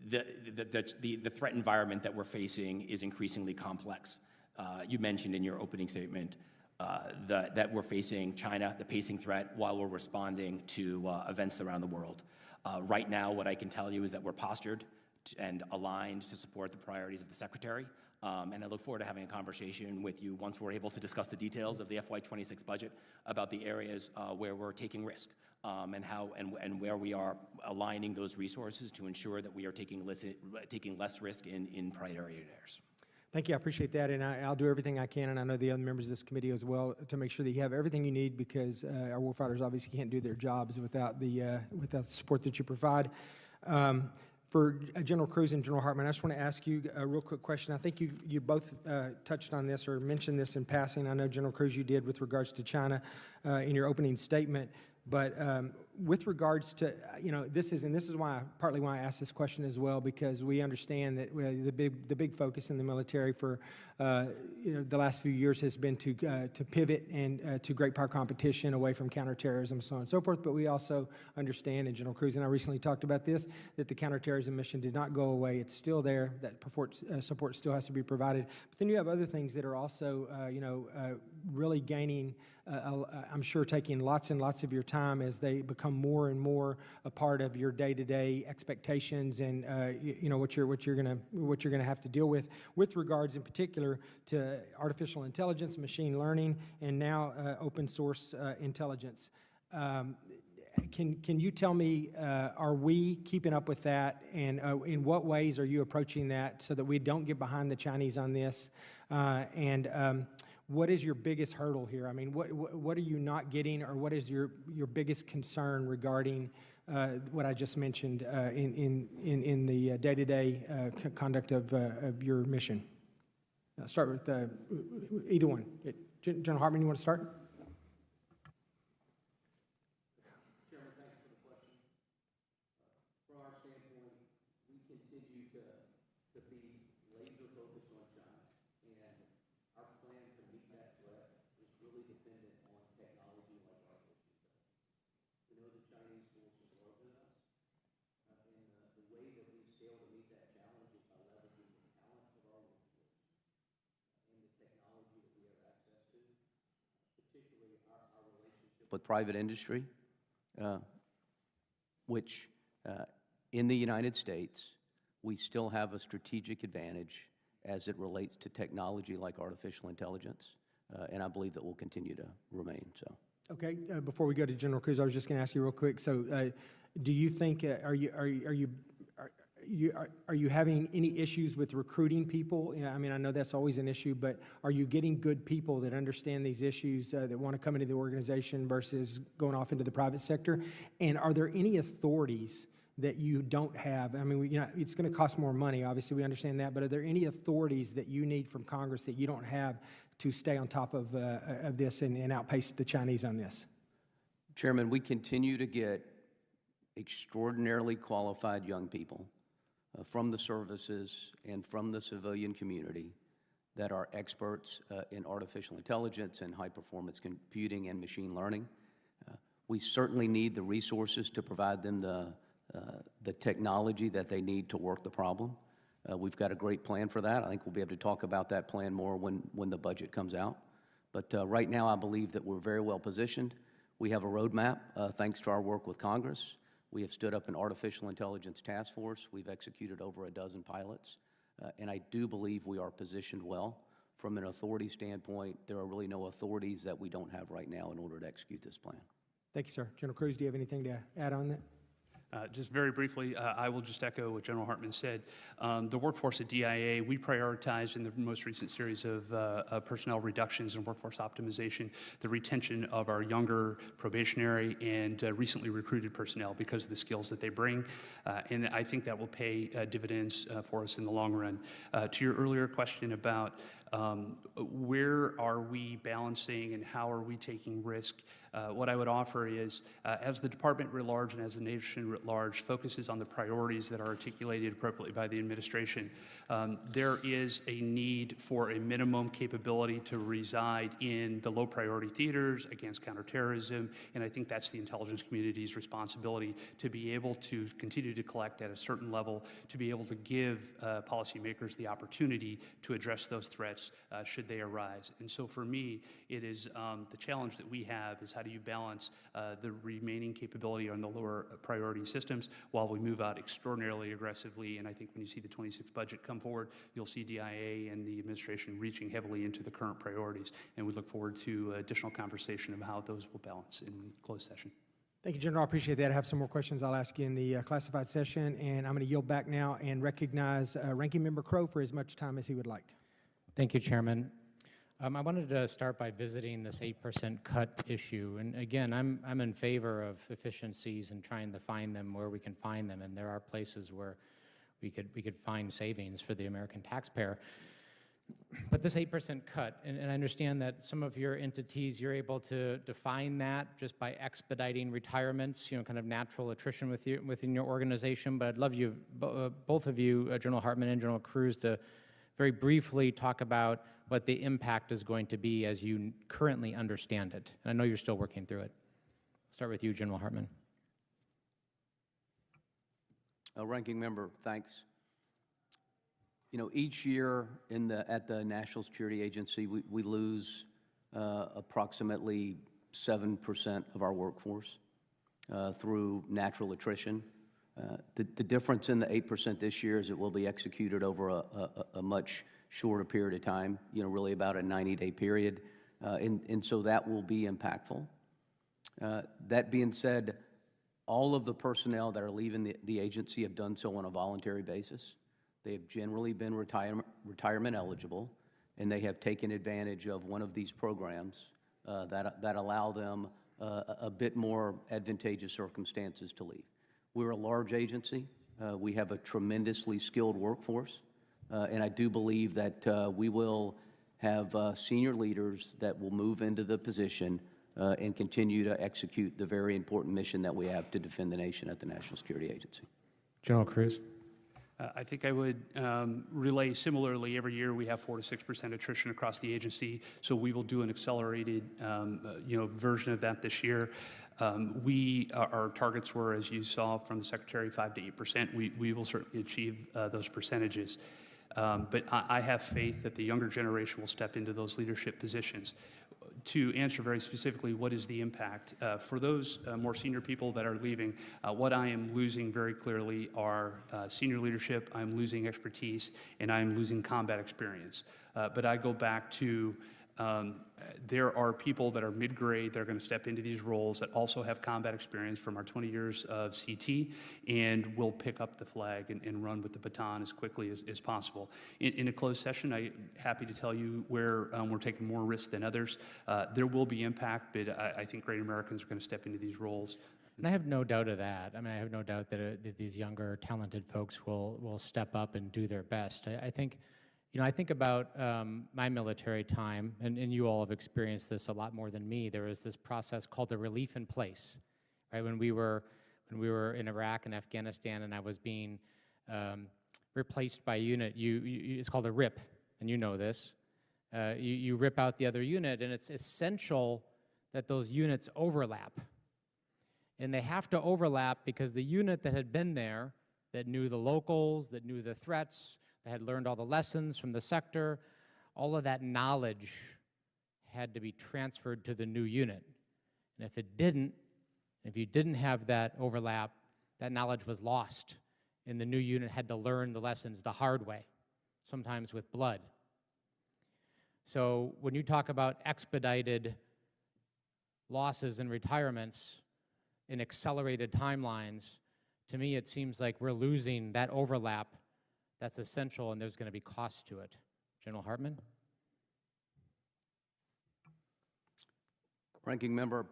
The threat environment that we're facing is increasingly complex. You mentioned in your opening statement that we're facing China, the pacing threat, while we're responding to events around the world. Right now, what I can tell you is that we're postured and aligned to support the priorities of the Secretary. And I look forward to having a conversation with you once we're able to discuss the details of the FY26 budget about the areas where we're taking risk and where we are aligning those resources to ensure that we are taking less risk in priority areas. Thank you. I appreciate that, and I'll do everything I can, and I know the other members of this committee as well, to make sure that you have everything you need, because our warfighters obviously can't do their jobs without the support that you provide. For General Cruz and General Hartman, I just want to ask you a real quick question. I think you both touched on this or mentioned this in passing. I know, General Cruz, you did with regards to China in your opening statement. But with regards to, this is partly why I asked this question as well, because we understand that the big focus in the military for the last few years has been to pivot and to great power competition away from counterterrorism, so on and so forth. But we also understand, and General Cruz and I recently talked about this, that the counterterrorism mission did not go away. It's still there. That support still has to be provided. But then you have other things that are also, really gaining, I'm sure, taking lots and lots of your time as they become more and more a part of your day-to-day expectations and what you're gonna have to deal with regards in particular to artificial intelligence, machine learning, and now open source intelligence. Can you tell me, are we keeping up with that, and in what ways are you approaching that so that we don't get behind the Chinese on this? What is your biggest hurdle here? I mean, what are you not getting, or what is your biggest concern regarding what I just mentioned in the day-to-day conduct of your mission? I'll start with either one. General Hartman, you want to start? Chairman, thanks for the question. From our standpoint, we continue to be laser focused on China, and our plan to meet that threat is really dependent on technology like artificial intelligence. We know the Chinese forces larger than us, and the way that we scale to meet that challenge is by leveraging the talent of our workforce and the technology that we have access to, particularly our relationship with private industry, which in the United States, we still have a strategic advantage as it relates to technology like artificial intelligence, and I believe that will continue to remain so. Okay, before we go to General Cruz, I was just going to ask you real quick. So, do you think are you having any issues with recruiting people? I mean, I know that's always an issue, but are you getting good people that understand these issues that want to come into the organization versus going off into the private sector? And are there any authorities that you don't have? I mean, it's going to cost more money, obviously, we understand that, but are there any authorities that you need from Congress that you don't have to stay on top of this and outpace the Chinese on this? Chairman, we continue to get extraordinarily qualified young people from the services and from the civilian community that are experts in artificial intelligence and high-performance computing and machine learning. We certainly need the resources to provide them the technology that they need to work the problem. We've got a great plan for that. I think we'll be able to talk about that plan more when the budget comes out. But right now, I believe that we're very well positioned. We have a roadmap, thanks to our work with Congress. We have stood up an artificial intelligence task force. We've executed over a dozen pilots. And I do believe we are positioned well. From an authority standpoint, there are really no authorities that we don't have right now in order to execute this plan. Thank you, sir. General Cruz, do you have anything to add on that? Just very briefly, I will just echo what General Hartman said. The workforce at DIA, we prioritized in the most recent series of personnel reductions and workforce optimization the retention of our younger probationary and recently recruited personnel because of the skills that they bring. And I think that will pay dividends for us in the long run. To your earlier question about where are we balancing and how are we taking risk, what I would offer is, as the department writ large and as the nation writ large focuses on the priorities that are articulated appropriately by the administration, there is a need for a minimum capability to reside in the low priority theaters against counterterrorism, and I think that's the intelligence community's responsibility to be able to continue to collect at a certain level, to be able to give policymakers the opportunity to address those threats should they arise. And so for me, it is the challenge that we have is how do you balance the remaining capability on the lower priority systems while we move out extraordinarily aggressively. And I think when you see the 26 budget come forward, you'll see DIA and the administration reaching heavily into the current priorities. And we look forward to additional conversation of how those will balance in closed session. Thank you, General. I appreciate that. I have some more questions I'll ask you in the classified session, and I'm going to yield back now and recognize Ranking Member Crow for as much time as he would like. Thank you, Chairman. I wanted to start by visiting this 8% cut issue. And again, I'm in favor of efficiencies and trying to find them where we can find them. And there are places where we could find savings for the American taxpayer. But this 8% cut, and I understand that some of your entities, you're able to define that just by expediting retirements, kind of natural attrition within your organization. But I'd love you, both of you, General Hartman and General Cruz, to very briefly talk about what the impact is going to be as you currently understand it. And I know you're still working through it. I'll start with you, General Hartman. Ranking Member, thanks. Each year at the National Security Agency, we lose approximately 7% of our workforce through natural attrition. The difference in the 8% this year is it will be executed over a much shorter period of time, really about a 90-day period, and so that will be impactful. That being said, all of the personnel that are leaving the agency have done so on a voluntary basis. They have generally been retirement eligible, and they have taken advantage of one of these programs that allow them a bit more advantageous circumstances to leave. We're a large agency. We have a tremendously skilled workforce, and I do believe that we will have senior leaders that will move into the position and continue to execute the very important mission that we have to defend the nation at the National Security Agency. General Cruz. I think I would relay similarly. Every year we have 4 to 6% attrition across the agency, so we will do an accelerated version of that this year. Our targets were, as you saw from the Secretary, 5 to 8%. We will certainly achieve those percentages. But I have faith that the younger generation will step into those leadership positions. To answer very specifically, what is the impact? For those more senior people that are leaving, what I am losing very clearly are senior leadership, I'm losing expertise, and I'm losing combat experience. But I go back to there are people that are mid-grade that are going to step into these roles that also have combat experience from our 20 years of CT and will pick up the flag and run with the baton as quickly as possible. In a closed session, I'm happy to tell you where we're taking more risk than others. There will be impact, but I think great Americans are going to step into these roles And I have no doubt of that. I mean, I have no doubt that these younger, talented folks will step up and do their best. I think, you know, I think about my military time, and you all have experienced this a lot more than me. There was this process called the relief in place, right? When we were in Iraq and Afghanistan, and I was being replaced by a unit. It's called a RIP, and you know this. You rip out the other unit, and it's essential that those units overlap. And they have to overlap because the unit that had been there, that knew the locals, that knew the threats, that had learned all the lessons from the sector, all of that knowledge had to be transferred to the new unit. And if it didn't, if you didn't have that overlap, that knowledge was lost. And the new unit had to learn the lessons the hard way, sometimes with blood. So when you talk about expedited losses and retirements in accelerated timelines, to me it seems like we're losing that overlap that's essential, and there's going to be cost to it. General Hartman? Ranking Member,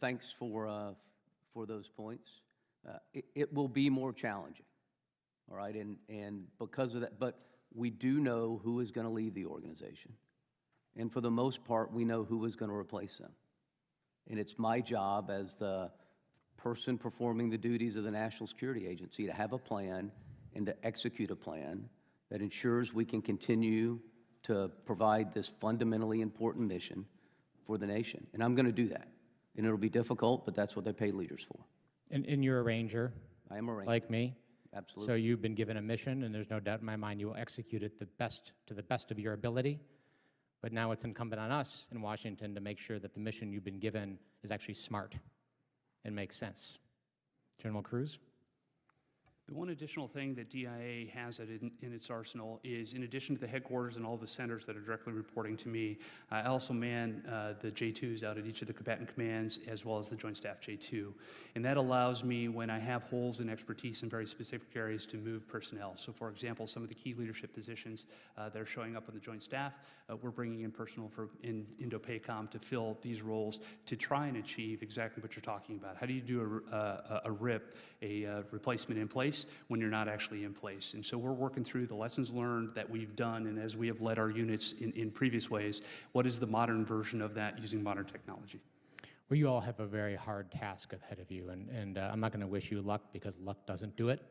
thanks for those points. It will be more challenging, all right, and because of that, but we do know who is going to lead the organization. And for the most part, we know who is going to replace them. And it's my job as the person performing the duties of the National Security Agency to have a plan and to execute a plan that ensures we can continue to provide this fundamentally important mission for the nation. And I'm going to do that. And it'll be difficult, but that's what they pay leaders for. And you're a ranger. I am a ranger. Like me. Absolutely. So you've been given a mission, and there's no doubt in my mind you will execute it to the best of your ability. But now it's incumbent on us in Washington to make sure that the mission you've been given is actually smart and makes sense. General Cruz? The one additional thing that DIA has in its arsenal is, in addition to the headquarters and all the centers that are directly reporting to me, I also man the J2s out at each of the combatant commands, as well as the Joint Staff J2. And that allows me, when I have holes in expertise in very specific areas, to move personnel. So for example, some of the key leadership positions that are showing up on the Joint Staff, we're bringing in personnel in Indo-PACOM to fill these roles to try and achieve exactly what you're talking about. How do you do a RIP, a replacement in place, when you're not actually in place? And so we're working through the lessons learned that we've done, and as we have led our units in previous ways, what is the modern version of that using modern technology? Well, you all have a very hard task ahead of you, and I'm not going to wish you luck, because luck doesn't do it.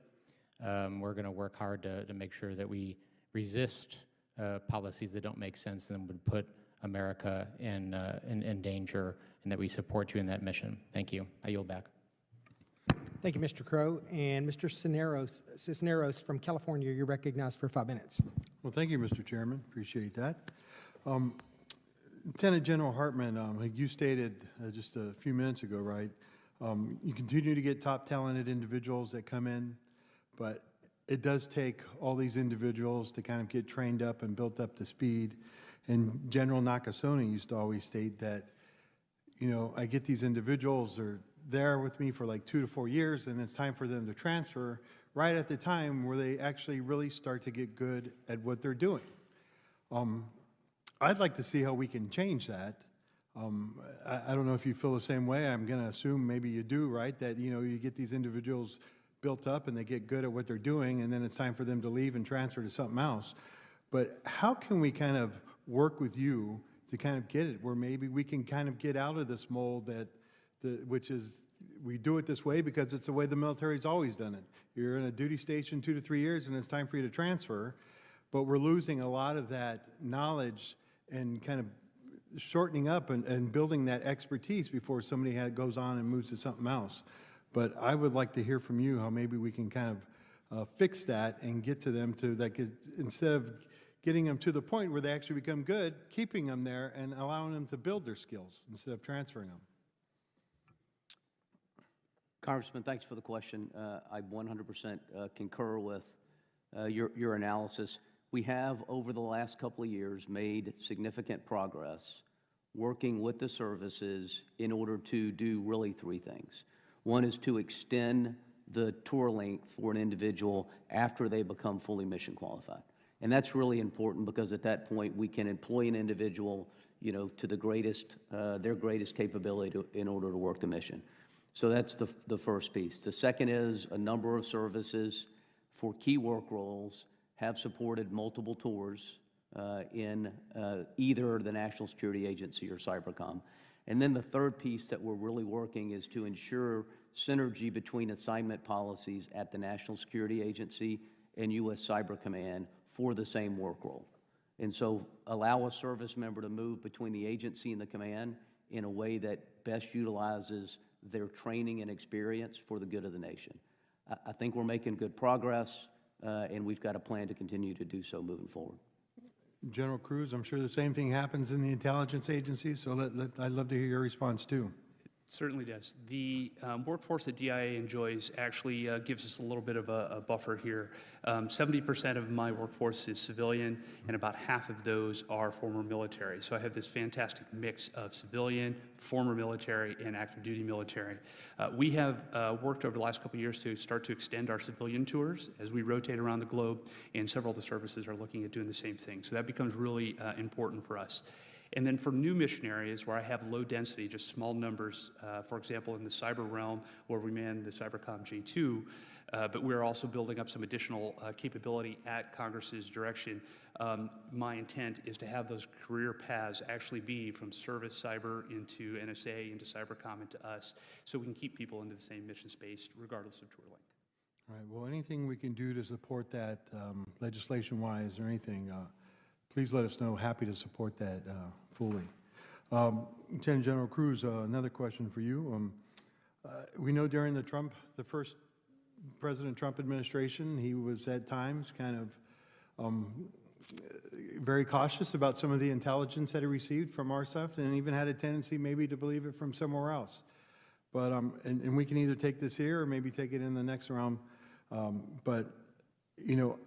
We're going to work hard to make sure that we resist policies that don't make sense and would put America in danger, and that we support you in that mission. Thank you. I yield back. Thank you, Mr. Crow. And Mr. Cisneros from California, you're recognized for 5 minutes. Well, thank you, Mr. Chairman. Appreciate that. Lieutenant General Hartman, like you stated just a few minutes ago, right? You continue to get top talented individuals that come in, but it does take all these individuals to kind of get trained up and built up to speed. And General Nakasone used to always state that, you know, I get these individuals, they're there with me for like 2 to 4 years, and it's time for them to transfer right at the time where they actually really start to get good at what they're doing. I'd like to see how we can change that. I don't know if you feel the same way. I'm going to assume maybe you do, right? That, you know, you get these individuals built up and they get good at what they're doing, and then it's time for them to leave and transfer to something else. But how can we kind of work with you to kind of get it where maybe we can kind of get out of this mold that which is, we do it this way because it's the way the military's always done it. You're in a duty station 2 to 3 years and it's time for you to transfer, but we're losing a lot of that knowledge and kind of shortening up and building that expertise before somebody goes on and moves to something else. But I would like to hear from you how maybe we can kind of fix that and get to them to that, instead of getting them to the point where they actually become good, keeping them there and allowing them to build their skills instead of transferring them. Congressman, thanks for the question. I 100% concur with your analysis. We have, over the last couple of years, made significant progress working with the services in order to do really 3 things. One is to extend the tour length for an individual after they become fully mission qualified. And that's really important because at that point we can employ an individual, you know, to the greatest, their greatest capability in order to work the mission. So that's the first piece. The second is a number of services for key work roles have supported multiple tours in either the National Security Agency or Cybercom. And then the third piece that we're really working is to ensure synergy between assignment policies at the National Security Agency and U.S. Cyber Command for the same work role. And so allow a service member to move between the agency and the command in a way that best utilizes their training and experience for the good of the nation. I think we're making good progress, and we've got a plan to continue to do so moving forward. General Cruz, I'm sure the same thing happens in the intelligence agencies, so I'd love to hear your response too. Certainly does. The workforce that DIA enjoys actually gives us a little bit of a buffer here. 70% of my workforce is civilian, and about half of those are former military. So I have this fantastic mix of civilian, former military, and active duty military. We have worked over the last couple of years to start to extend our civilian tours as we rotate around the globe, and several of the services are looking at doing the same thing. So that becomes really important for us. And then for new mission areas where I have low density, just small numbers, for example, in the cyber realm where we man the Cybercom J2, but we're also building up some additional capability at Congress's direction. My intent is to have those career paths actually be from service cyber into NSA, into Cybercom, into us, so we can keep people into the same mission space regardless of tour length. All right, well, anything we can do to support that legislation-wise or anything, please let us know. Happy to support that fully. Lieutenant General Cruz, another question for you. We know during the first President Trump administration, he was at times kind of very cautious about some of the intelligence that he received from our stuff, and even had a tendency maybe to believe it from somewhere else. But and we can either take this here or maybe take it in the next round. But you know,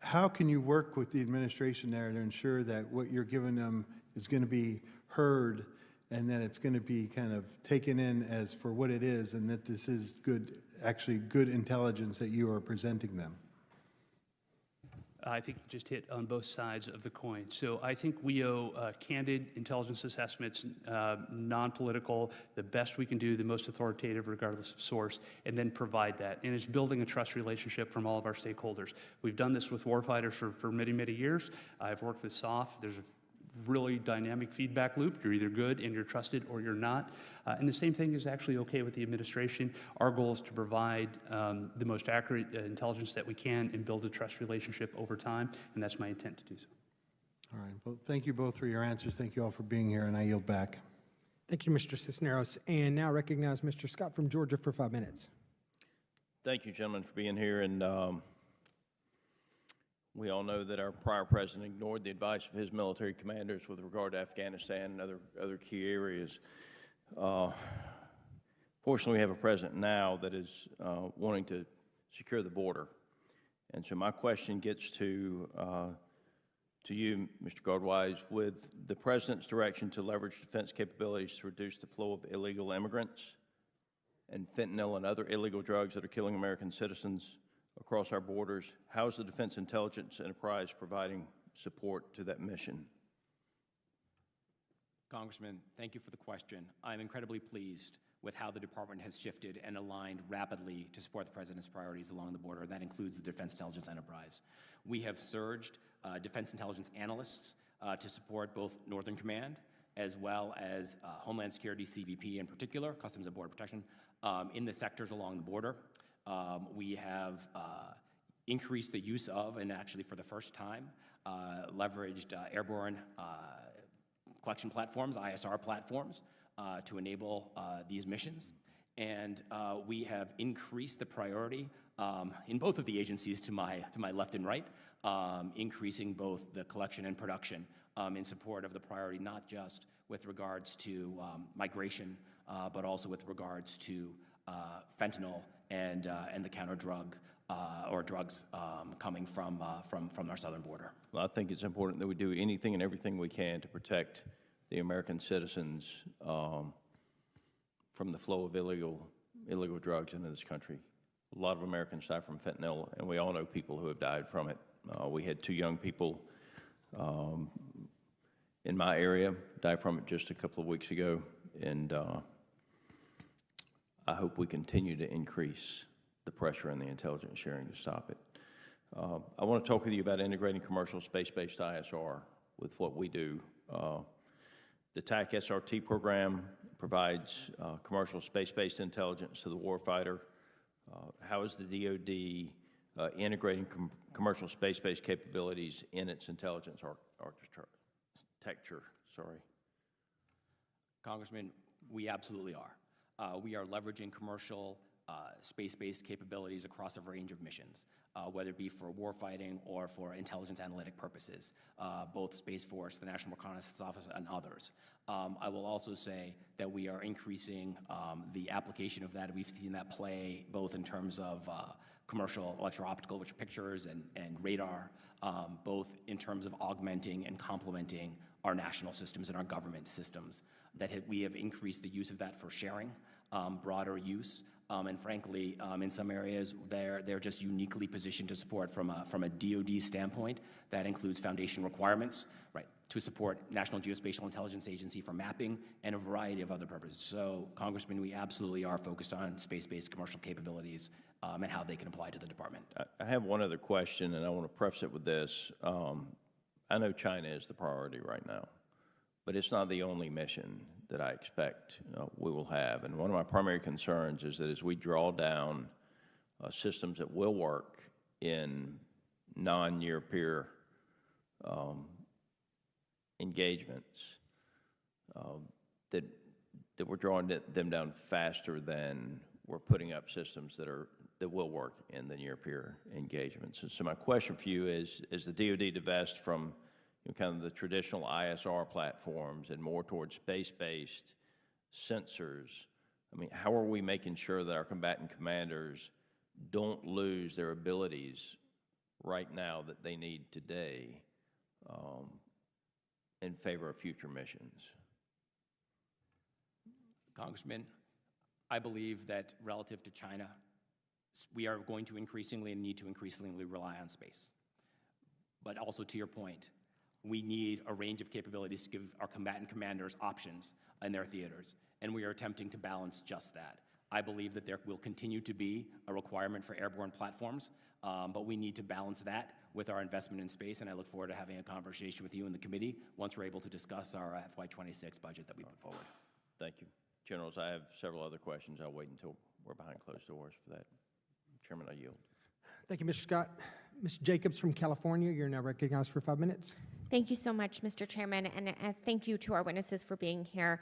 how can you work with the administration there to ensure that what you're giving them is going to be heard, and that it's going to be kind of taken in as for what it is, and that this is good, actually good intelligence that you are presenting them? I think you just hit on both sides of the coin. So I think we owe candid intelligence assessments, non-political, the best we can do, the most authoritative regardless of source, and then provide that. And it's building a trust relationship from all of our stakeholders. We've done this with warfighters for many, many years. I've worked with SOF. There's a really dynamic feedback loop. You're either good and you're trusted, or you're not. And the same thing is actually okay with the administration. Our goal is to provide the most accurate intelligence that we can and build a trust relationship over time, and that's my intent to do so. All right. Well, thank you both for your answers. Thank you all for being here, and I yield back. Thank you, Mr. Cisneros. And now recognize Mr. Scott from Georgia for 5 minutes. Thank you, gentlemen, for being here. And we all know that our prior president ignored the advice of his military commanders with regard to Afghanistan and other key areas. Fortunately, we have a president now that is wanting to secure the border. And so my question gets to you, Mr. Guardwise, with the president's direction to leverage defense capabilities to reduce the flow of illegal immigrants and fentanyl and other illegal drugs that are killing American citizens across our borders. How is the Defense Intelligence Enterprise providing support to that mission? Congressman, thank you for the question. I'm incredibly pleased with how the department has shifted and aligned rapidly to support the President's priorities along the border. That includes the Defense Intelligence Enterprise. We have surged defense intelligence analysts to support both Northern Command as well as Homeland Security, CBP in particular, Customs and Border Protection, in the sectors along the border. We have increased the use of, and actually for the first time, leveraged airborne collection platforms, ISR platforms, to enable these missions. And we have increased the priority in both of the agencies to my left and right, increasing both the collection and production in support of the priority, not just with regards to migration, but also with regards to fentanyl and the counter drug or drugs coming from our southern border. Well, I think it's important that we do anything and everything we can to protect the American citizens from the flow of illegal drugs into this country. A lot of Americans die from fentanyl, and we all know people who have died from it. We had 2 young people in my area die from it just a couple of weeks ago, and I hope we continue to increase the pressure in the intelligence sharing to stop it. I want to talk with you about integrating commercial space-based ISR with what we do. The TAC SRT program provides commercial space-based intelligence to the warfighter. How is the DoD integrating commercial space-based capabilities in its intelligence architecture? Congressman, we absolutely are. We are leveraging commercial space-based capabilities across a range of missions, whether it be for warfighting or for intelligence analytic purposes, both Space Force, the National Reconnaissance Office, and others. I will also say that we are increasing the application of that. We've seen that play both in terms of commercial electro-optical, which are pictures, and radar, both in terms of augmenting and complementing our national systems and our government systems. We have increased the use of that for sharing, broader use, and frankly, in some areas, they're just uniquely positioned to support from a DoD standpoint. That includes foundation requirements, right, to support National Geospatial Intelligence Agency for mapping and a variety of other purposes. So, Congressman, we absolutely are focused on space-based commercial capabilities and how they can apply to the department. I have one other question, and I want to preface it with this. I know China is the priority right now, but it's not the only mission that I expect we will have. And one of my primary concerns is that as we draw down systems that will work in non-near peer engagements, that we're drawing them down faster than we're putting up systems that will work in the near peer engagements. And so my question for you is the DoD divest from kind of the traditional ISR platforms and more towards space-based sensors? I mean, how are we making sure that our combatant commanders don't lose their abilities right now that they need today in favor of future missions? Congressman, I believe that relative to China, we are going to increasingly and need to increasingly rely on space. But also to your point, we need a range of capabilities to give our combatant commanders options in their theaters, and we are attempting to balance just that. I believe that there will continue to be a requirement for airborne platforms, but we need to balance that with our investment in space, and I look forward to having a conversation with you in the committee once we're able to discuss our FY26 budget that we put forward. Thank you. Generals, I have several other questions. I'll wait until we're behind closed doors for that. Chairman, I yield. Thank you, Mr. Scott. Mr. Jacobs from California, you're now recognized for 5 minutes. Thank you so much, Mr. Chairman, and thank you to our witnesses for being here.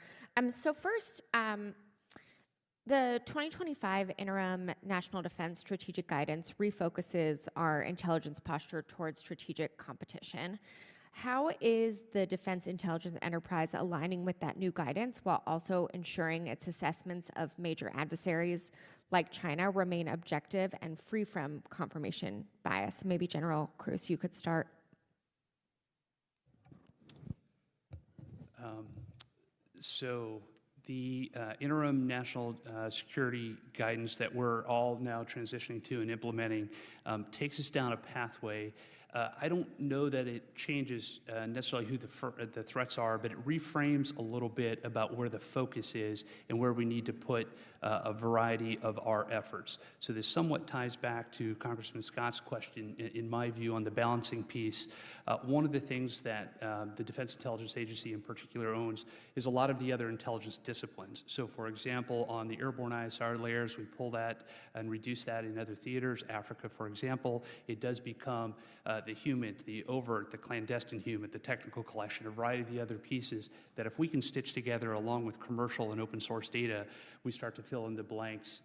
So first, the 2025 Interim National Defense Strategic Guidance refocuses our intelligence posture towards strategic competition. How is the Defense Intelligence Enterprise aligning with that new guidance while also ensuring its assessments of major adversaries like China remain objective and free from confirmation bias? Maybe General Cruz, you could start. So the interim national security guidance that we're all now transitioning to and implementing takes us down a pathway. I don't know that it changes necessarily who the threats are, but it reframes a little bit about where the focus is and where we need to put a variety of our efforts. So this somewhat ties back to Congressman Scott's question, in my view, on the balancing piece. One of the things that the Defense Intelligence Agency in particular owns is a lot of the other intelligence disciplines. So for example, on the airborne ISR layers, we pull that and reduce that in other theaters. Africa, for example, it does become the human, the overt, the clandestine human, the technical collection, a variety of the other pieces that if we can stitch together along with commercial and open source data, we start to fill in the blanks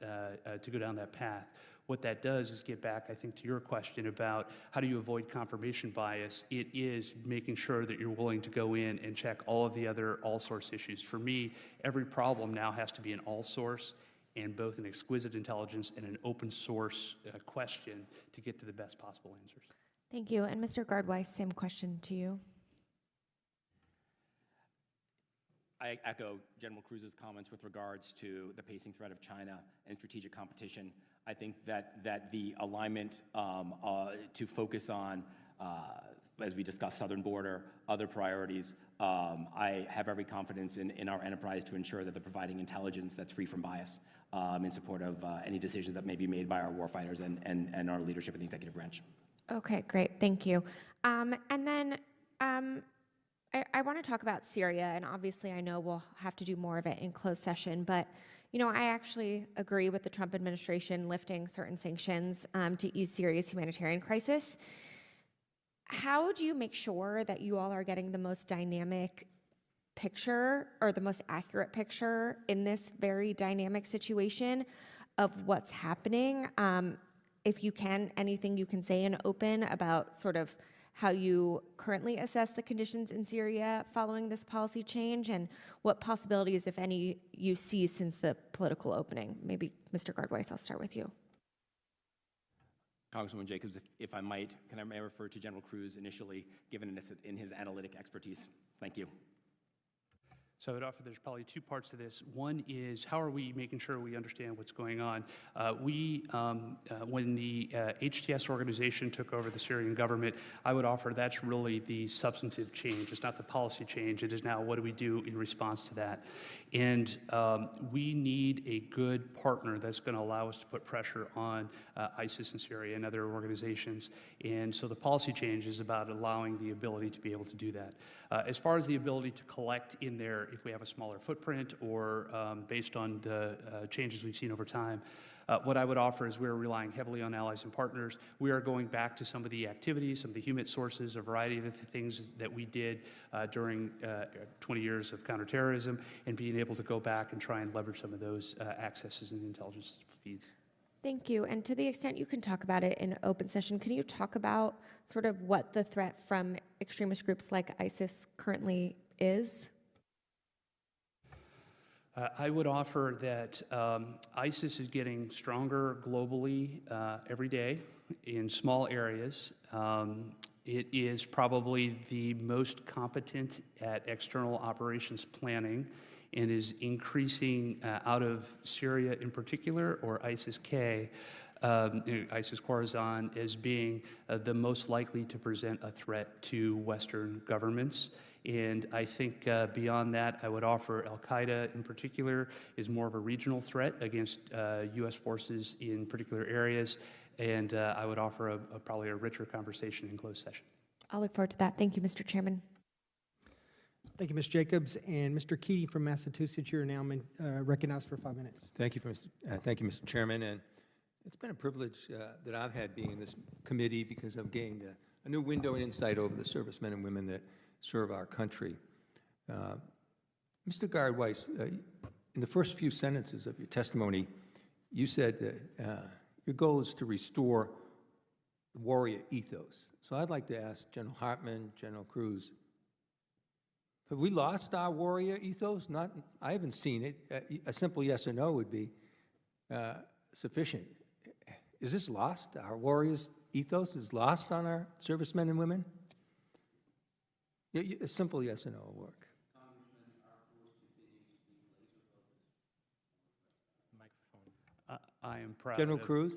to go down that path. What that does is get back, I think, to your question about how do you avoid confirmation bias. It is making sure that you're willing to go in and check all of the other all-source issues. For me, every problem now has to be an all-source and both an exquisite intelligence and an open source question to get to the best possible answers. Thank you. And Mr. Gardweiss, same question to you. I echo General Cruz's comments with regards to the pacing threat of China and strategic competition. I think that the alignment to focus on as we discuss southern border, other priorities, I have every confidence in our enterprise to ensure that they're providing intelligence that's free from bias in support of any decisions that may be made by our warfighters and our leadership in the executive branch. Okay, great, thank you. And then I want to talk about Syria, and obviously I know we'll have to do more of it in closed session, but I actually agree with the Trump administration lifting certain sanctions to ease Syria's humanitarian crisis. How do you make sure that you all are getting the most dynamic picture or the most accurate picture in this very dynamic situation of what's happening? If you can, anything you can say in open about sort of how you currently assess the conditions in Syria following this policy change, and what possibilities, if any, you see since the political opening. Maybe Mr. Gardweiss, I'll start with you. Congresswoman Jacobs, if I might, may I refer to General Cruz initially, given in his analytic expertise? Thank you. So I would offer there's probably two parts to this. One is, how are we making sure we understand what's going on? When the HTS organization took over the Syrian government, I would offer that's really the substantive change. It's not the policy change. It is now what do we do in response to that? And we need a good partner that's going to allow us to put pressure on ISIS in Syria and other organizations. And so the policy change is about allowing the ability to be able to do that. As far as the ability to collect in there, if we have a smaller footprint or based on the changes we've seen over time, what I would offer is we're relying heavily on allies and partners. We are going back to some of the activities, some of the human sources, a variety of the things that we did during 20 years of counterterrorism, and being able to go back and try and leverage some of those accesses and intelligence feeds. Thank you. And to the extent you can talk about it in open session, can you talk about sort of what the threat from extremist groups like ISIS currently is? I would offer that ISIS is getting stronger globally every day in small areas. It is probably the most competent at external operations planning and is increasing out of Syria in particular, or ISIS-K, ISIS-Khorasan, as being the most likely to present a threat to Western governments. And I think beyond that, I would offer Al-Qaeda in particular is more of a regional threat against U.S. forces in particular areas. And I would offer probably a richer conversation in closed session. I'll look forward to that. Thank you, Mr. Chairman. Thank you, Ms. Jacobs. And Mr. Keating from Massachusetts, you're now recognized for 5 minutes. Thank you, Mr. Chairman. And it's been a privilege that I've had being in this committee because I've gained a new window and insight over the servicemen and women that serve our country. Mr. Gardweiss, in the first few sentences of your testimony, you said that your goal is to restore the warrior ethos. So I'd like to ask General Hartman, General Cruz, have we lost our warrior ethos? I haven't seen it. A simple yes or no would be sufficient. Is this lost? Our warriors ethos is lost on our servicemen and women? A simple yes or no will work. I am proud. General Cruz?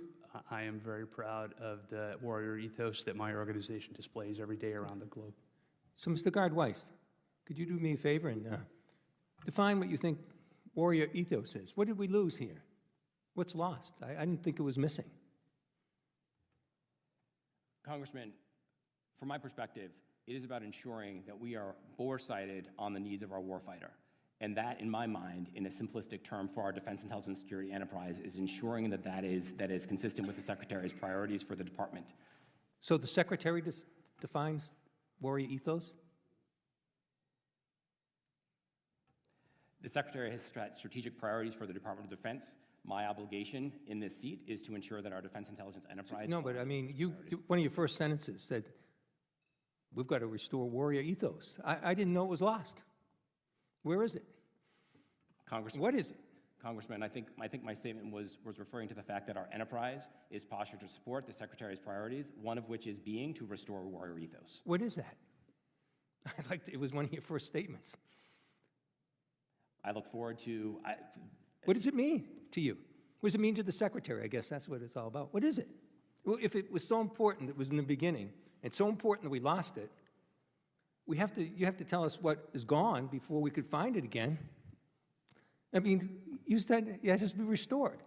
I am very proud of the warrior ethos that my organization displays every day around the globe. So, Mr. Gardweiss, could you do me a favor and define what you think warrior ethos is? What did we lose here? What's lost? I didn't think it was missing. Congressman, from my perspective, it is about ensuring that we are bore-sighted on the needs of our warfighter. And that, in my mind, in a simplistic term for our defense, intelligence, security enterprise, is ensuring that that is consistent with the Secretary's priorities for the department. So the Secretary defines warrior ethos? The Secretary has strategic priorities for the Department of Defense. My obligation in this seat is to ensure that our defense, intelligence enterprise... No, but I mean, one of your first sentences said, we've got to restore warrior ethos. I didn't know it was lost. Where is it? Congressman, what is it? Congressman, I think my statement was referring to the fact that our enterprise is postured to support the Secretary's priorities, one of which is being to restore warrior ethos. What is that? It was one of your first statements. I look forward to... What does it mean to you? What does it mean to the Secretary? I guess that's what it's all about. What is it? Well, if it was so important that it was in the beginning, It's so important that we lost it. You have to tell us what is gone before we could find it again. I mean, you said it has to be restored.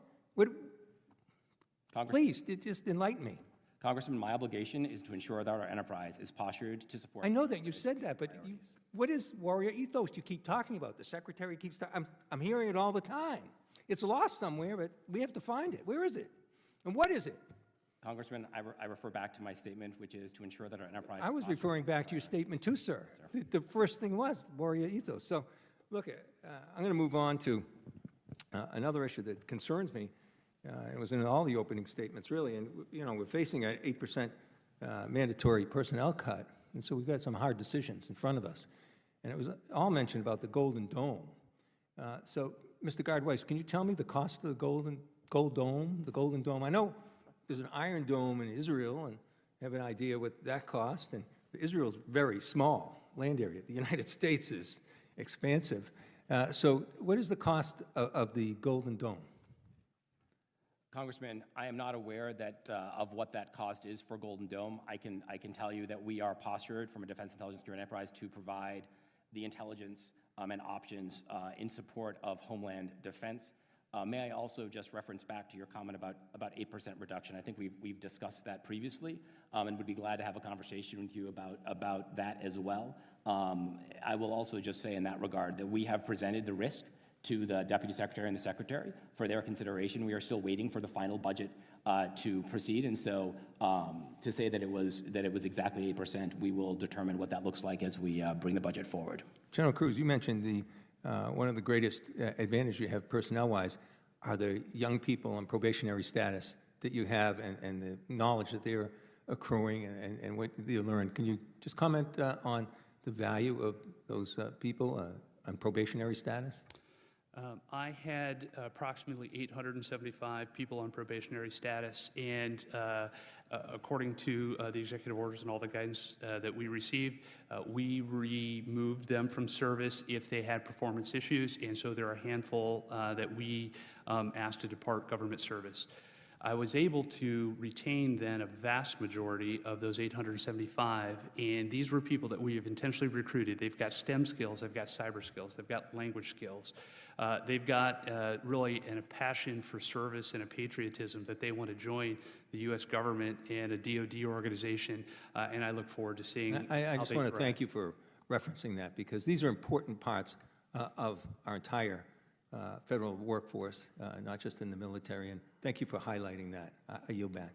Please, just enlighten me. Congressman, my obligation is to ensure that our enterprise is postured to support. I know that you said that, but what is warrior ethos you keep talking about? The secretary keeps I'm hearing it all the time. It's lost somewhere, but we have to find it. Where is it? And what is it? Congressman, I refer back to my statement, which is to ensure that our enterprise. I was referring back to your statement too, sir. The first thing was warrior ethos. So, look, I'm going to move on to another issue that concerns me. It was in all the opening statements, really. And, we're facing an 8% mandatory personnel cut. And so we've got some hard decisions in front of us. And it was all mentioned about the Golden Dome. So, Mr. Guard-Weiss, can you tell me the cost of the Golden Dome? I know there's an Iron Dome in Israel, and I have an idea what that cost. And Israel's very small land area. The United States is expansive. So what is the cost of the Golden Dome? Congressman, I am not aware of what that cost is for Golden Dome. I can tell you that we are postured from a defense intelligence security enterprise to provide the intelligence and options in support of homeland defense. May I also just reference back to your comment about 8% reduction? I think we've discussed that previously, and would be glad to have a conversation with you about that as well. I will also just say in that regard that we have presented the risk to the Deputy Secretary and the Secretary for their consideration. We are still waiting for the final budget to proceed, and so to say that it was exactly 8%, we will determine what that looks like as we bring the budget forward. General Cruz, you mentioned one of the greatest advantages you have personnel-wise are the young people on probationary status that you have and the knowledge that they're accruing and what they learn. Can you just comment on the value of those people on probationary status? I had approximately 875 people on probationary status, and according to the executive orders and all the guidance that we received, we removed them from service if they had performance issues, and so there are a handful that we asked to depart government service. I was able to retain then a vast majority of those 875, and these were people that we have intentionally recruited. They've got STEM skills, they've got cyber skills, they've got language skills. They've got really a passion for service and a patriotism that they want to join the U.S. government and a DoD organization, and I look forward to seeing I just want to thank you for referencing that, because these are important parts of our entire federal workforce, not just in the military, and thank you for highlighting that. I yield back.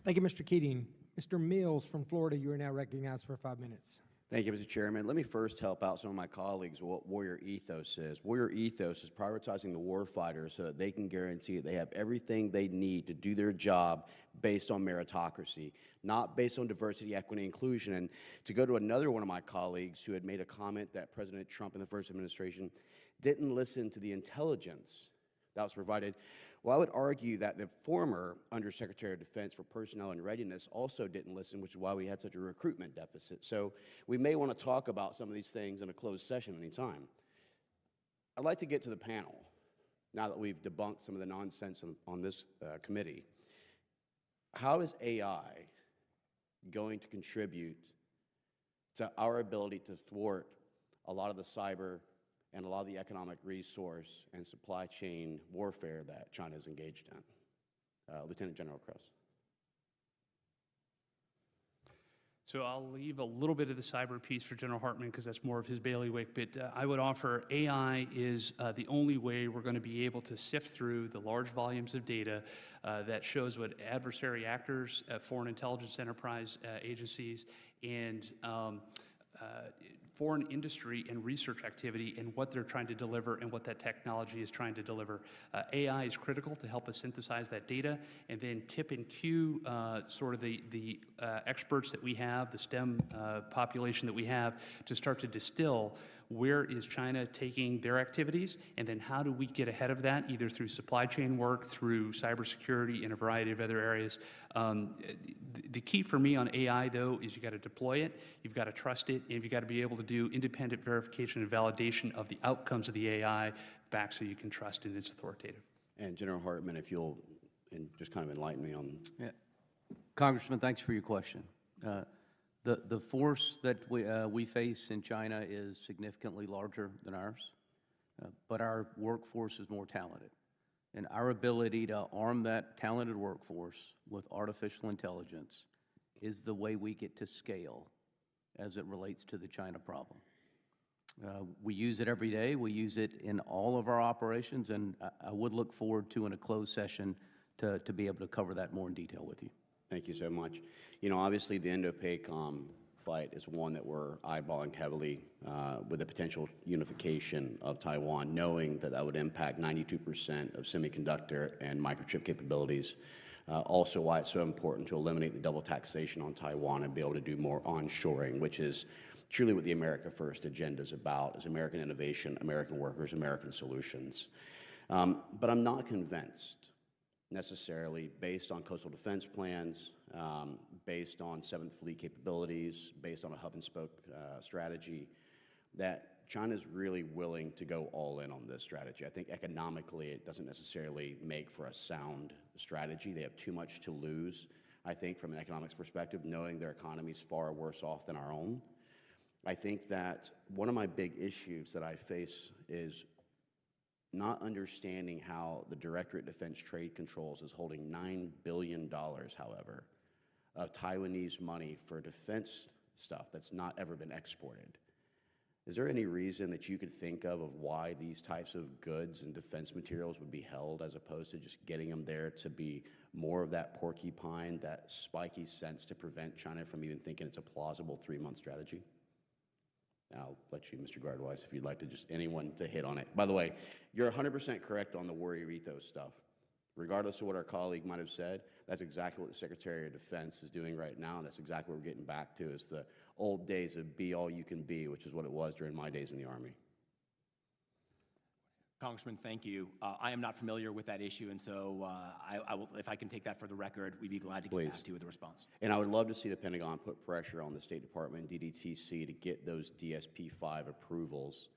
Thank you, Mr. Keating. Mr. Mills from Florida, you are now recognized for 5 minutes. Thank you, Mr. Chairman. Let me first help out some of my colleagues with what warrior ethos is. Warrior ethos is prioritizing the warfighter so that they can guarantee they have everything they need to do their job based on meritocracy, not based on diversity, equity, inclusion. And to go to another one of my colleagues who had made a comment that President Trump in the first administration didn't listen to the intelligence that was provided. Well, I would argue that the former Undersecretary of Defense for Personnel and Readiness also didn't listen, which is why we had such a recruitment deficit. So we may want to talk about some of these things in a closed session anytime. I'd like to get to the panel, now that we've debunked some of the nonsense on this committee. How is AI going to contribute to our ability to thwart a lot of the cyber and a lot of the economic resource and supply chain warfare that China is engaged in? Lieutenant General Cross. So I'll leave a little bit of the cyber piece for General Hartman because that's more of his bailiwick, but I would offer AI is the only way we're going to be able to sift through the large volumes of data that shows what adversary actors, foreign intelligence enterprise agencies, and foreign industry and research activity and what they're trying to deliver and what that technology is trying to deliver. AI is critical to help us synthesize that data and then tip and cue sort of the experts that we have, the STEM population that we have, to start to distill where is China taking their activities, and then how do we get ahead of that, either through supply chain work, through cybersecurity, and a variety of other areas. The key for me on AI, though, is you got to deploy it, you've got to trust it, and you've got to be able to do independent verification and validation of the outcomes of the AI back so you can trust it, it's authoritative. And General Hartman, if you'll just kind of enlighten me on... Yeah. Congressman, thanks for your question. The force that we face in China is significantly larger than ours, but our workforce is more talented. And our ability to arm that talented workforce with artificial intelligence is the way we get to scale as it relates to the China problem. We use it every day. We use it in all of our operations, and I would look forward to, in a closed session, to be able to cover that more in detail with you. Thank you so much. You know, obviously the Indo-PACOM fight is one that we're eyeballing heavily with the potential unification of Taiwan, knowing that that would impact 92% of semiconductor and microchip capabilities. Also why it's so important to eliminate the double taxation on Taiwan and be able to do more onshoring, which is truly what the America First agenda is about, is American innovation, American workers, American solutions. But I'm not convinced necessarily, based on coastal defense plans, based on 7th Fleet capabilities, based on a hub and spoke strategy, that China's really willing to go all in on this strategy. I think economically it doesn't necessarily make for a sound strategy. They have too much to lose, I think, from an economics perspective, knowing their economy's far worse off than our own. I think that one of my big issues that I face is not understanding how the Directorate of Defense Trade Controls is holding $9 billion, however, of Taiwanese money for defense stuff that's not ever been exported. Is there any reason that you could think of why these types of goods and defense materials would be held as opposed to just getting them there to be more of that porcupine, that spiky sense to prevent China from even thinking it's a plausible 3-month strategy? I'll let you, Mr. Guardwise, if you'd like to just anyone to hit on it. By the way, you're 100% correct on the warrior ethos stuff. Regardless of what our colleague might have said, that's exactly what the Secretary of Defense is doing right now, and that's exactly what we're getting back to, is the old days of be all you can be, which is what it was during my days in the Army. Congressman, thank you. I am not familiar with that issue, and so I will, if I can take that for the record, we'd be glad to get back to you with a response. And I would love to see the Pentagon put pressure on the State Department and DDTC to get those DSP-5 approvals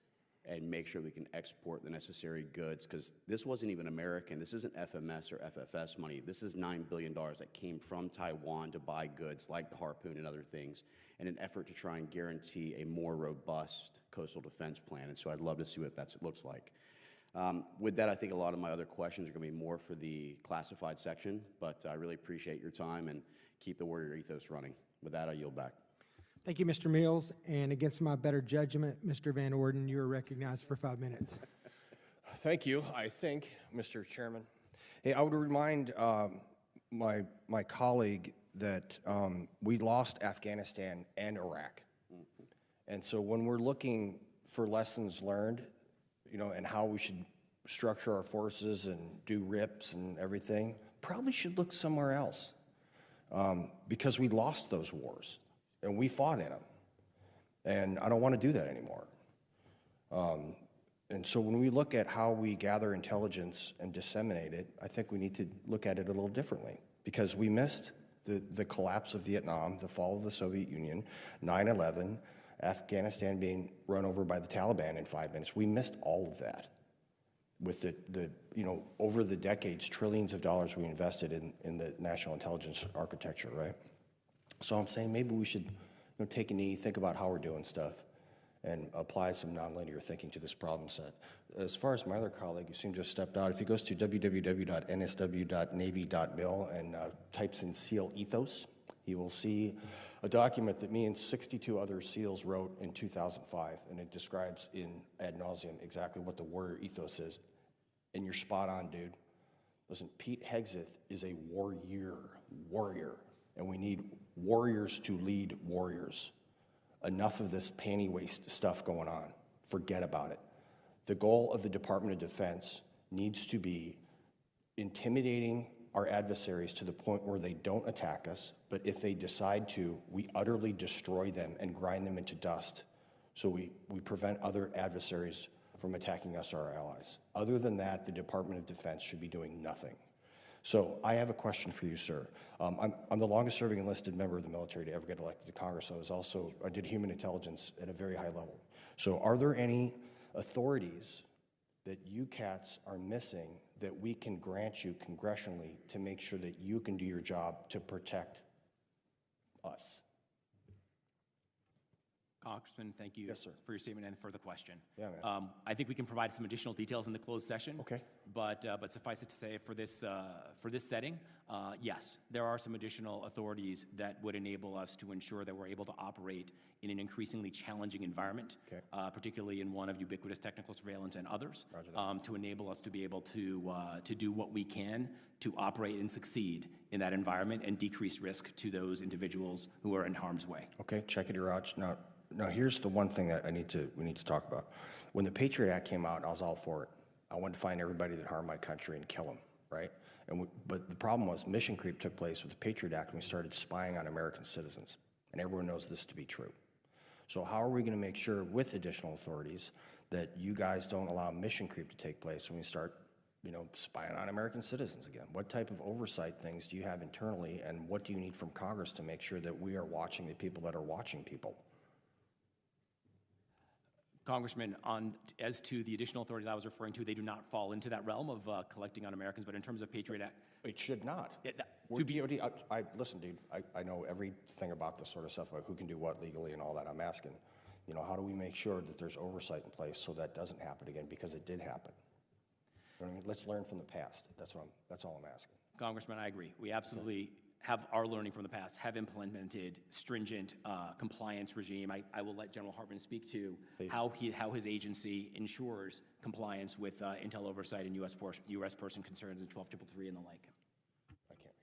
and make sure we can export the necessary goods, because this wasn't even American. This isn't FMS or FFS money. This is $9 billion that came from Taiwan to buy goods like the Harpoon and other things in an effort to try and guarantee a more robust coastal defense plan. And so I'd love to see what that looks like. With that, I think a lot of my other questions are going to be more for the classified section, but I really appreciate your time and keep the warrior ethos running. With that, I yield back. Thank you, Mr. Mills. And against my better judgment, Mr. Van Orden, you are recognized for 5 minutes. Thank you, I think, Mr. Chairman. Hey, I would remind my colleague that we lost Afghanistan and Iraq. And so when we're looking for lessons learned, you know, and how we should structure our forces and do RIPs and everything, probably should look somewhere else, because we lost those wars and we fought in them, and I don't want to do that anymore. And so when we look at how we gather intelligence and disseminate it, I think we need to look at it a little differently, because we missed the collapse of Vietnam, the fall of the Soviet Union, 9/11, Afghanistan being run over by the Taliban in 5 minutes. We missed all of that with the you know, over the decades, trillions of dollars we invested in the national intelligence architecture, right? So I'm saying maybe we should, you know, take a knee, think about how we're doing stuff, and apply some nonlinear thinking to this problem set. As far as my other colleague, who seemed to have stepped out, if he goes to www.nsw.navy.mil and types in SEAL ethos, he will see a document that me and 62 other SEALs wrote in 2005, and it describes in ad nauseum exactly what the warrior ethos is. And you're spot on, dude. Listen, Pete Hegseth is a warrior, and we need warriors to lead warriors. Enough of this panty waist stuff going on. Forget about it. The goal of the Department of Defense needs to be intimidating our adversaries to the point where they don't attack us, but if they decide to, we utterly destroy them and grind them into dust, so we prevent other adversaries from attacking us or our allies. Other than that, the Department of Defense should be doing nothing. So I have a question for you, sir. I'm the longest serving enlisted member of the military to ever get elected to Congress. I did human intelligence at a very high level. So are there any authorities that you cats are missing that we can grant you congressionally to make sure that you can do your job to protect us? Congressman, thank you for your statement and for the question. Yeah, man. I think we can provide some additional details in the closed session. Okay. But suffice it to say, for this setting, yes, there are some additional authorities that would enable us to ensure that we're able to operate in an increasingly challenging environment, particularly in one of ubiquitous technical surveillance and others, to enable us to be able to do what we can to operate and succeed in that environment and decrease risk to those individuals who are in harm's way. Okay, check it, Raj. Now here's the one thing that we need to talk about. When the Patriot Act came out, I was all for it. I wanted to find everybody that harmed my country and kill them, right? But the problem was mission creep took place with the Patriot Act when we started spying on American citizens, and everyone knows this to be true. So how are we going to make sure with additional authorities that you guys don't allow mission creep to take place when we start, spying on American citizens again? What type of oversight things do you have internally, and what do you need from Congress to make sure that we are watching the people that are watching people? Congressman, as to the additional authorities I was referring to, they do not fall into that realm of collecting on Americans, but in terms of Patriot Act... It should not. Listen, dude, I know everything about this sort of stuff, about who can do what legally and all that. I'm asking, how do we make sure that there's oversight in place so that doesn't happen again, because it did happen? You know what I mean? Let's learn from the past. That's all I'm asking. Congressman, I agree. We absolutely have our learning from the past, have implemented stringent compliance regime. I will let General Hartman speak to how his agency ensures compliance with intel oversight and U.S. person concerns in 12333 and the like. I can't read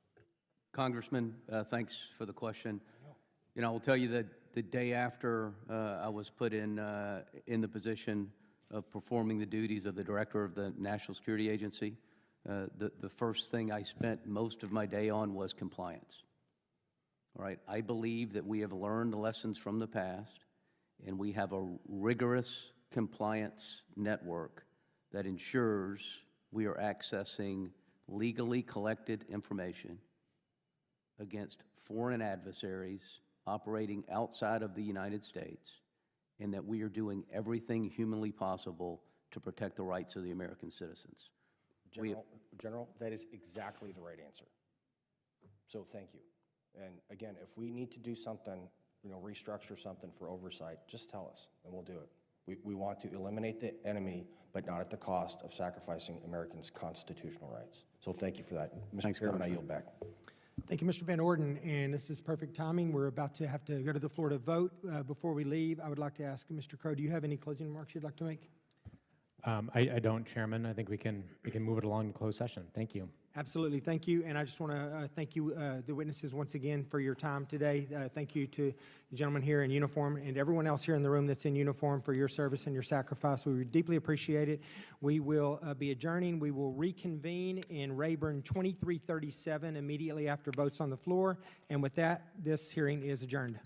that. Congressman, thanks for the question. I will tell you that the day after I was put in the position of performing the duties of the director of the National Security Agency, the first thing I spent most of my day on was compliance. All right, I believe that we have learned the lessons from the past, and we have a rigorous compliance network that ensures we are accessing legally collected information against foreign adversaries operating outside of the United States, and that we are doing everything humanly possible to protect the rights of the American citizens. General, that is exactly the right answer. So thank you. And again, if we need to do something, restructure something for oversight, just tell us and we'll do it. We want to eliminate the enemy, but not at the cost of sacrificing Americans' constitutional rights. So thank you for that. Mr. Chairman, I yield back. Thank you, Mr. Van Orden, and this is perfect timing. We're about to have to go to the floor to vote. Before we leave, I would like to ask Mr. Crow, do you have any closing remarks you'd like to make? I don't, Chairman. I think we can move it along to closed session. Thank you. Absolutely. Thank you. And I just want to thank you, the witnesses, once again for your time today. Thank you to the gentleman here in uniform and everyone else here in the room that's in uniform for your service and your sacrifice. We deeply appreciate it. We will be adjourning. We will reconvene in Rayburn 2337 immediately after votes on the floor. And with that, this hearing is adjourned.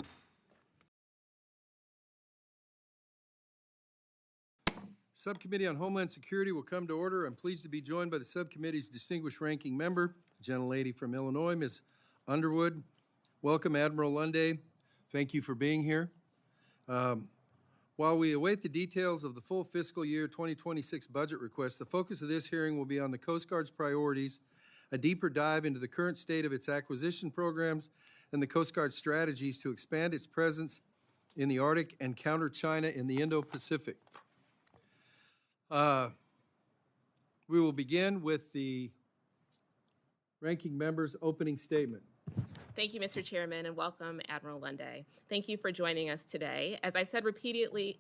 Subcommittee on Homeland Security will come to order. I'm pleased to be joined by the subcommittee's distinguished ranking member, the gentlelady from Illinois, Ms. Underwood. Welcome, Admiral Lunday. Thank you for being here. While we await the details of the full fiscal year 2026 budget request, the focus of this hearing will be on the Coast Guard's priorities, a deeper dive into the current state of its acquisition programs, and the Coast Guard's strategies to expand its presence in the Arctic and counter China in the Indo-Pacific. We will begin with the ranking member's opening statement. Thank you, Mr. Chairman, and welcome, Admiral Lunday. Thank you for joining us today. As I said repeatedly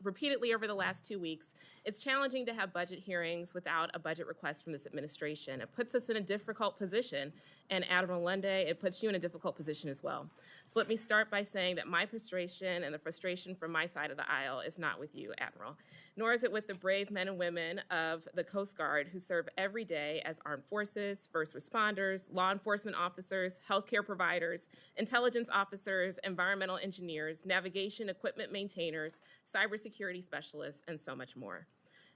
over the last 2 weeks, it's challenging to have budget hearings without a budget request from this administration. It puts us in a difficult position, and Admiral Lunday, it puts you in a difficult position as well. So let me start by saying that my frustration and the frustration from my side of the aisle is not with you, Admiral, nor is it with the brave men and women of the Coast Guard who serve every day as armed forces, first responders, law enforcement officers, healthcare providers, intelligence officers, environmental engineers, navigation equipment maintainers, cybersecurity specialists, and so much more.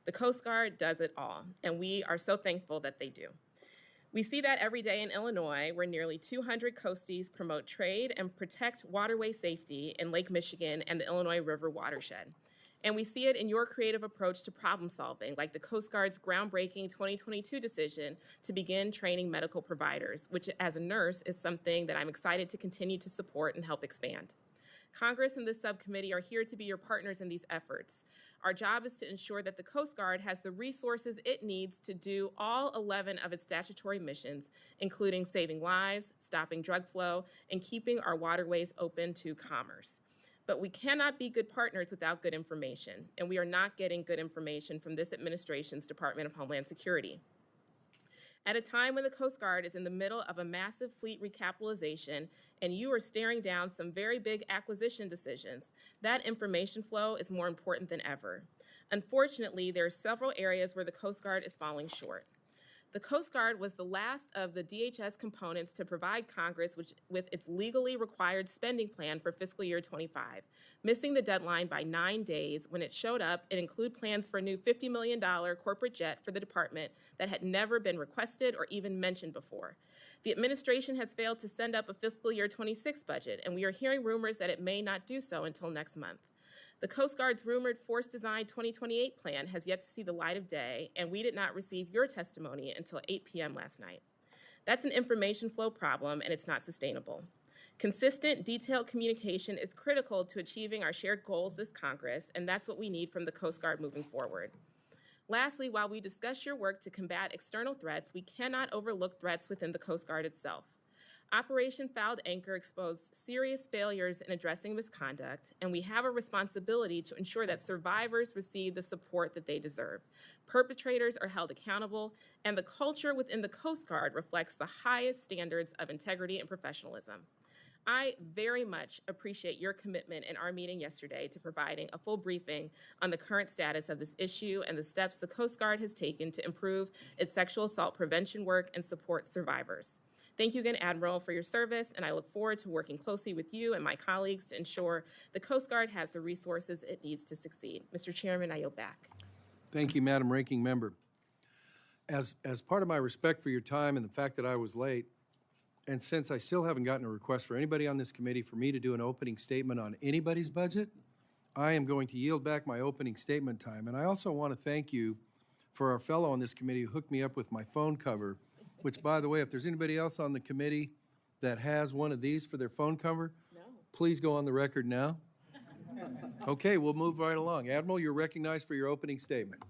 The Coast Guard does it all, and we are so thankful that they do. We see that every day in Illinois, where nearly 200 coasties promote trade and protect waterway safety in Lake Michigan and the Illinois River watershed. And we see it in your creative approach to problem solving, like the Coast Guard's groundbreaking 2022 decision to begin training medical providers, which as a nurse is something that I'm excited to continue to support and help expand. Congress and this subcommittee are here to be your partners in these efforts. Our job is to ensure that the Coast Guard has the resources it needs to do all 11 of its statutory missions, including saving lives, stopping drug flow, and keeping our waterways open to commerce. But we cannot be good partners without good information, and we are not getting good information from this administration's Department of Homeland Security. At a time when the Coast Guard is in the middle of a massive fleet recapitalization and you are staring down some very big acquisition decisions, that information flow is more important than ever. Unfortunately, there are several areas where the Coast Guard is falling short. The Coast Guard was the last of the DHS components to provide Congress with its legally required spending plan for fiscal year 25, missing the deadline by 9 days. When it showed up, it included plans for a new $50 million corporate jet for the department that had never been requested or even mentioned before. The administration has failed to send up a fiscal year 26 budget, and we are hearing rumors that it may not do so until next month. The Coast Guard's rumored Force Design 2028 plan has yet to see the light of day, and we did not receive your testimony until 8 p.m. last night. That's an information flow problem, and it's not sustainable. Consistent, detailed communication is critical to achieving our shared goals this Congress, and that's what we need from the Coast Guard moving forward. Lastly, while we discuss your work to combat external threats, we cannot overlook threats within the Coast Guard itself. Operation Fouled Anchor exposed serious failures in addressing misconduct, and we have a responsibility to ensure that survivors receive the support that they deserve. Perpetrators are held accountable, and the culture within the Coast Guard reflects the highest standards of integrity and professionalism. I very much appreciate your commitment in our meeting yesterday to providing a full briefing on the current status of this issue and the steps the Coast Guard has taken to improve its sexual assault prevention work and support survivors. Thank you again, Admiral, for your service, and I look forward to working closely with you and my colleagues to ensure the Coast Guard has the resources it needs to succeed. Mr. Chairman, I yield back. Thank you, Madam Ranking Member. As part of my respect for your time and the fact that I was late, and since I still haven't gotten a request for anybody on this committee for me to do an opening statement on anybody's budget, I am going to yield back my opening statement time. And I also want to thank you for our fellow on this committee who hooked me up with my phone cover, which, by the way, if there's anybody else on the committee that has one of these for their phone cover, please go on the record now. Okay, we'll move right along. Admiral, you're recognized for your opening statement.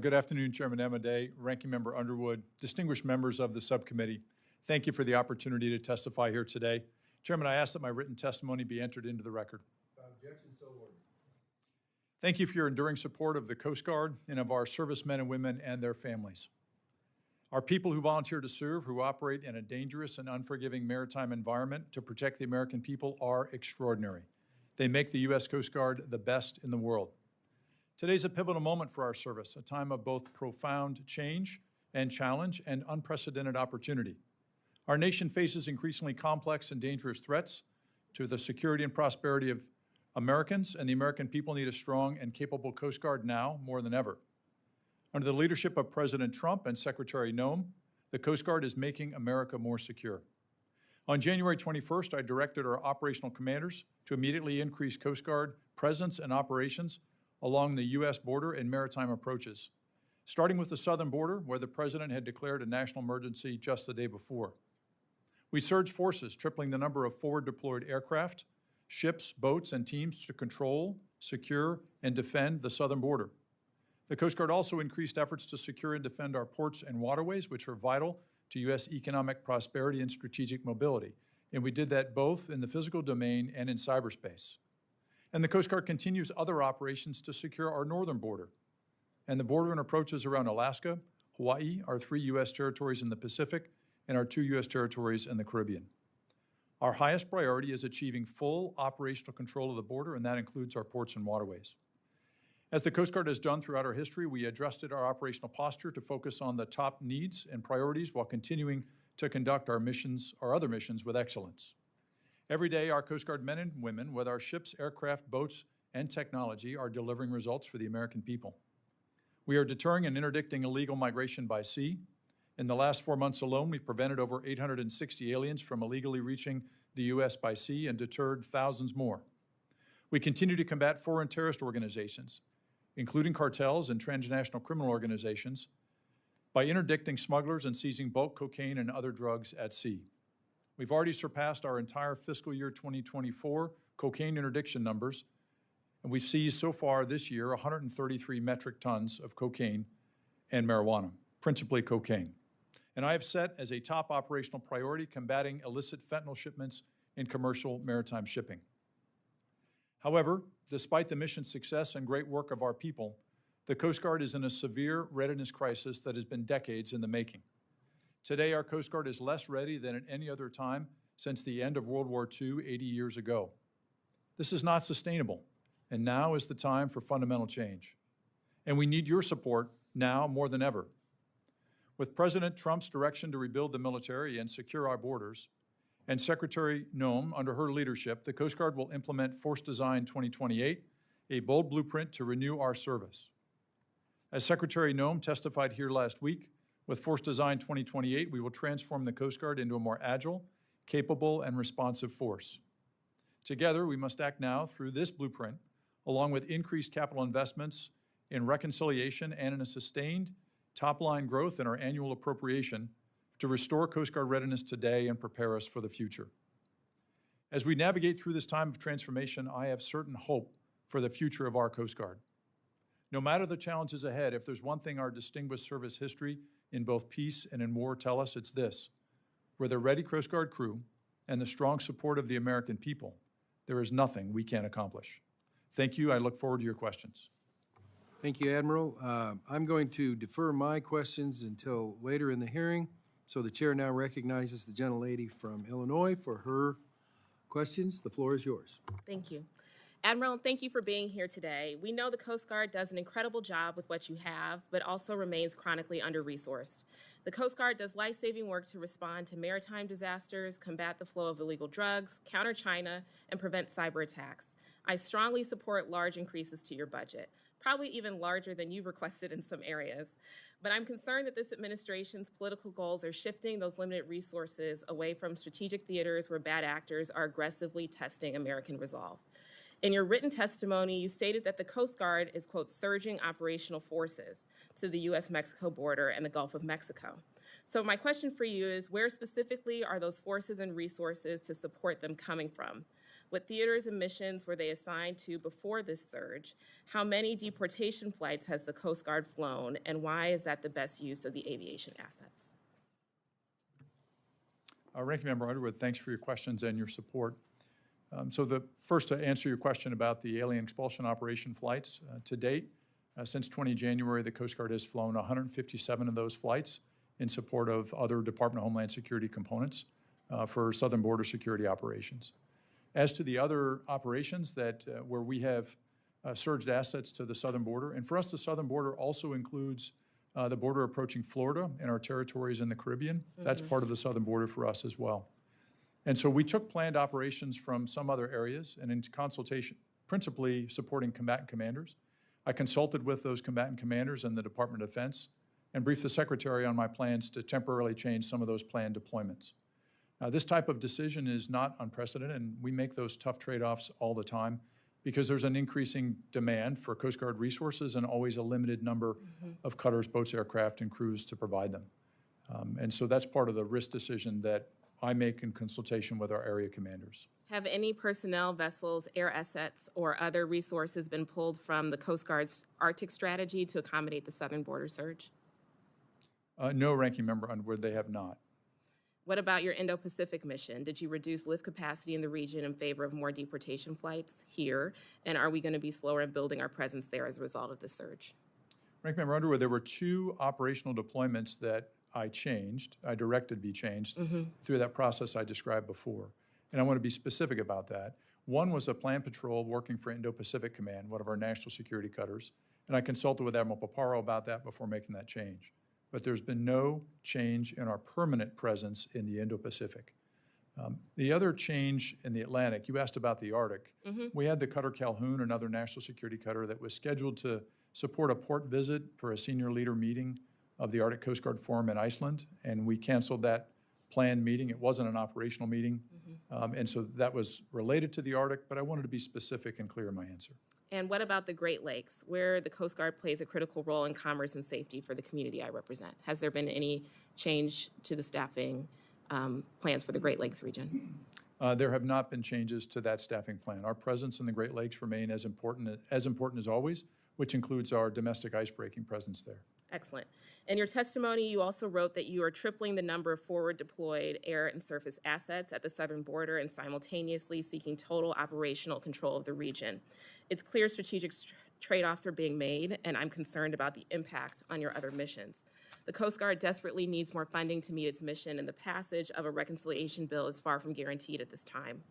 Good afternoon, Chairman Amadei, Ranking Member Underwood, distinguished members of the subcommittee. Thank you for the opportunity to testify here today. Chairman, I ask that my written testimony be entered into the record. Objection so ordered. Thank you for your enduring support of the Coast Guard and of our servicemen and women and their families. Our people who volunteer to serve, who operate in a dangerous and unforgiving maritime environment to protect the American people, are extraordinary. They make the U.S. Coast Guard the best in the world. Today's a pivotal moment for our service, a time of both profound change and challenge and unprecedented opportunity. Our nation faces increasingly complex and dangerous threats to the security and prosperity of Americans, and the American people need a strong and capable Coast Guard now more than ever. Under the leadership of President Trump and Secretary Noem, the Coast Guard is making America more secure. On January 21st, I directed our operational commanders to immediately increase Coast Guard presence and operations along the U.S. border and maritime approaches, starting with the southern border, where the President had declared a national emergency just the day before. We surged forces, tripling the number of forward-deployed aircraft, ships, boats, and teams to control, secure, and defend the southern border. The Coast Guard also increased efforts to secure and defend our ports and waterways, which are vital to U.S. economic prosperity and strategic mobility. And we did that both in the physical domain and in cyberspace. And the Coast Guard continues other operations to secure our northern border and the border and approaches around Alaska, Hawaii, our 3 U.S. territories in the Pacific, and our 2 U.S. territories in the Caribbean. Our highest priority is achieving full operational control of the border, and that includes our ports and waterways. As the Coast Guard has done throughout our history, we adjusted our operational posture to focus on the top needs and priorities while continuing to conduct our missions, our other missions, with excellence. Every day, our Coast Guard men and women, with our ships, aircraft, boats, and technology, are delivering results for the American people. We are deterring and interdicting illegal migration by sea. In the last 4 months alone, we've prevented over 860 aliens from illegally reaching the U.S. by sea and deterred thousands more. We continue to combat foreign terrorist organizations, including cartels and transnational criminal organizations, by interdicting smugglers and seizing bulk cocaine and other drugs at sea. We've already surpassed our entire fiscal year 2024 cocaine interdiction numbers, and we've seized so far this year 133 metric tons of cocaine and marijuana, principally cocaine. And I have set as a top operational priority combating illicit fentanyl shipments in commercial maritime shipping. However, despite the mission's success and great work of our people, the Coast Guard is in a severe readiness crisis that has been decades in the making. Today, our Coast Guard is less ready than at any other time since the end of World War II 80 years ago. This is not sustainable, and now is the time for fundamental change. And we need your support now more than ever. With President Trump's direction to rebuild the military and secure our borders, and Secretary Noem, under her leadership, the Coast Guard will implement Force Design 2028, a bold blueprint to renew our service. As Secretary Noem testified here last week, with Force Design 2028, we will transform the Coast Guard into a more agile, capable, and responsive force. Together, we must act now through this blueprint, along with increased capital investments in reconciliation and in a sustained top-line growth in our annual appropriation to restore Coast Guard readiness today and prepare us for the future. As we navigate through this time of transformation, I have certain hope for the future of our Coast Guard. No matter the challenges ahead, if there's one thing our distinguished service history in both peace and in war tell us, it's this: with a ready Coast Guard crew and the strong support of the American people, there is nothing we can't accomplish. Thank you. I look forward to your questions. Thank you, Admiral. I'm going to defer my questions until later in the hearing. So the chair now recognizes the gentlelady from Illinois for her questions. The floor is yours. Thank you. Admiral, thank you for being here today. We know the Coast Guard does an incredible job with what you have, but also remains chronically under-resourced. The Coast Guard does life-saving work to respond to maritime disasters, combat the flow of illegal drugs, counter China, and prevent cyber attacks. I strongly support large increases to your budget, probably even larger than you've requested in some areas. But I'm concerned that this administration's political goals are shifting those limited resources away from strategic theaters where bad actors are aggressively testing American resolve. In your written testimony, you stated that the Coast Guard is, quote, surging operational forces to the U.S.-Mexico border and the Gulf of Mexico. So my question for you is, where specifically are those forces and resources to support them coming from? What theaters and missions were they assigned to before this surge? How many deportation flights has the Coast Guard flown, and why is that the best use of the aviation assets? Ranking Member Underwood, thanks for your questions and your support. First, to answer your question about the alien expulsion operation flights, to date, since 20 January, the Coast Guard has flown 157 of those flights in support of other Department of Homeland Security components for southern border security operations. As to the other operations that where we have surged assets to the southern border, and for us, the southern border also includes the border approaching Florida and our territories in the Caribbean. That's part of the southern border for us as well. And so we took planned operations from some other areas and in consultation, principally supporting combatant commanders. I consulted with those combatant commanders and the Department of Defense and briefed the Secretary on my plans to temporarily change some of those planned deployments. This type of decision is not unprecedented, and we make those tough trade-offs all the time because there's an increasing demand for Coast Guard resources and always a limited number of cutters, boats, aircraft, and crews to provide them. And so that's part of the risk decision that I make in consultation with our area commanders. Have any personnel, vessels, air assets, or other resources been pulled from the Coast Guard's Arctic strategy to accommodate the southern border surge? No, Ranking Member Underwood, they have not. What about your Indo-Pacific mission? Did you reduce lift capacity in the region in favor of more deportation flights here? And are we going to be slower in building our presence there as a result of the surge? Ranking Member Underwood, there were 2 operational deployments that I directed be changed through that process I described before. And I want to be specific about that. One was a planned patrol working for Indo-Pacific Command, one of our national security cutters, and I consulted with Admiral Paparo about that before making that change. But there's been no change in our permanent presence in the Indo-Pacific. The other change in the Atlantic, you asked about the Arctic. We had the Cutter Calhoun, another national security cutter that was scheduled to support a port visit for a senior leader meeting of the Arctic Coast Guard Forum in Iceland, and we canceled that planned meeting. It wasn't an operational meeting, and so that was related to the Arctic, but I wanted to be specific and clear in my answer. And what about the Great Lakes, where the Coast Guard plays a critical role in commerce and safety for the community I represent? Has there been any change to the staffing plans for the Great Lakes region? there have not been changes to that staffing plan. Our presence in the Great Lakes remain as important as always, which includes our domestic ice-breaking presence there. Excellent. In your testimony, you also wrote that you are tripling the number of forward deployed air and surface assets at the southern border and simultaneously seeking total operational control of the region. It's clear strategic trade-offs are being made, and I'm concerned about the impact on your other missions. The Coast Guard desperately needs more funding to meet its mission, and the passage of a reconciliation bill is far from guaranteed at this time.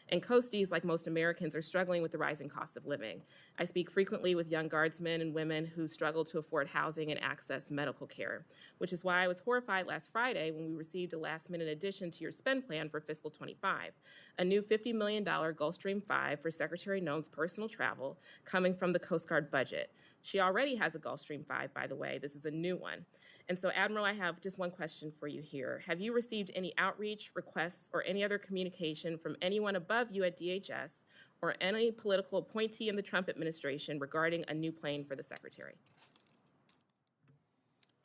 And Coasties, like most Americans, are struggling with the rising cost of living. I speak frequently with young guardsmen and women who struggle to afford housing and access medical care, which is why I was horrified last Friday when we received a last-minute addition to your spend plan for fiscal 25, a new $50 million Gulfstream 5 for Secretary Noem's personal travel coming from the Coast Guard budget. She already has a Gulfstream 5, by the way. This is a new one. And so, Admiral, I have just one question for you here. Have you received any outreach, requests, or any other communication from anyone above you at DHS or any political appointee in the Trump administration regarding a new plane for the Secretary?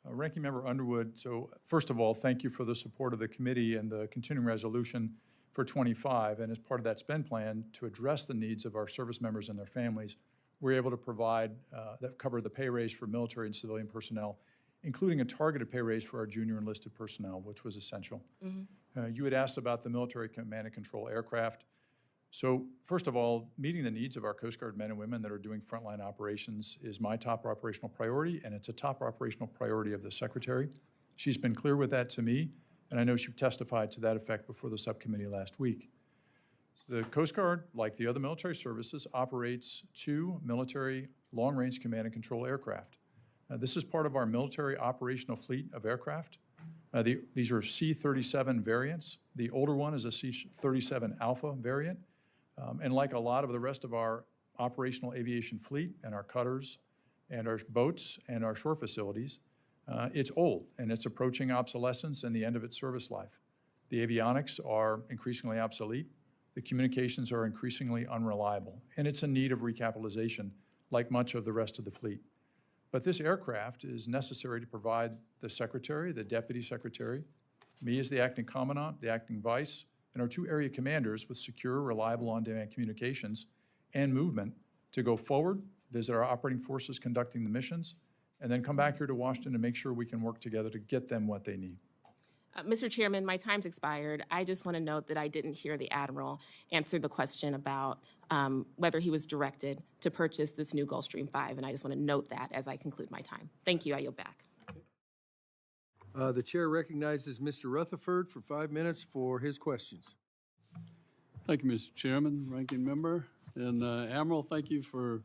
Ranking Member Underwood, so first of all, thank you for the support of the committee and the continuing resolution for 25. And as part of that spend plan to address the needs of our service members and their families, we're able to provide that cover the pay raise for military and civilian personnel, including a targeted pay raise for our junior enlisted personnel, which was essential. You had asked about the military command and control aircraft. So first of all, meeting the needs of our Coast Guard men and women that are doing frontline operations is my top operational priority, and it's a top operational priority of the Secretary. She's been clear with that to me, and I know she testified to that effect before the subcommittee last week. The Coast Guard, like the other military services, operates 2 military long-range command and control aircraft. This is part of our military operational fleet of aircraft. These are C-37 variants. The older one is a C-37 Alpha variant. And like a lot of the rest of our operational aviation fleet and our cutters and our boats and our shore facilities, it's old and it's approaching obsolescence and the end of its service life. The avionics are increasingly obsolete. The communications are increasingly unreliable, and it's in need of recapitalization like much of the rest of the fleet. But this aircraft is necessary to provide the Secretary, the Deputy Secretary, me as the Acting Commandant, the Acting Vice, and our 2 area commanders with secure, reliable, on-demand communications and movement to go forward, visit our operating forces conducting the missions, and then come back here to Washington and make sure we can work together to get them what they need. Mr. Chairman, my time's expired. I just want to note that I didn't hear the Admiral answer the question about whether he was directed to purchase this new Gulfstream 5, and I just want to note that as I conclude my time. Thank you. I yield back. The chair recognizes Mr. Rutherford for 5 minutes for his questions. Thank you, Mr. Chairman, Ranking Member. And Admiral, thank you for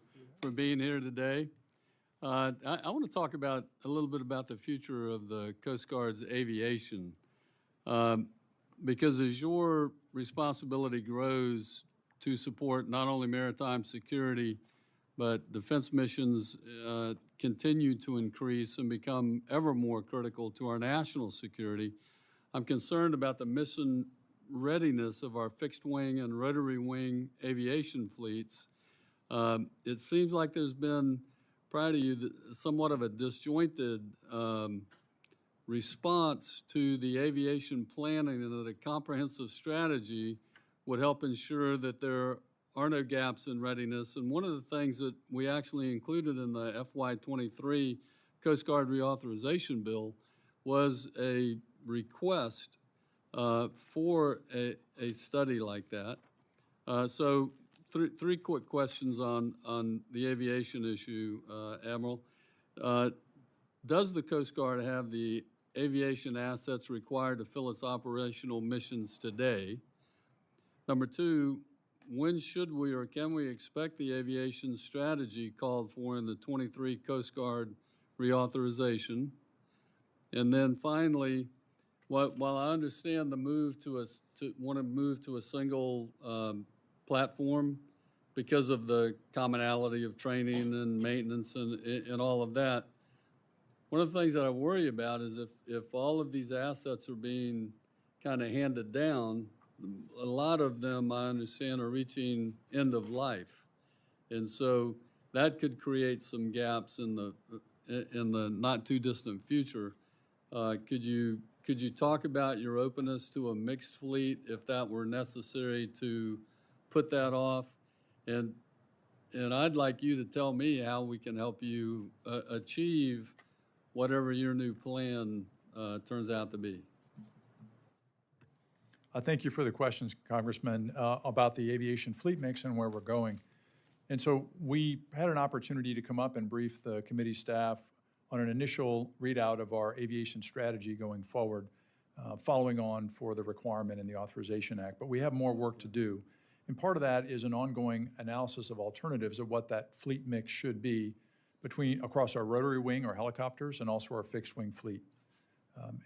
being here today. I want to talk about a little bit about the future of the Coast Guard's aviation, because as your responsibility grows to support not only maritime security, but defense missions continue to increase and become ever more critical to our national security, I'm concerned about the mission readiness of our fixed wing and rotary wing aviation fleets. It seems like there's been, prior to you, somewhat of a disjointed response to the aviation planning, and that a comprehensive strategy would help ensure that there are no gaps in readiness. And one of the things that we actually included in the FY23 Coast Guard reauthorization bill was a request for a study like that. So three quick questions on the aviation issue, Admiral. Does the Coast Guard have the aviation assets required to fill its operational missions today? Number 2, when should we or can we expect the aviation strategy called for in the 23 Coast Guard reauthorization? And then finally, while I understand the move to want to move to a single platform because of the commonality of training and maintenance and all of that, one of the things that I worry about is if all of these assets are being kind of handed down, a lot of them, I understand, are reaching end of life. And so that could create some gaps in the not too distant future. Could you could you talk about your openness to a mixed fleet if that were necessary to put that off? And I'd like you to tell me how we can help you achieve whatever your new plan turns out to be. Thank you for the questions, Congressman, about the aviation fleet mix and where we're going. And so we had an opportunity to come up and brief the committee staff on an initial readout of our aviation strategy going forward, following on for the requirement in the Authorization Act. But we have more work to do. And part of that is an ongoing analysis of alternatives of what that fleet mix should be across our rotary wing, our helicopters, and also our fixed wing fleet.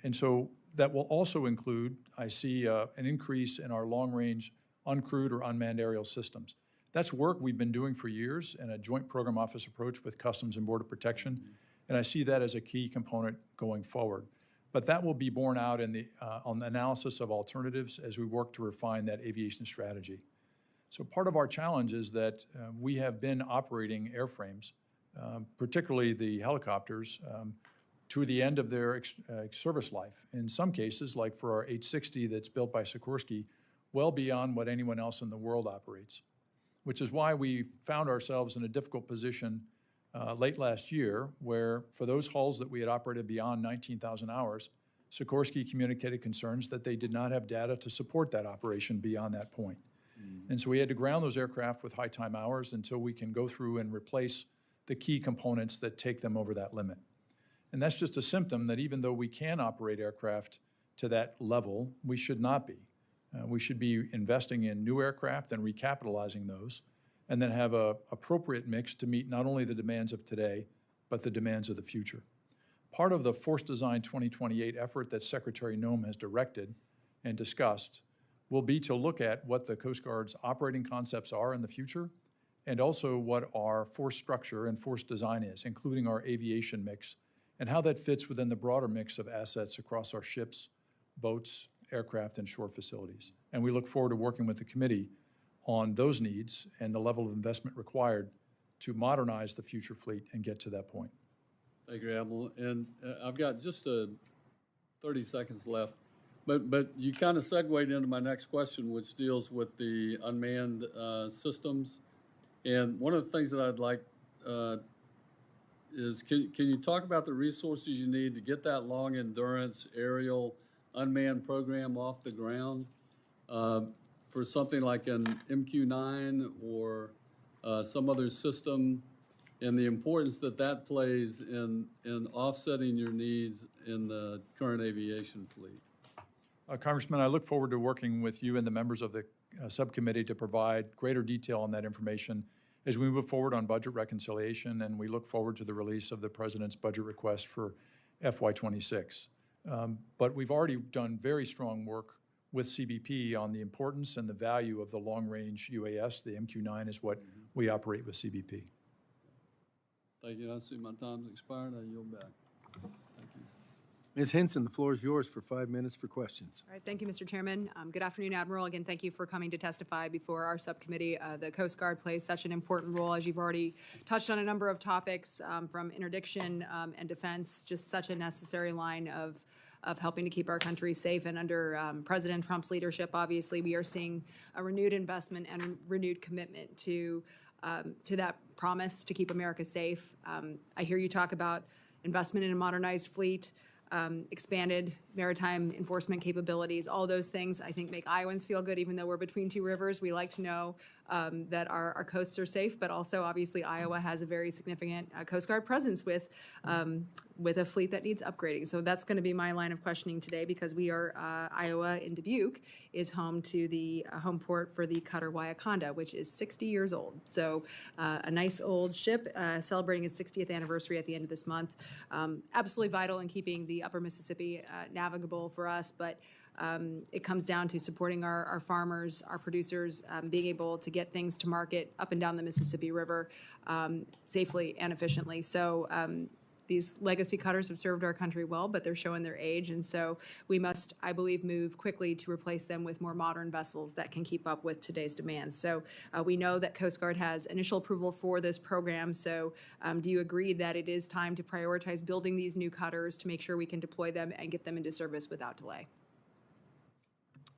And so that will also include, I see, an increase in our long-range uncrewed or unmanned aerial systems. That's work we've been doing for years in a joint program office approach with Customs and Border Protection, and I see that as a key component going forward. But that will be borne out in on the analysis of alternatives as we work to refine that aviation strategy. So part of our challenge is that we have been operating airframes, particularly the helicopters, to the end of their service life. In some cases, like for our 860 that's built by Sikorsky, well beyond what anyone else in the world operates, which is why we found ourselves in a difficult position late last year, where for those hulls that we had operated beyond 19,000 hours, Sikorsky communicated concerns that they did not have data to support that operation beyond that point. And so we had to ground those aircraft with high time hours until we can go through and replace the key components that take them over that limit. And that's just a symptom that even though we can operate aircraft to that level, we should not be. We should be investing in new aircraft and recapitalizing those, and then have an appropriate mix to meet not only the demands of today, but the demands of the future. Part of the Force Design 2028 effort that Secretary Noem has directed and discussed will be to look at what the Coast Guard's operating concepts are in the future, and also what our force structure and force design is, including our aviation mix, and how that fits within the broader mix of assets across our ships, boats, aircraft, and shore facilities. And we look forward to working with the committee on those needs and the level of investment required to modernize the future fleet and get to that point. Thank you, Admiral. And I've got just 30 seconds left. But you kind of segued into my next question, which deals with the unmanned systems. And one of the things that I'd like is, can you talk about the resources you need to get that long endurance aerial unmanned program off the ground for something like an MQ-9 or some other system, and the importance that that plays in offsetting your needs in the current aviation fleet? Congressman, I look forward to working with you and the members of the subcommittee to provide greater detail on that information as we move forward on budget reconciliation, and we look forward to the release of the President's budget request for FY26. But we've already done very strong work with CBP on the importance and the value of the long-range UAS. The MQ-9 is what we operate with CBP. Thank you. I see my time's expired. I yield back. Thank you. Ms. Henson, the floor is yours for 5 minutes for questions. All right, thank you, Mr. Chairman. Good afternoon, Admiral. Again, thank you for coming to testify before our subcommittee. The Coast Guard plays such an important role, as you've already touched on a number of topics, from interdiction and defense, just such a necessary line of helping to keep our country safe. And under President Trump's leadership, obviously, we are seeing a renewed investment and a renewed commitment to that promise to keep America safe. I hear you talk about investment in a modernized fleet, expanded maritime enforcement capabilities. All those things, I think, make Iowans feel good. Even though we're between two rivers, we like to know that our coasts are safe, but also, obviously, Iowa has a very significant Coast Guard presence with a fleet that needs upgrading. So that's going to be my line of questioning today, because we are, Iowa in Dubuque is home to the home port for the cutter Waiaconda, which is 60 years old. So a nice old ship celebrating its 60th anniversary at the end of this month. Absolutely vital in keeping the upper Mississippi navigable for us, but it comes down to supporting our farmers, our producers, being able to get things to market up and down the Mississippi River safely and efficiently. So these legacy cutters have served our country well, but they're showing their age. And so we must, I believe, move quickly to replace them with more modern vessels that can keep up with today's demands. So we know that Coast Guard has initial approval for this program. So do you agree that it is time to prioritize building these new cutters to make sure we can deploy them and get them into service without delay?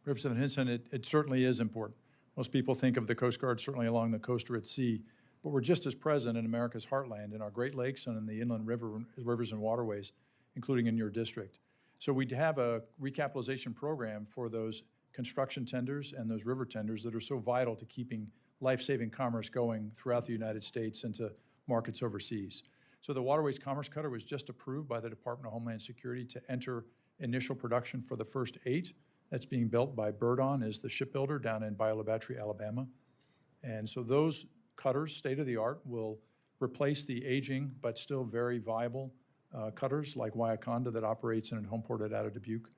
Representative Hinson, it certainly is important. Most people think of the Coast Guard certainly along the coast or at sea, but we're just as present in America's heartland, in our Great Lakes and in the inland rivers and waterways, including in your district. So we have a recapitalization program for those construction tenders and those river tenders that are so vital to keeping life-saving commerce going throughout the United States and to markets overseas. So the Waterways Commerce Cutter was just approved by the Department of Homeland Security to enter initial production for the first 8. That's being built by Birdon as the shipbuilder down in Bayou La Batterie, Alabama. And so those cutters, state-of-the-art, will replace the aging but still very viable cutters like Wyaconda that operates in a home port out of Dubuque,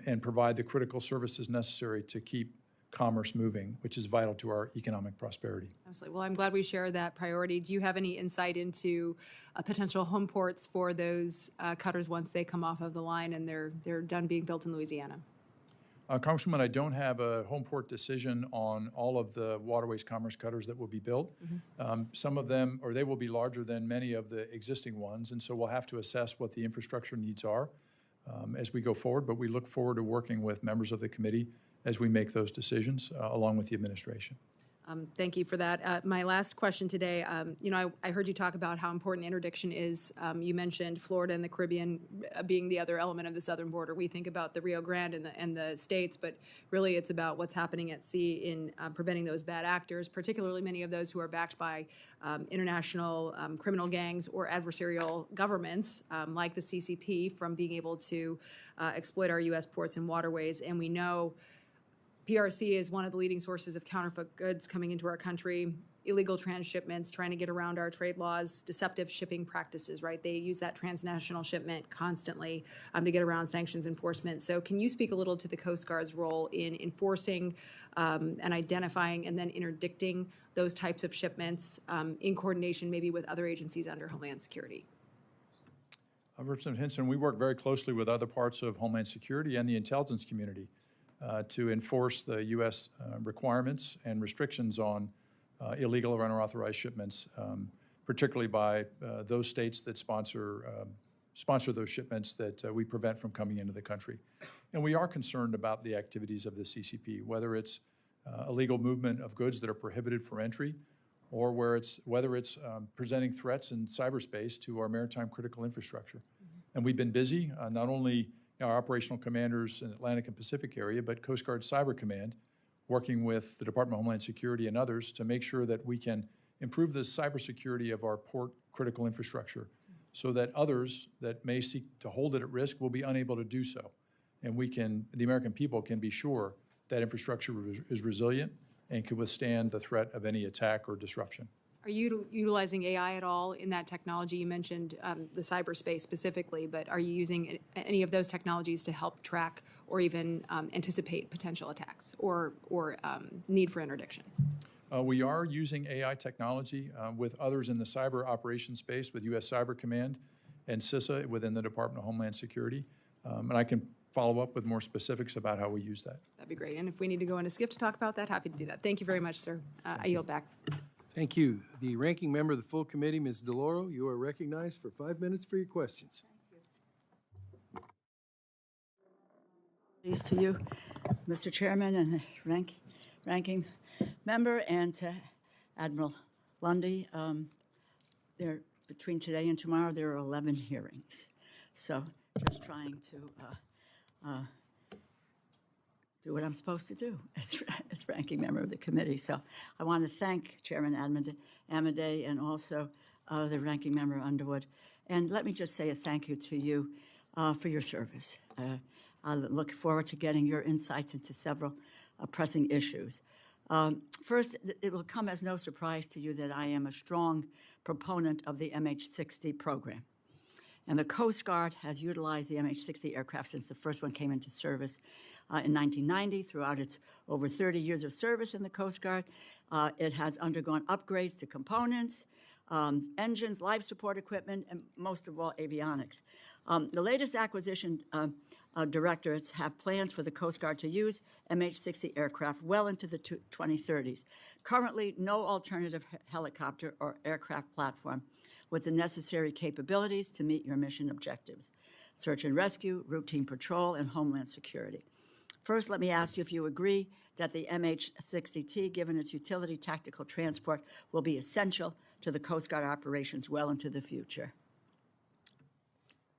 and provide the critical services necessary to keep commerce moving, which is vital to our economic prosperity. Absolutely. Well, I'm glad we share that priority. Do you have any insight into potential home ports for those cutters once they come off of the line and they're done being built in Louisiana? Congresswoman, I don't have a home port decision on all of the Waterways Commerce Cutters that will be built. Some of them, or they will be larger than many of the existing ones, and so we'll have to assess what the infrastructure needs are as we go forward, but we look forward to working with members of the committee as we make those decisions along with the administration. Thank you for that. My last question today, I heard you talk about how important interdiction is. You mentioned Florida and the Caribbean being the other element of the southern border. We think about the Rio Grande and the states, but really it's about what's happening at sea in preventing those bad actors, particularly many of those who are backed by international criminal gangs or adversarial governments like the CCP from being able to exploit our U.S. ports and waterways. And we know PRC is one of the leading sources of counterfeit goods coming into our country, illegal transshipments, trying to get around our trade laws, deceptive shipping practices, right? They use that transnational shipment constantly to get around sanctions enforcement. So can you speak a little to the Coast Guard's role in enforcing and identifying and then interdicting those types of shipments in coordination maybe with other agencies under Homeland Security? Representative Hinson, we work very closely with other parts of Homeland Security and the intelligence community to enforce the U.S. Requirements and restrictions on illegal or unauthorized shipments, particularly by those states that sponsor those shipments that we prevent from coming into the country. And we are concerned about the activities of the CCP, whether it's illegal movement of goods that are prohibited for entry, or whether it's presenting threats in cyberspace to our maritime critical infrastructure. And we've been busy, not only our operational commanders in Atlantic and Pacific area, but Coast Guard Cyber Command, working with the Department of Homeland Security and others to make sure that we can improve the cybersecurity of our port critical infrastructure so that others that may seek to hold it at risk will be unable to do so. And the American people can be sure that infrastructure is resilient and can withstand the threat of any attack or disruption. Are you utilizing AI at all in that technology? You mentioned the cyberspace specifically, but are you using any of those technologies to help track or even anticipate potential attacks or need for interdiction? We are using AI technology with others in the cyber operations space, with U.S. Cyber Command and CISA within the Department of Homeland Security. And I can follow up with more specifics about how we use that. That'd be great. And if we need to go into skip to talk about that, happy to do that. Thank you very much, sir. I yield back. Thank you. The ranking member of the full committee, Ms. DeLauro, you are recognized for 5 minutes for your questions. Pleased to you, Mr. Chairman and ranking member, and to Admiral Lundy. Between today and tomorrow, there are 11 hearings. So just trying to do what I'm supposed to do as ranking member of the committee. So I want to thank Chairman Amodei and also the ranking member Underwood. And let me just say a thank you to you for your service. I look forward to getting your insights into several pressing issues. First, it will come as no surprise to you that I am a strong proponent of the MH-60 program. And the Coast Guard has utilized the MH-60 aircraft since the first one came into service in 1990. Throughout its over 30 years of service in the Coast Guard, it has undergone upgrades to components, engines, life support equipment, and most of all, avionics. The latest acquisition directorates have plans for the Coast Guard to use MH-60 aircraft well into the 2030s. Currently, no alternative helicopter or aircraft platform with the necessary capabilities to meet your mission objectives: search and rescue, routine patrol, and homeland security. First, let me ask you if you agree that the MH-60T, given its utility tactical transport, will be essential to the Coast Guard operations well into the future.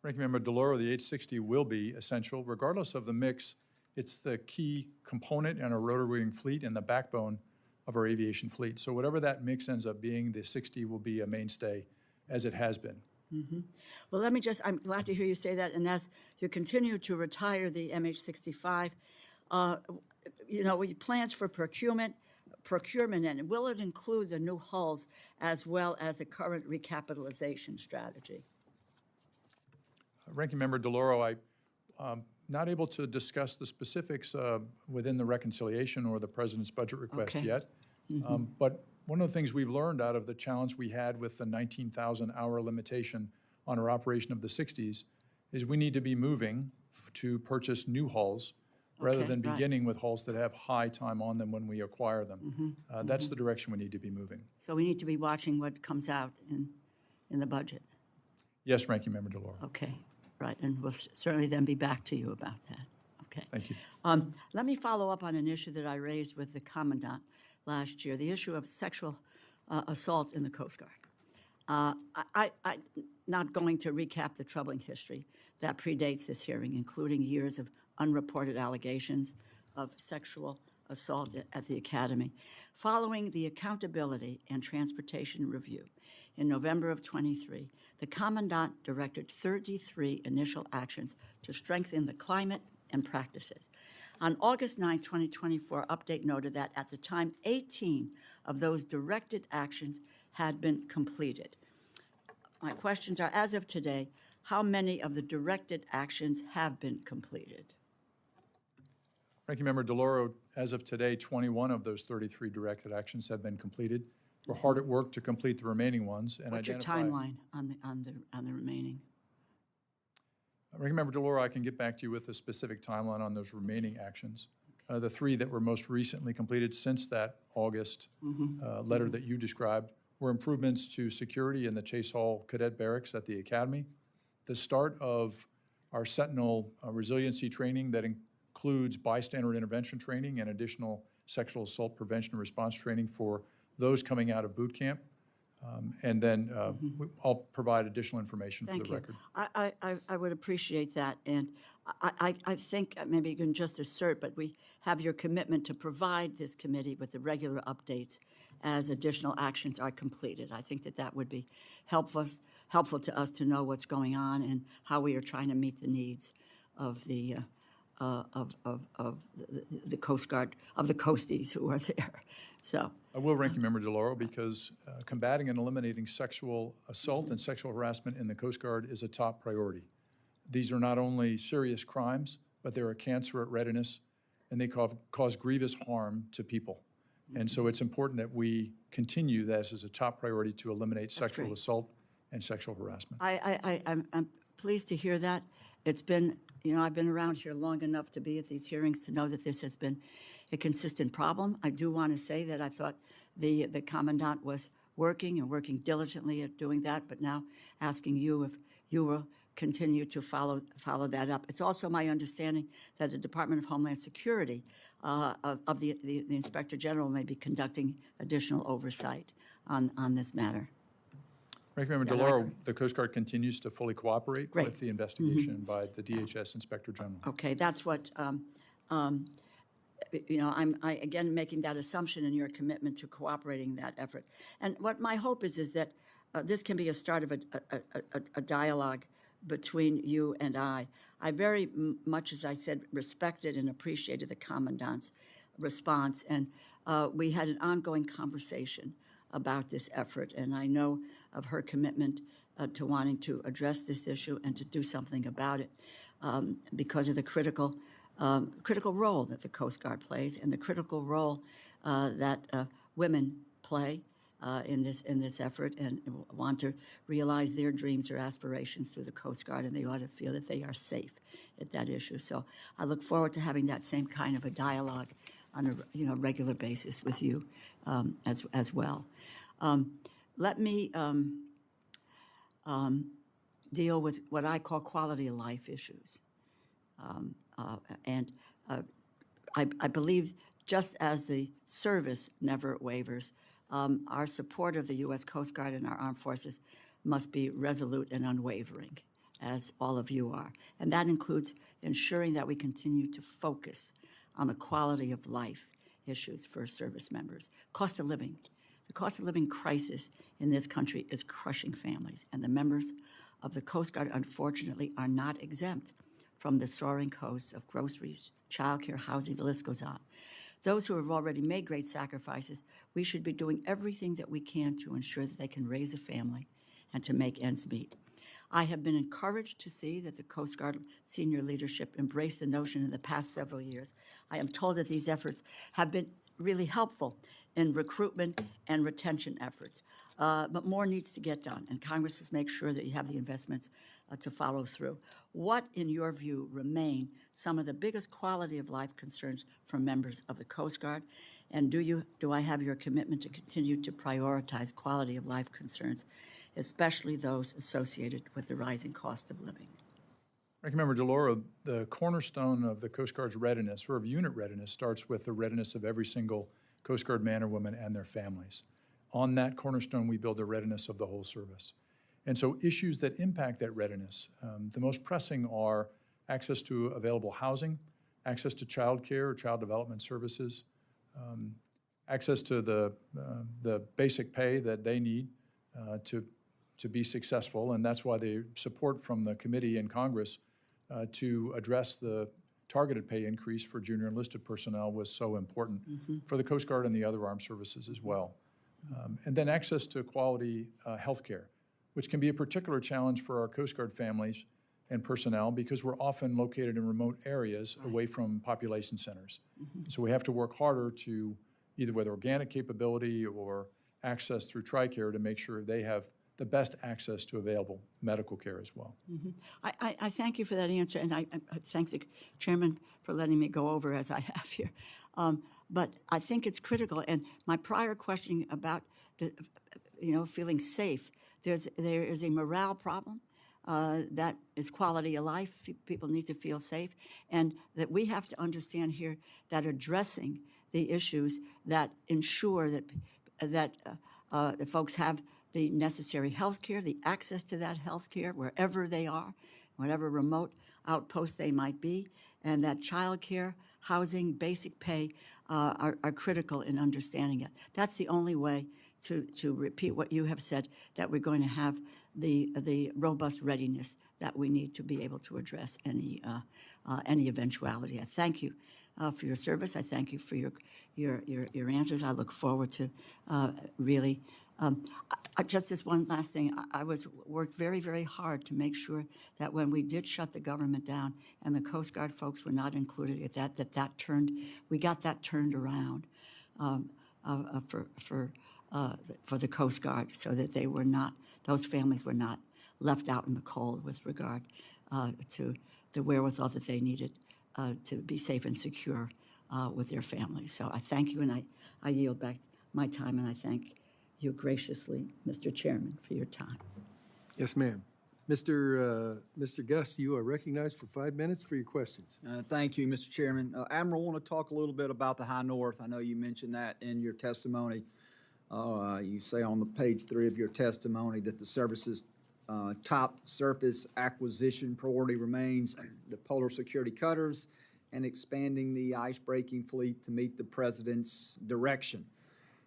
Ranking Member DeLauro, the H-60 will be essential. Regardless of the mix, it's the key component in our rotary-wing fleet and the backbone of our aviation fleet. So whatever that mix ends up being, the 60 will be a mainstay, as it has been. Mm-hmm. Well, let me just, I'm glad to hear you say that. And as you continue to retire the MH-65, plans for procurement, and will it include the new hulls as well as the current recapitalization strategy? Ranking Member DeLauro, I'm not able to discuss the specifics within the reconciliation or the President's budget request yet. Mm-hmm. But one of the things we've learned out of the challenge we had with the 19,000-hour limitation on our operation of the 60s is we need to be moving to purchase new hulls rather than beginning with hulls that have high time on them when we acquire them. That's the direction we need to be moving. So we need to be watching what comes out in the budget. Yes, Ranking Member DeLauro. Okay, right, and we'll certainly then be back to you about that. Okay. Thank you. Let me follow up on an issue that I raised with the Commandant last year, the issue of sexual assault in the Coast Guard. I'm not going to recap the troubling history that predates this hearing, including years of unreported allegations of sexual assault at the Academy. Following the Accountability and Transportation Review in November of '23, the Commandant directed 33 initial actions to strengthen the climate and practices. On August 9, 2024, update noted that at the time, 18 of those directed actions had been completed. My questions are, as of today, how many of the directed actions have been completed? Ranking Member DeLauro, as of today, 21 of those 33 directed actions have been completed. We're hard at work to complete the remaining ones and What's identify. your timeline on the remaining? Ranking Member DeLauro, I can get back to you with a specific timeline on those remaining actions. The three that were most recently completed since that August letter that you described were improvements to security in the Chase Hall Cadet Barracks at the Academy, the start of our Sentinel resiliency training that includes bystander intervention training and additional sexual assault prevention and response training for those coming out of boot camp. And then I'll provide additional information for the record. I would appreciate that. And I think maybe you can just assert, but we have your commitment to provide this committee with the regular updates as additional actions are completed. I think that would be helpful to us to know what's going on and how we are trying to meet the needs of the Coast Guard, of the Coasties who are there. So I will, Ranking Member DeLauro, because combating and eliminating sexual assault and sexual harassment in the Coast Guard is a top priority. These are not only serious crimes, but they're a cancer at readiness, and they cause grievous harm to people. And so it's important that we continue this as a top priority to eliminate sexual assault and sexual harassment. I'm pleased to hear that. It's been, I've been around here long enough to be at these hearings to know that this has been a consistent problem. I do want to say that I thought the Commandant was working diligently at doing that, but now asking you if you will continue to follow that up. It's also my understanding that the Department of Homeland Security of the Inspector General may be conducting additional oversight on this matter. Ranking Member DeLauro, the Coast Guard continues to fully cooperate with the investigation by the DHS Inspector General. Okay, that's what, I'm again making that assumption in your commitment to cooperating in that effort. And what my hope is that this can be a start of a dialogue between you and I. I very much, as I said, respected and appreciated the Commandant's response, and we had an ongoing conversation about this effort, and I know of her commitment to wanting to address this issue and to do something about it because of the critical role that the Coast Guard plays and the critical role that women play in this effort and want to realize their dreams or aspirations through the Coast Guard, and they ought to feel that they are safe at that issue. So I look forward to having that same kind of a dialogue on a regular basis with you as well. Let me deal with what I call quality of life issues. I believe just as the service never wavers, our support of the U.S. Coast Guard and our armed forces must be resolute and unwavering, as all of you are. And that includes ensuring that we continue to focus on the quality of life issues for service members. Cost of living. The cost of living crisis in this country is crushing families, and the members of the Coast Guard, unfortunately, are not exempt from the soaring costs of groceries, childcare, housing, the list goes on. Those who have already made great sacrifices, we should be doing everything that we can to ensure that they can raise a family and to make ends meet. I have been encouraged to see that the Coast Guard senior leadership embraced the notion in the past several years. I am told that these efforts have been really helpful in recruitment and retention efforts. But more needs to get done, and Congress must make sure that you have the investments to follow through. What, in your view, remain some of the biggest quality of life concerns for members of the Coast Guard? And do I have your commitment to continue to prioritize quality of life concerns, especially those associated with the rising cost of living? Ranking Member DeLauro, the cornerstone of the Coast Guard's readiness, or of unit readiness, starts with the readiness of every single Coast Guard man or woman and their families. On that cornerstone, we build the readiness of the whole service. And so issues that impact that readiness, the most pressing are access to available housing, access to child care or child development services, access to the basic pay that they need to be successful. And that's why the support from the committee and Congress to address the targeted pay increase for junior enlisted personnel was so important for the Coast Guard and the other armed services as well. And then access to quality health care, which can be a particular challenge for our Coast Guard families and personnel because we're often located in remote areas away from population centers. So we have to work harder to either with organic capability or access through TRICARE to make sure they have the best access to available medical care as well. I thank you for that answer, and I thank the Chairman for letting me go over as I have here. But I think it's critical, and my prior question about the, feeling safe, there is a morale problem that is quality of life. People need to feel safe, and that we have to understand here that addressing the issues that ensure that the folks have the necessary health care, the access to that health care wherever they are, whatever remote outpost they might be, and that child care, housing, basic pay are critical in understanding it. That's the only way to repeat what you have said, that we're going to have the robust readiness that we need to be able to address any eventuality. I thank you for your service. I thank you for your answers. I look forward to really. Just this one last thing, I worked very, very hard to make sure that when we did shut the government down and the Coast Guard folks were not included at we got that turned around for the Coast Guard, so that those families were not left out in the cold with regard to the wherewithal that they needed to be safe and secure with their families. So I thank you, and I yield back my time, and I thank you graciously, Mr. Chairman, for your time. Yes, ma'am. Mr. Gus, you are recognized for 5 minutes for your questions. Thank you, Mr. Chairman. Admiral, I want to talk a little bit about the High North. I know you mentioned that in your testimony. You say on the page 3 of your testimony that the service's top surface acquisition priority remains the polar security cutters and expanding the ice-breaking fleet to meet the President's direction.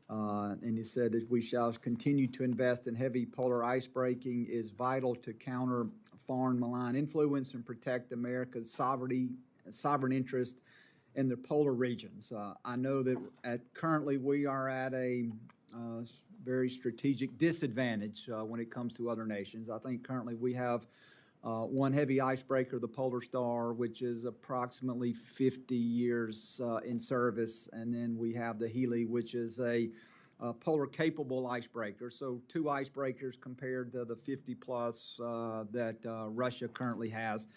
And you said that we shall continue to invest in heavy polar ice breaking is vital to counter foreign malign influence and protect America's sovereign interest in the polar regions. I know that currently we are at a very strategic disadvantage when it comes to other nations. I think currently we have one heavy icebreaker, the Polar Star, which is approximately 50 years in service, and then we have the Healy, which is a polar capable icebreakers. So 2 icebreakers compared to the 50 plus that Russia currently has.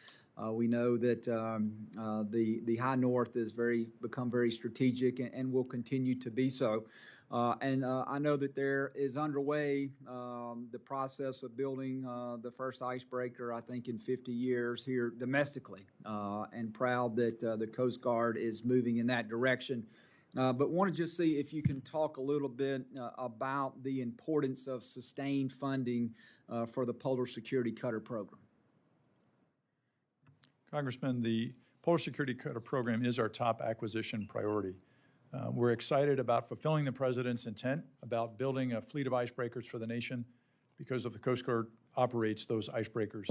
We know that the high north has become very strategic and will continue to be so. I know that there is underway the process of building the first icebreaker, I think, in 50 years here domestically, and proud that the Coast Guard is moving in that direction. But want to just see if you can talk a little bit about the importance of sustained funding for the Polar Security Cutter program. Congressman, the Polar Security Cutter program is our top acquisition priority. We're excited about fulfilling the President's intent about building a fleet of icebreakers for the nation because of the Coast Guard operates those icebreakers.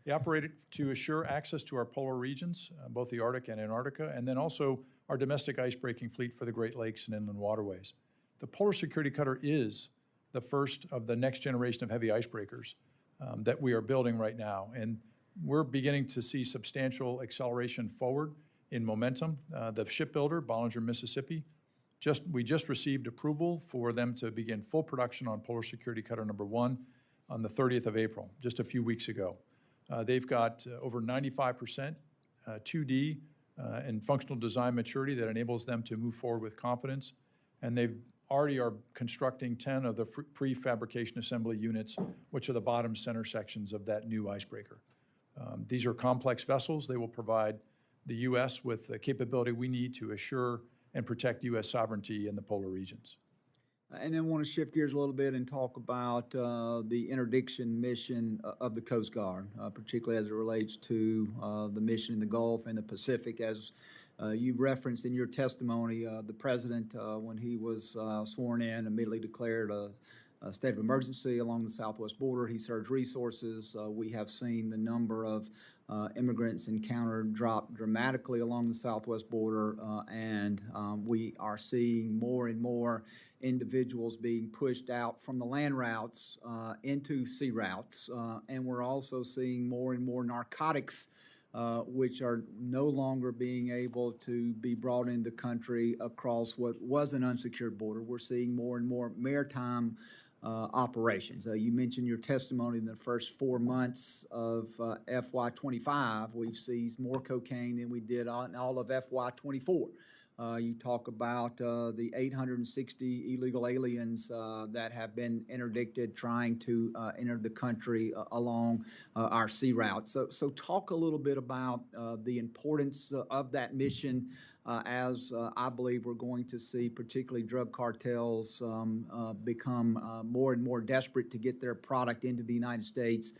They operate to assure access to our polar regions, both the Arctic and Antarctica, and then also our domestic icebreaking fleet for the Great Lakes and inland waterways. The Polar Security Cutter is the first of the next generation of heavy icebreakers that we are building right now. And we're beginning to see substantial acceleration forward in momentum. The shipbuilder, Bollinger, Mississippi, we just received approval for them to begin full production on Polar Security Cutter number 1 on the 30th of April, just a few weeks ago. They've got over 95% 2D and functional design maturity that enables them to move forward with confidence. And they've already are constructing 10 of the prefabrication assembly units, which are the bottom center sections of that new icebreaker. These are complex vessels. They will provide the U.S. with the capability we need to assure and protect U.S. sovereignty in the polar regions. And then want to shift gears a little bit and talk about the interdiction mission of the Coast Guard, particularly as it relates to the mission in the Gulf and the Pacific. As you referenced in your testimony, the President, when he was sworn in, immediately declared a state of emergency along the southwest border. He surged resources. We have seen the number of immigrants encountered drop dramatically along the southwest border, and we are seeing more and more individuals being pushed out from the land routes into sea routes, and we're also seeing more and more narcotics which are no longer being able to be brought into the country across what was an unsecured border. We're seeing more and more maritime operations. You mentioned your testimony in the first 4 months of FY25. We've seized more cocaine than we did in all of FY24. You talk about the 860 illegal aliens that have been interdicted trying to enter the country along our sea route. So talk a little bit about the importance of that mission as I believe we're going to see particularly drug cartels become more and more desperate to get their product into the United States.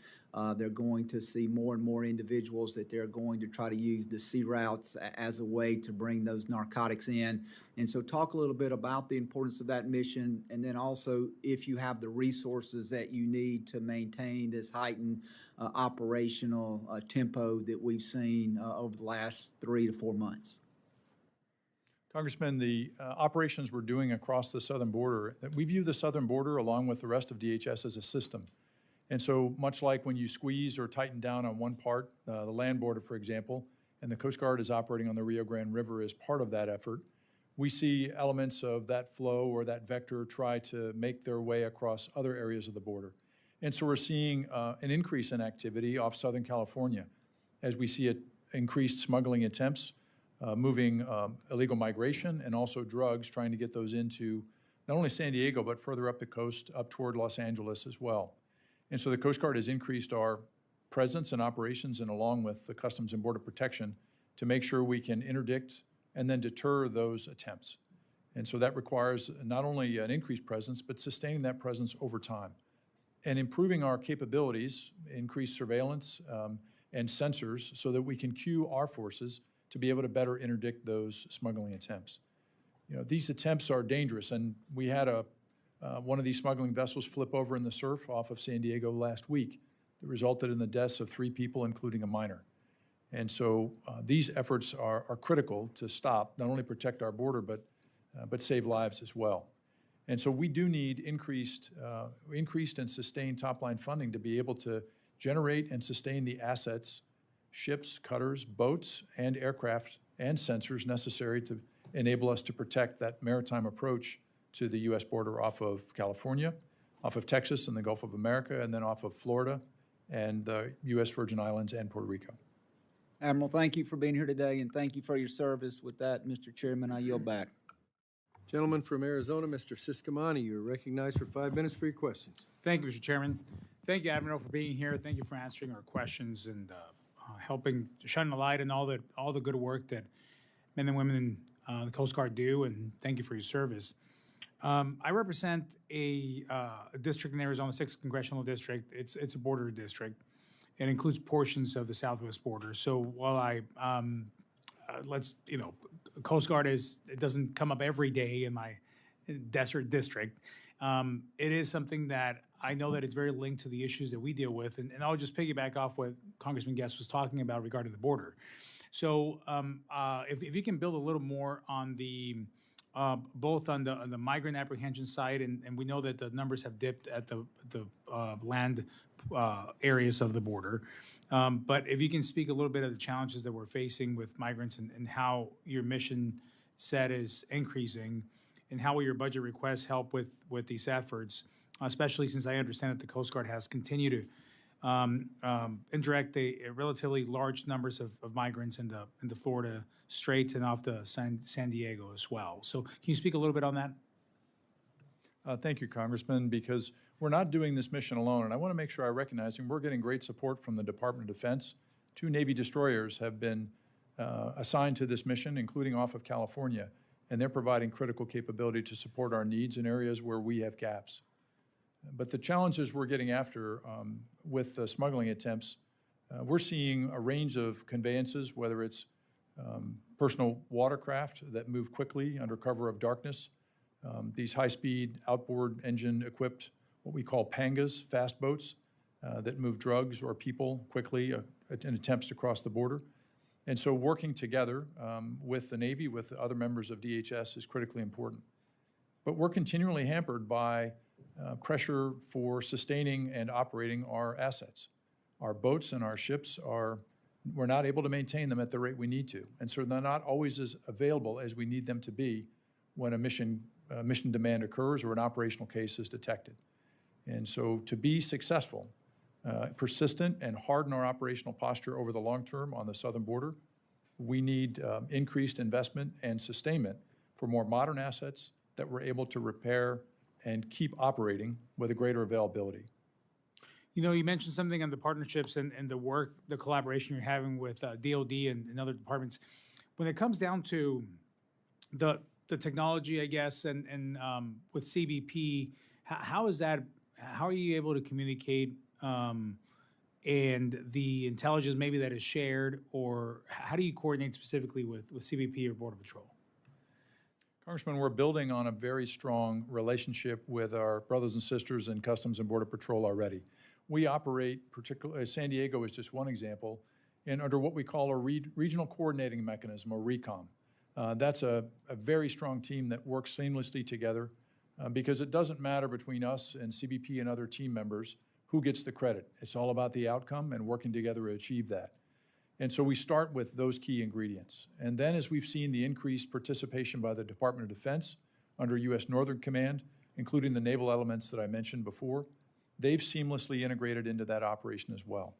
They're going to see more and more individuals that they're going to try to use the sea routes as a way to bring those narcotics in. And so talk a little bit about the importance of that mission, and then also if you have the resources that you need to maintain this heightened operational tempo that we've seen over the last 3 to 4 months. Congressman, the operations we're doing across the southern border, we view the southern border along with the rest of DHS as a system. And so much like when you squeeze or tighten down on one part, the land border, for example, and the Coast Guard is operating on the Rio Grande River as part of that effort, we see elements of that flow or that vector try to make their way across other areas of the border. And so we're seeing an increase in activity off Southern California as we see increased smuggling attempts, moving illegal migration and also drugs, trying to get those into not only San Diego, but further up the coast, up toward Los Angeles as well. And so the Coast Guard has increased our presence and operations and along with the Customs and Border Protection to make sure we can interdict and then deter those attempts. And so that requires not only an increased presence, but sustaining that presence over time and improving our capabilities, increased surveillance and sensors so that we can cue our forces to be able to better interdict those smuggling attempts. You know, these attempts are dangerous, and we had one of these smuggling vessels flip over in the surf off of San Diego last week that resulted in the deaths of 3 people, including a minor. And so these efforts are critical to stop, not only protect our border, but save lives as well. And so we do need increased and sustained top-line funding to be able to generate and sustain the assets, ships, cutters, boats, and aircraft and sensors necessary to enable us to protect that maritime approach to the U.S. border off of California, off of Texas and the Gulf of America, and then off of Florida and the U.S. Virgin Islands and Puerto Rico. Admiral, thank you for being here today, and thank you for your service. With that, Mr. Chairman, I yield back. Gentleman from Arizona, Mr. Siscomani, you're recognized for 5 minutes for your questions. Thank you, Mr. Chairman. Thank you, Admiral, for being here. Thank you for answering our questions and helping shine a light on all the good work that men and women in the Coast Guard do, and thank you for your service. I represent a district in Arizona, 6th Congressional District. It's a border district. It includes portions of the southwest border. So while I, Coast Guard it doesn't come up every day in my desert district. It is something that I know that it's very linked to the issues that we deal with. And I'll just piggyback off what Congressman Guest was talking about regarding the border. So if you can build a little more on the, both on the migrant apprehension side, and we know that the numbers have dipped at the land areas of the border. But if you can speak a little bit of the challenges that we're facing with migrants and how your mission set is increasing, and how will your budget requests help with these efforts, especially since I understand that the Coast Guard has continued to indirect a relatively large numbers of migrants in the Florida Straits and off the San Diego as well. So can you speak a little bit on that? Thank you, Congressman, because we're not doing this mission alone, and I want to make sure I recognize, and we're getting great support from the Department of Defense. 2 Navy destroyers have been assigned to this mission, including off of California, and they're providing critical capability to support our needs in areas where we have gaps. But the challenges we're getting after with the smuggling attempts, we're seeing a range of conveyances, whether it's personal watercraft that move quickly under cover of darkness, these high-speed outboard engine-equipped, what we call pangas, fast boats, that move drugs or people quickly in attempts to cross the border. And so working together with the Navy, with the other members of DHS is critically important. But we're continually hampered by pressure for sustaining and operating our assets. Our boats and our ships we're not able to maintain them at the rate we need to. And so they're not always as available as we need them to be when a mission demand occurs or an operational case is detected. And so to be successful, persistent and harden our operational posture over the long term on the southern border, we need increased investment and sustainment for more modern assets that we're able to repair and keep operating with a greater availability. You know, you mentioned something on the partnerships and the work, the collaboration you're having with DOD and other departments. When it comes down to the technology, I guess, and with CBP, how are you able to communicate and the intelligence maybe that is shared, or how do you coordinate specifically with CBP or Border Patrol? Congressman, we're building on a very strong relationship with our brothers and sisters in Customs and Border Patrol already. We operate, particularly, San Diego is just one example, under what we call a regional coordinating mechanism, or RECOM. That's a very strong team that works seamlessly together because it doesn't matter between us and CBP and other team members who gets the credit. It's all about the outcome and working together to achieve that. And so we start with those key ingredients. And then as we've seen the increased participation by the Department of Defense under U.S. Northern Command, including the naval elements that I mentioned before, they've seamlessly integrated into that operation as well.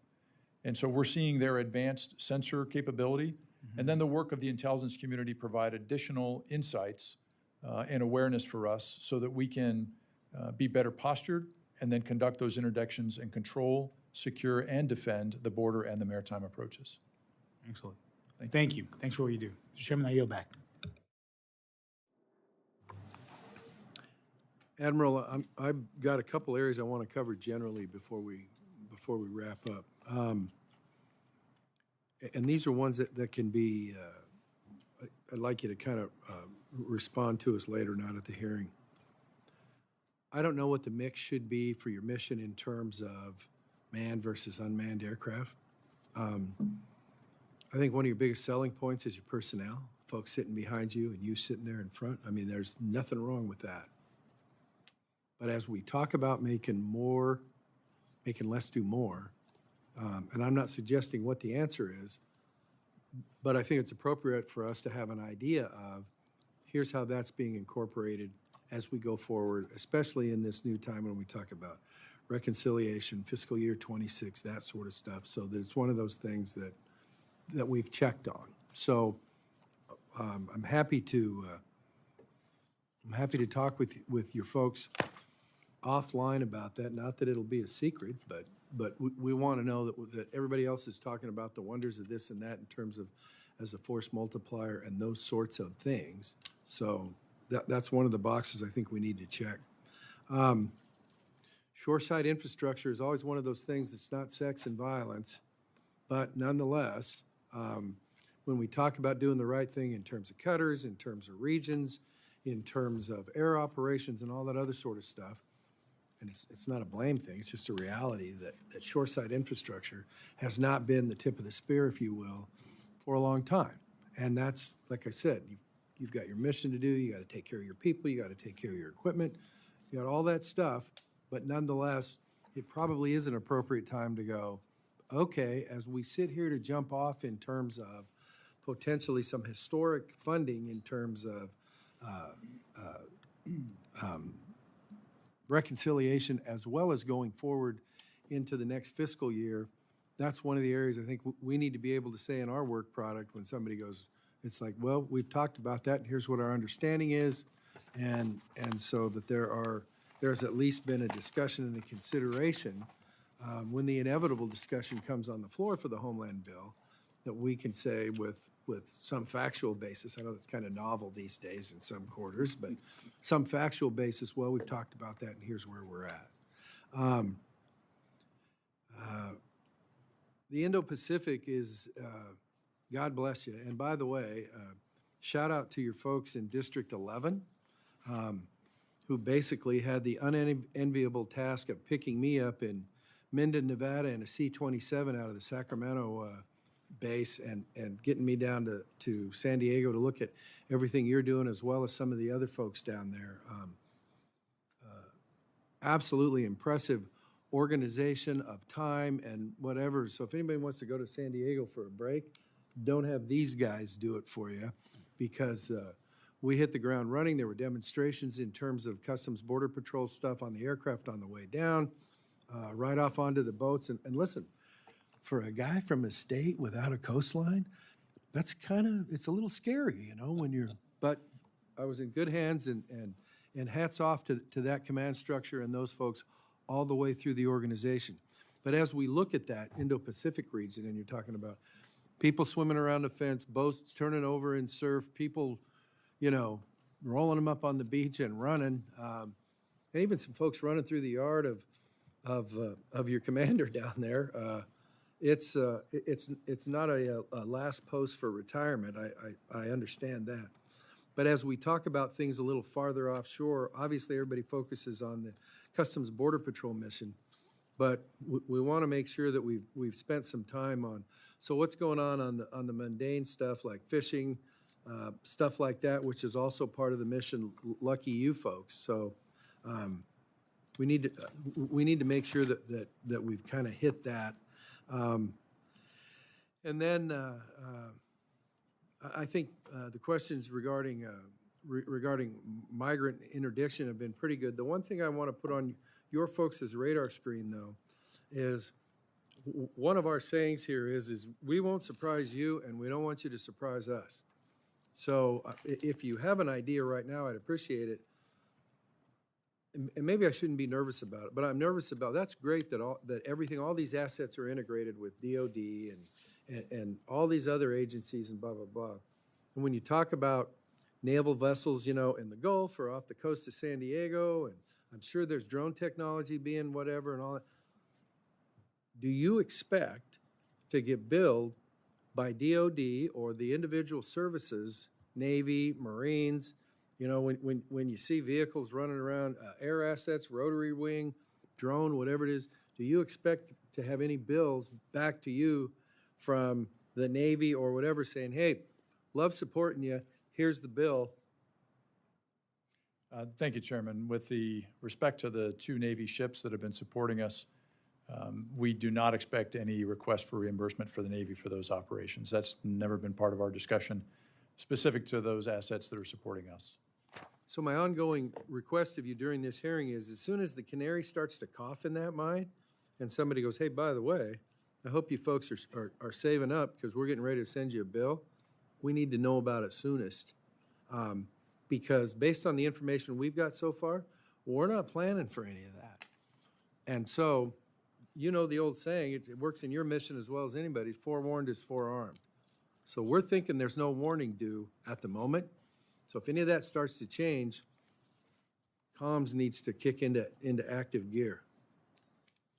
And so we're seeing their advanced sensor capability, and then the work of the intelligence community provide additional insights and awareness for us so that we can be better postured and then conduct those interdictions and control, secure, and defend the border and the maritime approaches. Excellent. Thank you. Thanks for what you do. Mr. Chairman, I yield back. Admiral, I've got a couple areas I want to cover generally before we wrap up. And these are ones that can be, I'd like you to kind of respond to us later, not at the hearing. I don't know what the mix should be for your mission in terms of manned versus unmanned aircraft. I think one of your biggest selling points is your personnel, folks sitting behind you and you sitting there in front. I mean, there's nothing wrong with that. But as we talk about making less do more, and I'm not suggesting what the answer is, but I think it's appropriate for us to have an idea of here's how that's being incorporated as we go forward, especially in this new time when we talk about reconciliation, fiscal year 26, that sort of stuff. So that it's one of those things that we've checked on. So I'm happy to talk with your folks offline about that. Not that it'll be a secret, but we want to know that everybody else is talking about the wonders of this and that in terms of as a force multiplier and those sorts of things. So that's one of the boxes I think we need to check. Shoreside infrastructure is always one of those things that's not sex and violence, but nonetheless, when we talk about doing the right thing in terms of cutters, in terms of regions, in terms of air operations and all that other sort of stuff, and it's not a blame thing, it's just a reality that shoreside infrastructure has not been the tip of the spear, if you will, for a long time. And that's, like I said, you've got your mission to do, you got to take care of your people, you got to take care of your equipment, you got all that stuff, but nonetheless, it probably is an appropriate time to go, okay, as we sit here to jump off in terms of potentially some historic funding in terms of reconciliation as well as going forward into the next fiscal year, that's one of the areas I think we need to be able to say in our work product when somebody goes, it's like, well, we've talked about that and here's what our understanding is, and so that there's at least been a discussion and a consideration when the inevitable discussion comes on the floor for the Homeland Bill, that we can say with some factual basis, I know that's kind of novel these days in some quarters, but some factual basis, well, we've talked about that and here's where we're at. The Indo-Pacific is, God bless you. And by the way, shout out to your folks in District 11, who basically had the unenviable task of picking me up in Minden, Nevada in a C-27 out of the Sacramento base and getting me down to San Diego to look at everything you're doing as well as some of the other folks down there. Absolutely impressive organization of time and whatever. So if anybody wants to go to San Diego for a break, don't have these guys do it for you, because we hit the ground running. There were demonstrations in terms of Customs Border Patrol stuff on the aircraft on the way down, right off onto the boats. And listen, for a guy from a state without a coastline, that's it's a little scary, you know, when you're, but I was in good hands, and hats off to that command structure and those folks all the way through the organization. But as we look at that Indo-Pacific region, and you're talking about people swimming around the fence, boats turning over in surf, people, you know, rolling them up on the beach and running, and even some folks running through the yard of your commander down there. It's not a last post for retirement. I understand that. But as we talk about things a little farther offshore, obviously everybody focuses on the Customs Border Patrol mission, but we want to make sure that we've spent some time on, so what's going on the mundane stuff like fishing, stuff like that, which is also part of the mission. Lucky you folks. So we need to make sure that we've kind of hit that. And then I think the questions regarding migrant interdiction have been pretty good. The one thing I want to put on your folks' radar screen, though, is one of our sayings here is we won't surprise you, and we don't want you to surprise us. So if you have an idea right now, I'd appreciate it. And maybe I shouldn't be nervous about it, but I'm nervous about, that's great that all these assets are integrated with DOD and all these other agencies and blah, blah, blah. And when you talk about naval vessels, you know, in the Gulf or off the coast of San Diego, and I'm sure there's drone technology being whatever and all that, do you expect to get billed by DOD or the individual services, Navy, Marines, you know, when you see vehicles running around, air assets, rotary wing, drone, whatever it is, do you expect to have any bills back to you from the Navy or whatever saying, hey, love supporting you, here's the bill? Thank you, Chairman. With the respect to the 2 Navy ships that have been supporting us, we do not expect any request for reimbursement for the Navy for those operations. That's never been part of our discussion specific to those assets that are supporting us. So my ongoing request of you during this hearing is, as soon as the canary starts to cough in that mine, and somebody goes, hey, by the way, I hope you folks are saving up because we're getting ready to send you a bill, we need to know about it soonest. Because based on the information we've got so far, we're not planning for any of that. And so, you know the old saying, it works in your mission as well as anybody's, forewarned is forearmed. So we're thinking there's no warning due at the moment. So if any of that starts to change, comms needs to kick into active gear.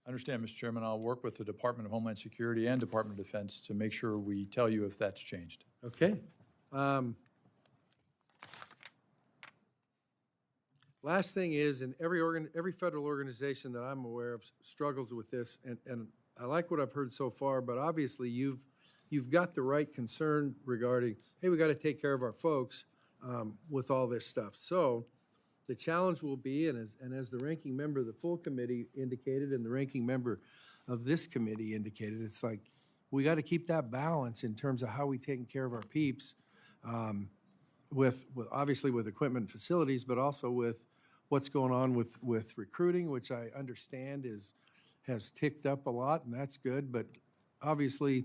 I understand, Mr. Chairman. I'll work with the Department of Homeland Security and Department of Defense to make sure we tell you if that's changed. Okay. Last thing is, and every federal organization that I'm aware of struggles with this, and I like what I've heard so far, but obviously you've got the right concern regarding, hey, we got to take care of our folks with all this stuff. So the challenge will be, and as the ranking member of the full committee indicated, and the ranking member of this committee indicated, it's like we got to keep that balance in terms of how we taking care of our peeps, with obviously with equipment and facilities, but also with what's going on with recruiting, which I understand has ticked up a lot, and that's good. But obviously,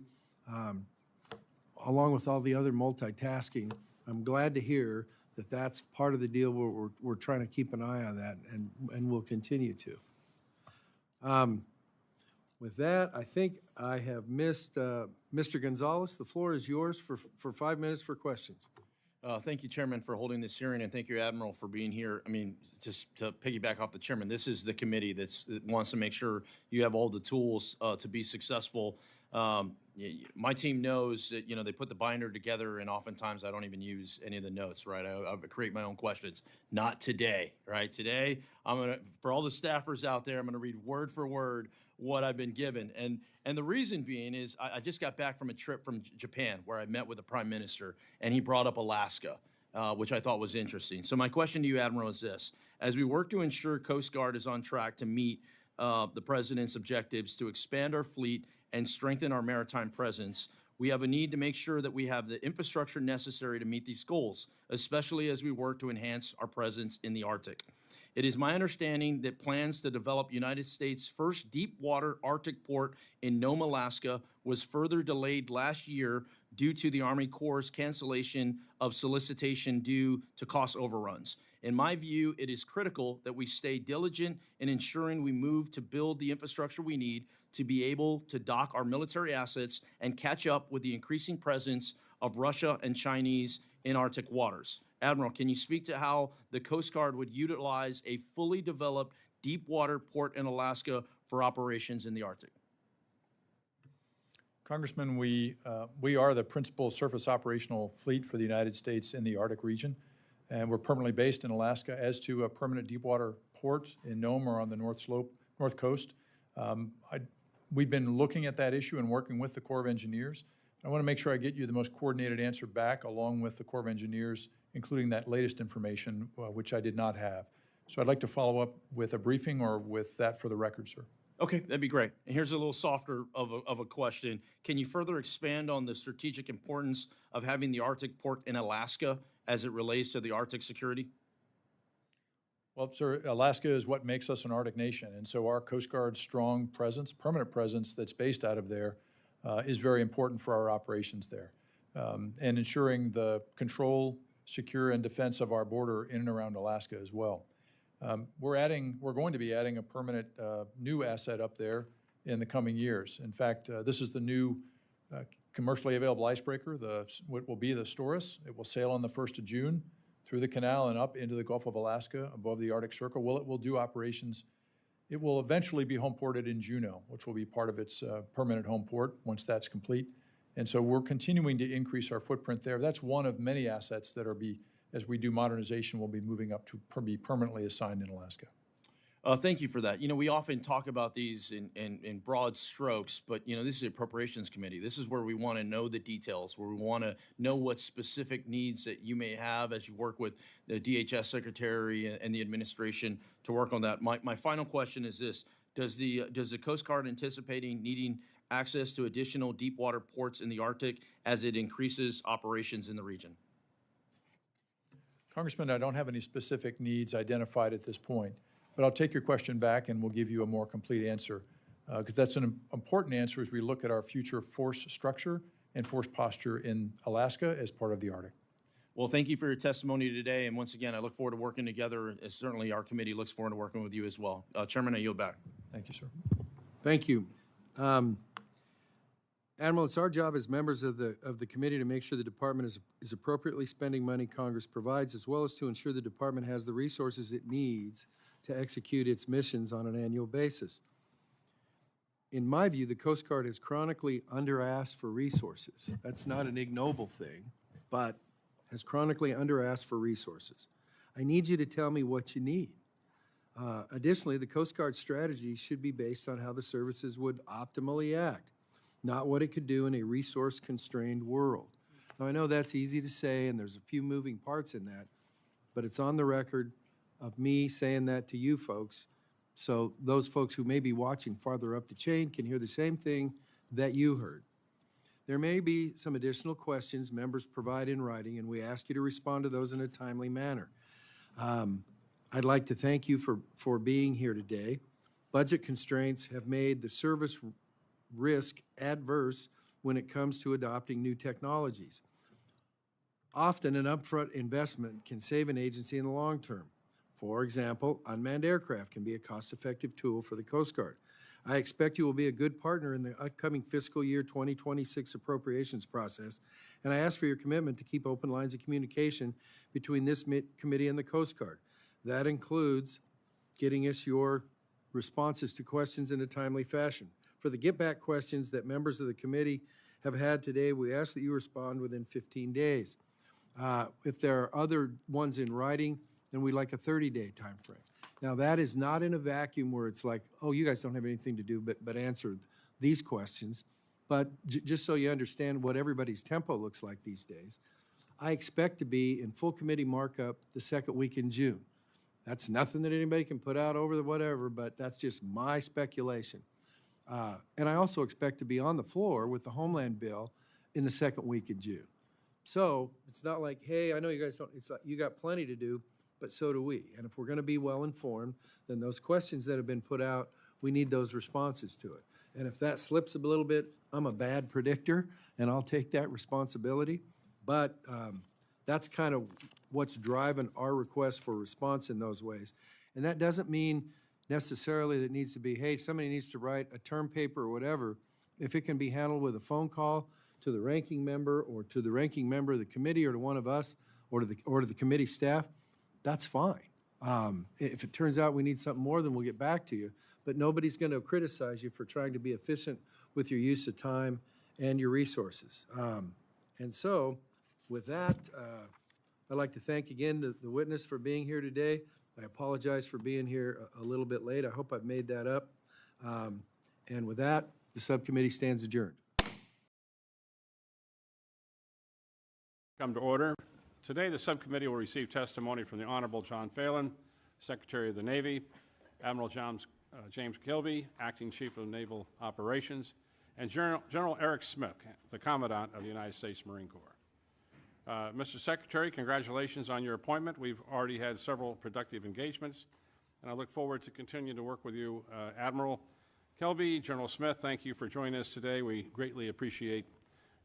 along with all the other multitasking, I'm glad to hear that that's part of the deal where we're trying to keep an eye on that, and we'll continue to. With that, I think I have missed Mr. Gonzalez. The floor is yours for 5 minutes for questions. Thank you, Chairman, for holding this hearing, and thank you, Admiral, for being here. I mean, just to piggyback off the Chairman, this is the committee that wants to make sure you have all the tools to be successful. My team knows that, they put the binder together, and oftentimes I don't even use any of the notes, right? I create my own questions. Not today, right? Today, for all the staffers out there, I'm gonna read word for word what I've been given. And the reason being is I just got back from a trip from Japan where I met with the Prime Minister, and he brought up Alaska, which I thought was interesting. So my question to you, Admiral, is this. As we work to ensure Coast Guard is on track to meet the President's objectives to expand our fleet and strengthen our maritime presence, we have a need to make sure that we have the infrastructure necessary to meet these goals, especially as we work to enhance our presence in the Arctic. It is my understanding that plans to develop United States' first deep water Arctic port in Nome, Alaska was further delayed last year due to the Army Corps' cancellation of solicitation due to cost overruns. In my view, it is critical that we stay diligent in ensuring we move to build the infrastructure we need to be able to dock our military assets and catch up with the increasing presence of Russia and Chinese in Arctic waters. Admiral, can you speak to how the Coast Guard would utilize a fully developed deep water port in Alaska for operations in the Arctic? Congressman, we are the principal surface operational fleet for the United States in the Arctic region, and we're permanently based in Alaska. As to a permanent deep water port in Nome or on the north coast, we've been looking at that issue and working with the Corps of Engineers. I want to make sure I get you the most coordinated answer back along with the Corps of Engineers, including that latest information, which I did not have. So I'd like to follow up with a briefing or with that for the record, sir. Okay, that'd be great. And here's a little softer of a question. Can you further expand on the strategic importance of having the Arctic port in Alaska as it relates to the Arctic security? Well, sir, Alaska is what makes us an Arctic nation. And so our Coast Guard's strong presence, permanent presence that's based out of there is very important for our operations there. And ensuring the control, secure, and defense of our border in and around Alaska as well. We're going to be adding a permanent new asset up there in the coming years. In fact, this is the new commercially available icebreaker, what will be the Storis. It will sail on the 1st of June through the canal and up into the Gulf of Alaska above the Arctic Circle. Well, it will do operations. It will eventually be home ported in Juneau, which will be part of its permanent home port once that's complete. And so we're continuing to increase our footprint there. That's one of many assets that as we do modernization, will be moving up to be permanently assigned in Alaska. Thank you for that. We often talk about these in broad strokes, but, this is the Appropriations Committee. This is where we want to know the details, where we want to know what specific needs that you may have as you work with the DHS Secretary and the administration to work on that. My final question is this. Does the Coast Guard anticipating needing access to additional deep water ports in the Arctic as it increases operations in the region? Congressman, I don't have any specific needs identified at this point, but I'll take your question back and we'll give you a more complete answer, because that's an important answer as we look at our future force structure and force posture in Alaska as part of the Arctic. Well, thank you for your testimony today, and once again, I look forward to working together, as certainly our committee looks forward to working with you as well. Chairman, I yield back. Thank you, sir. Thank you. Admiral, it's our job as members of the committee to make sure the department is appropriately spending money Congress provides, as well as to ensure the department has the resources it needs to execute its missions on an annual basis. In my view, the Coast Guard has chronically under-asked for resources. That's not an ignoble thing, but has chronically under-asked for resources. I need you to tell me what you need. Additionally, the Coast Guard strategy should be based on how the services would optimally act, not what it could do in a resource-constrained world. Now, I know that's easy to say, and there's a few moving parts in that, but it's on the record of me saying that to you folks, so those folks who may be watching farther up the chain can hear the same thing that you heard. There may be some additional questions members provide in writing, and we ask you to respond to those in a timely manner. I'd like to thank you for being here today. Budget constraints have made the service risk adverse when it comes to adopting new technologies. Often, an upfront investment can save an agency in the long term. For example, unmanned aircraft can be a cost-effective tool for the Coast Guard. I expect you will be a good partner in the upcoming fiscal year 2026 appropriations process, and I ask for your commitment to keep open lines of communication between this committee and the Coast Guard. That includes getting us your responses to questions in a timely fashion. For the get-back questions that members of the committee have had today, we ask that you respond within 15 days. If there are other ones in writing, then we'd like a 30-day time frame. Now, that is not in a vacuum where it's like, oh, you guys don't have anything to do but answer these questions. But just so you understand what everybody's tempo looks like these days, I expect to be in full committee markup the second week in June. That's nothing that anybody can put out over the whatever, but that's just my speculation. And I also expect to be on the floor with the Homeland bill in the second week in June. So it's not like, hey, I know you guys don't, it's like you got plenty to do, but so do we. And if we're going to be well-informed, then those questions that have been put out, we need those responses to it. And if that slips a little bit, I'm a bad predictor, and I'll take that responsibility. But that's kind of what's driving our request for response in those ways. And that doesn't mean necessarily that it needs to be, hey, somebody needs to write a term paper or whatever. If it can be handled with a phone call to the ranking member or to the ranking member of the committee or to one of us or to the committee staff, that's fine. If it turns out we need something more, then we'll get back to you. But nobody's going to criticize you for trying to be efficient with your use of time and your resources. And so, with that, I'd like to thank again the witness for being here today. I apologize for being here a little bit late. I hope I've made that up. And with that, the subcommittee stands adjourned. Come to order. Today, the subcommittee will receive testimony from the Honorable John Phelan, Secretary of the Navy, Admiral James Kilby, Acting Chief of Naval Operations, and General Eric Smith, the Commandant of the United States Marine Corps. Mr. Secretary, congratulations on your appointment. We've already had several productive engagements, and I look forward to continuing to work with you. Admiral Kilby, General Smith, thank you for joining us today. We greatly appreciate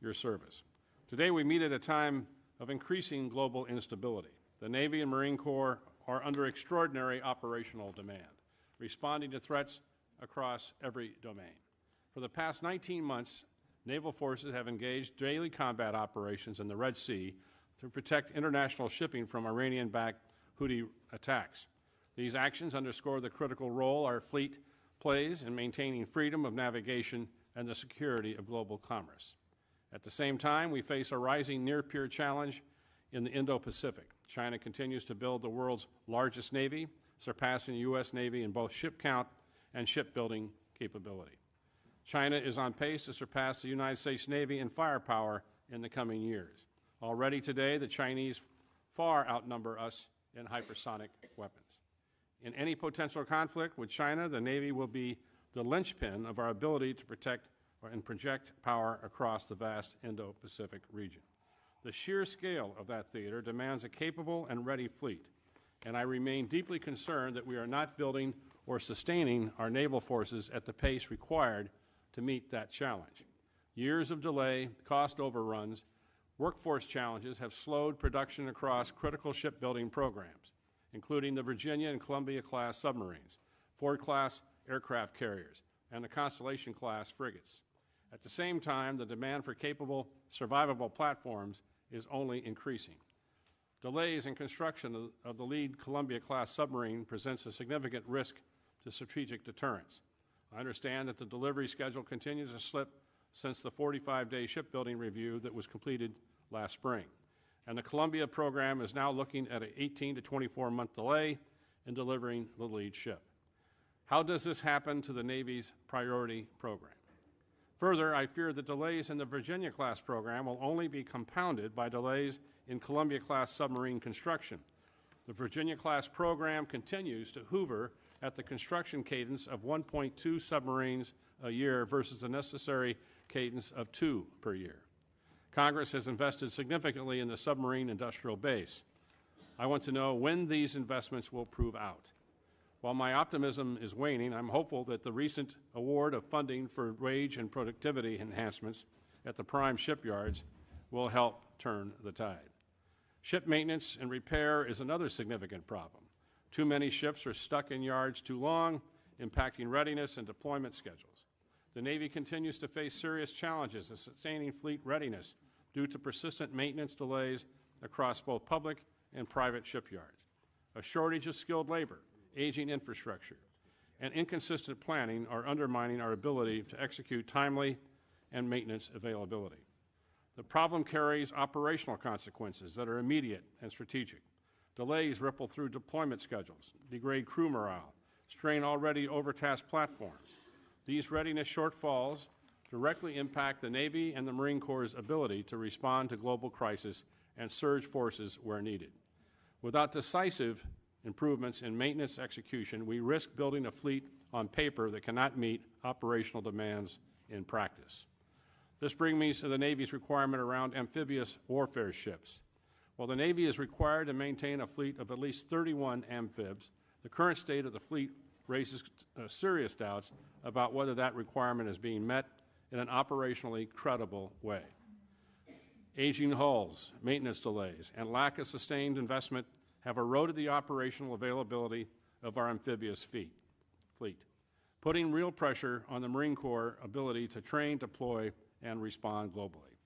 your service. Today, we meet at a time of increasing global instability. The Navy and Marine Corps are under extraordinary operational demand, responding to threats across every domain. For the past 19 months, naval forces have engaged daily combat operations in the Red Sea to protect international shipping from Iranian-backed Houthi attacks. These actions underscore the critical role our fleet plays in maintaining freedom of navigation and the security of global commerce. At the same time, we face a rising near-peer challenge in the Indo-Pacific. China continues to build the world's largest Navy, surpassing the U.S. Navy in both ship count and shipbuilding capability. China is on pace to surpass the United States Navy in firepower in the coming years. Already today, the Chinese far outnumber us in hypersonic weapons. In any potential conflict with China, the Navy will be the linchpin of our ability to protect and project power across the vast Indo-Pacific region. The sheer scale of that theater demands a capable and ready fleet, and I remain deeply concerned that we are not building or sustaining our naval forces at the pace required to meet that challenge. Years of delay, cost overruns, workforce challenges have slowed production across critical shipbuilding programs, including the Virginia and Columbia-class submarines, Ford-class aircraft carriers, and the Constellation-class frigates. At the same time, the demand for capable, survivable platforms is only increasing. Delays in construction of the lead Columbia-class submarine presents a significant risk to strategic deterrence. I understand that the delivery schedule continues to slip since the 45-day shipbuilding review that was completed last spring. And the Columbia program is now looking at an 18 to 24-month delay in delivering the lead ship. How does this happen to the Navy's priority program? Further, I fear that delays in the Virginia-class program will only be compounded by delays in Columbia-class submarine construction. The Virginia-class program continues to hover at the construction cadence of 1.2 submarines a year versus the necessary cadence of 2 per year. Congress has invested significantly in the submarine industrial base. I want to know when these investments will prove out. While my optimism is waning, I'm hopeful that the recent award of funding for wage and productivity enhancements at the prime shipyards will help turn the tide. Ship maintenance and repair is another significant problem. Too many ships are stuck in yards too long, impacting readiness and deployment schedules. The Navy continues to face serious challenges in sustaining fleet readiness due to persistent maintenance delays across both public and private shipyards. A shortage of skilled labor, aging infrastructure, and inconsistent planning are undermining our ability to execute timely and maintenance availability. The problem carries operational consequences that are immediate and strategic. Delays ripple through deployment schedules, degrade crew morale, strain already overtasked platforms. These readiness shortfalls directly impact the Navy and the Marine Corps' ability to respond to global crisis and surge forces where needed. Without decisive improvements in maintenance execution, we risk building a fleet on paper that cannot meet operational demands in practice. This brings me to the Navy's requirement around amphibious warfare ships. While the Navy is required to maintain a fleet of at least 31 amphibs, the current state of the fleet raises serious doubts about whether that requirement is being met in an operationally credible way. Aging hulls, maintenance delays, and lack of sustained investment have eroded the operational availability of our amphibious fleet, putting real pressure on the Marine Corps' ability to train, deploy, and respond globally.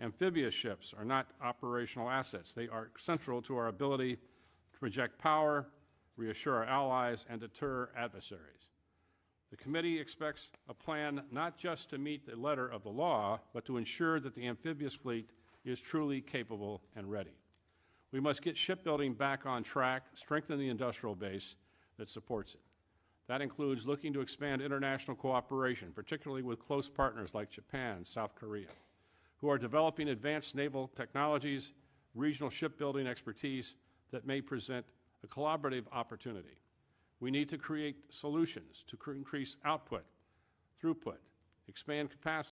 Amphibious ships are not operational assets. They are central to our ability to project power, reassure our allies, and deter adversaries. The committee expects a plan not just to meet the letter of the law, but to ensure that the amphibious fleet is truly capable and ready. We must get shipbuilding back on track, strengthen the industrial base that supports it. That includes looking to expand international cooperation, particularly with close partners like Japan, South Korea, who are developing advanced naval technologies, regional shipbuilding expertise that may present a collaborative opportunity. We need to create solutions to increase output, throughput, expand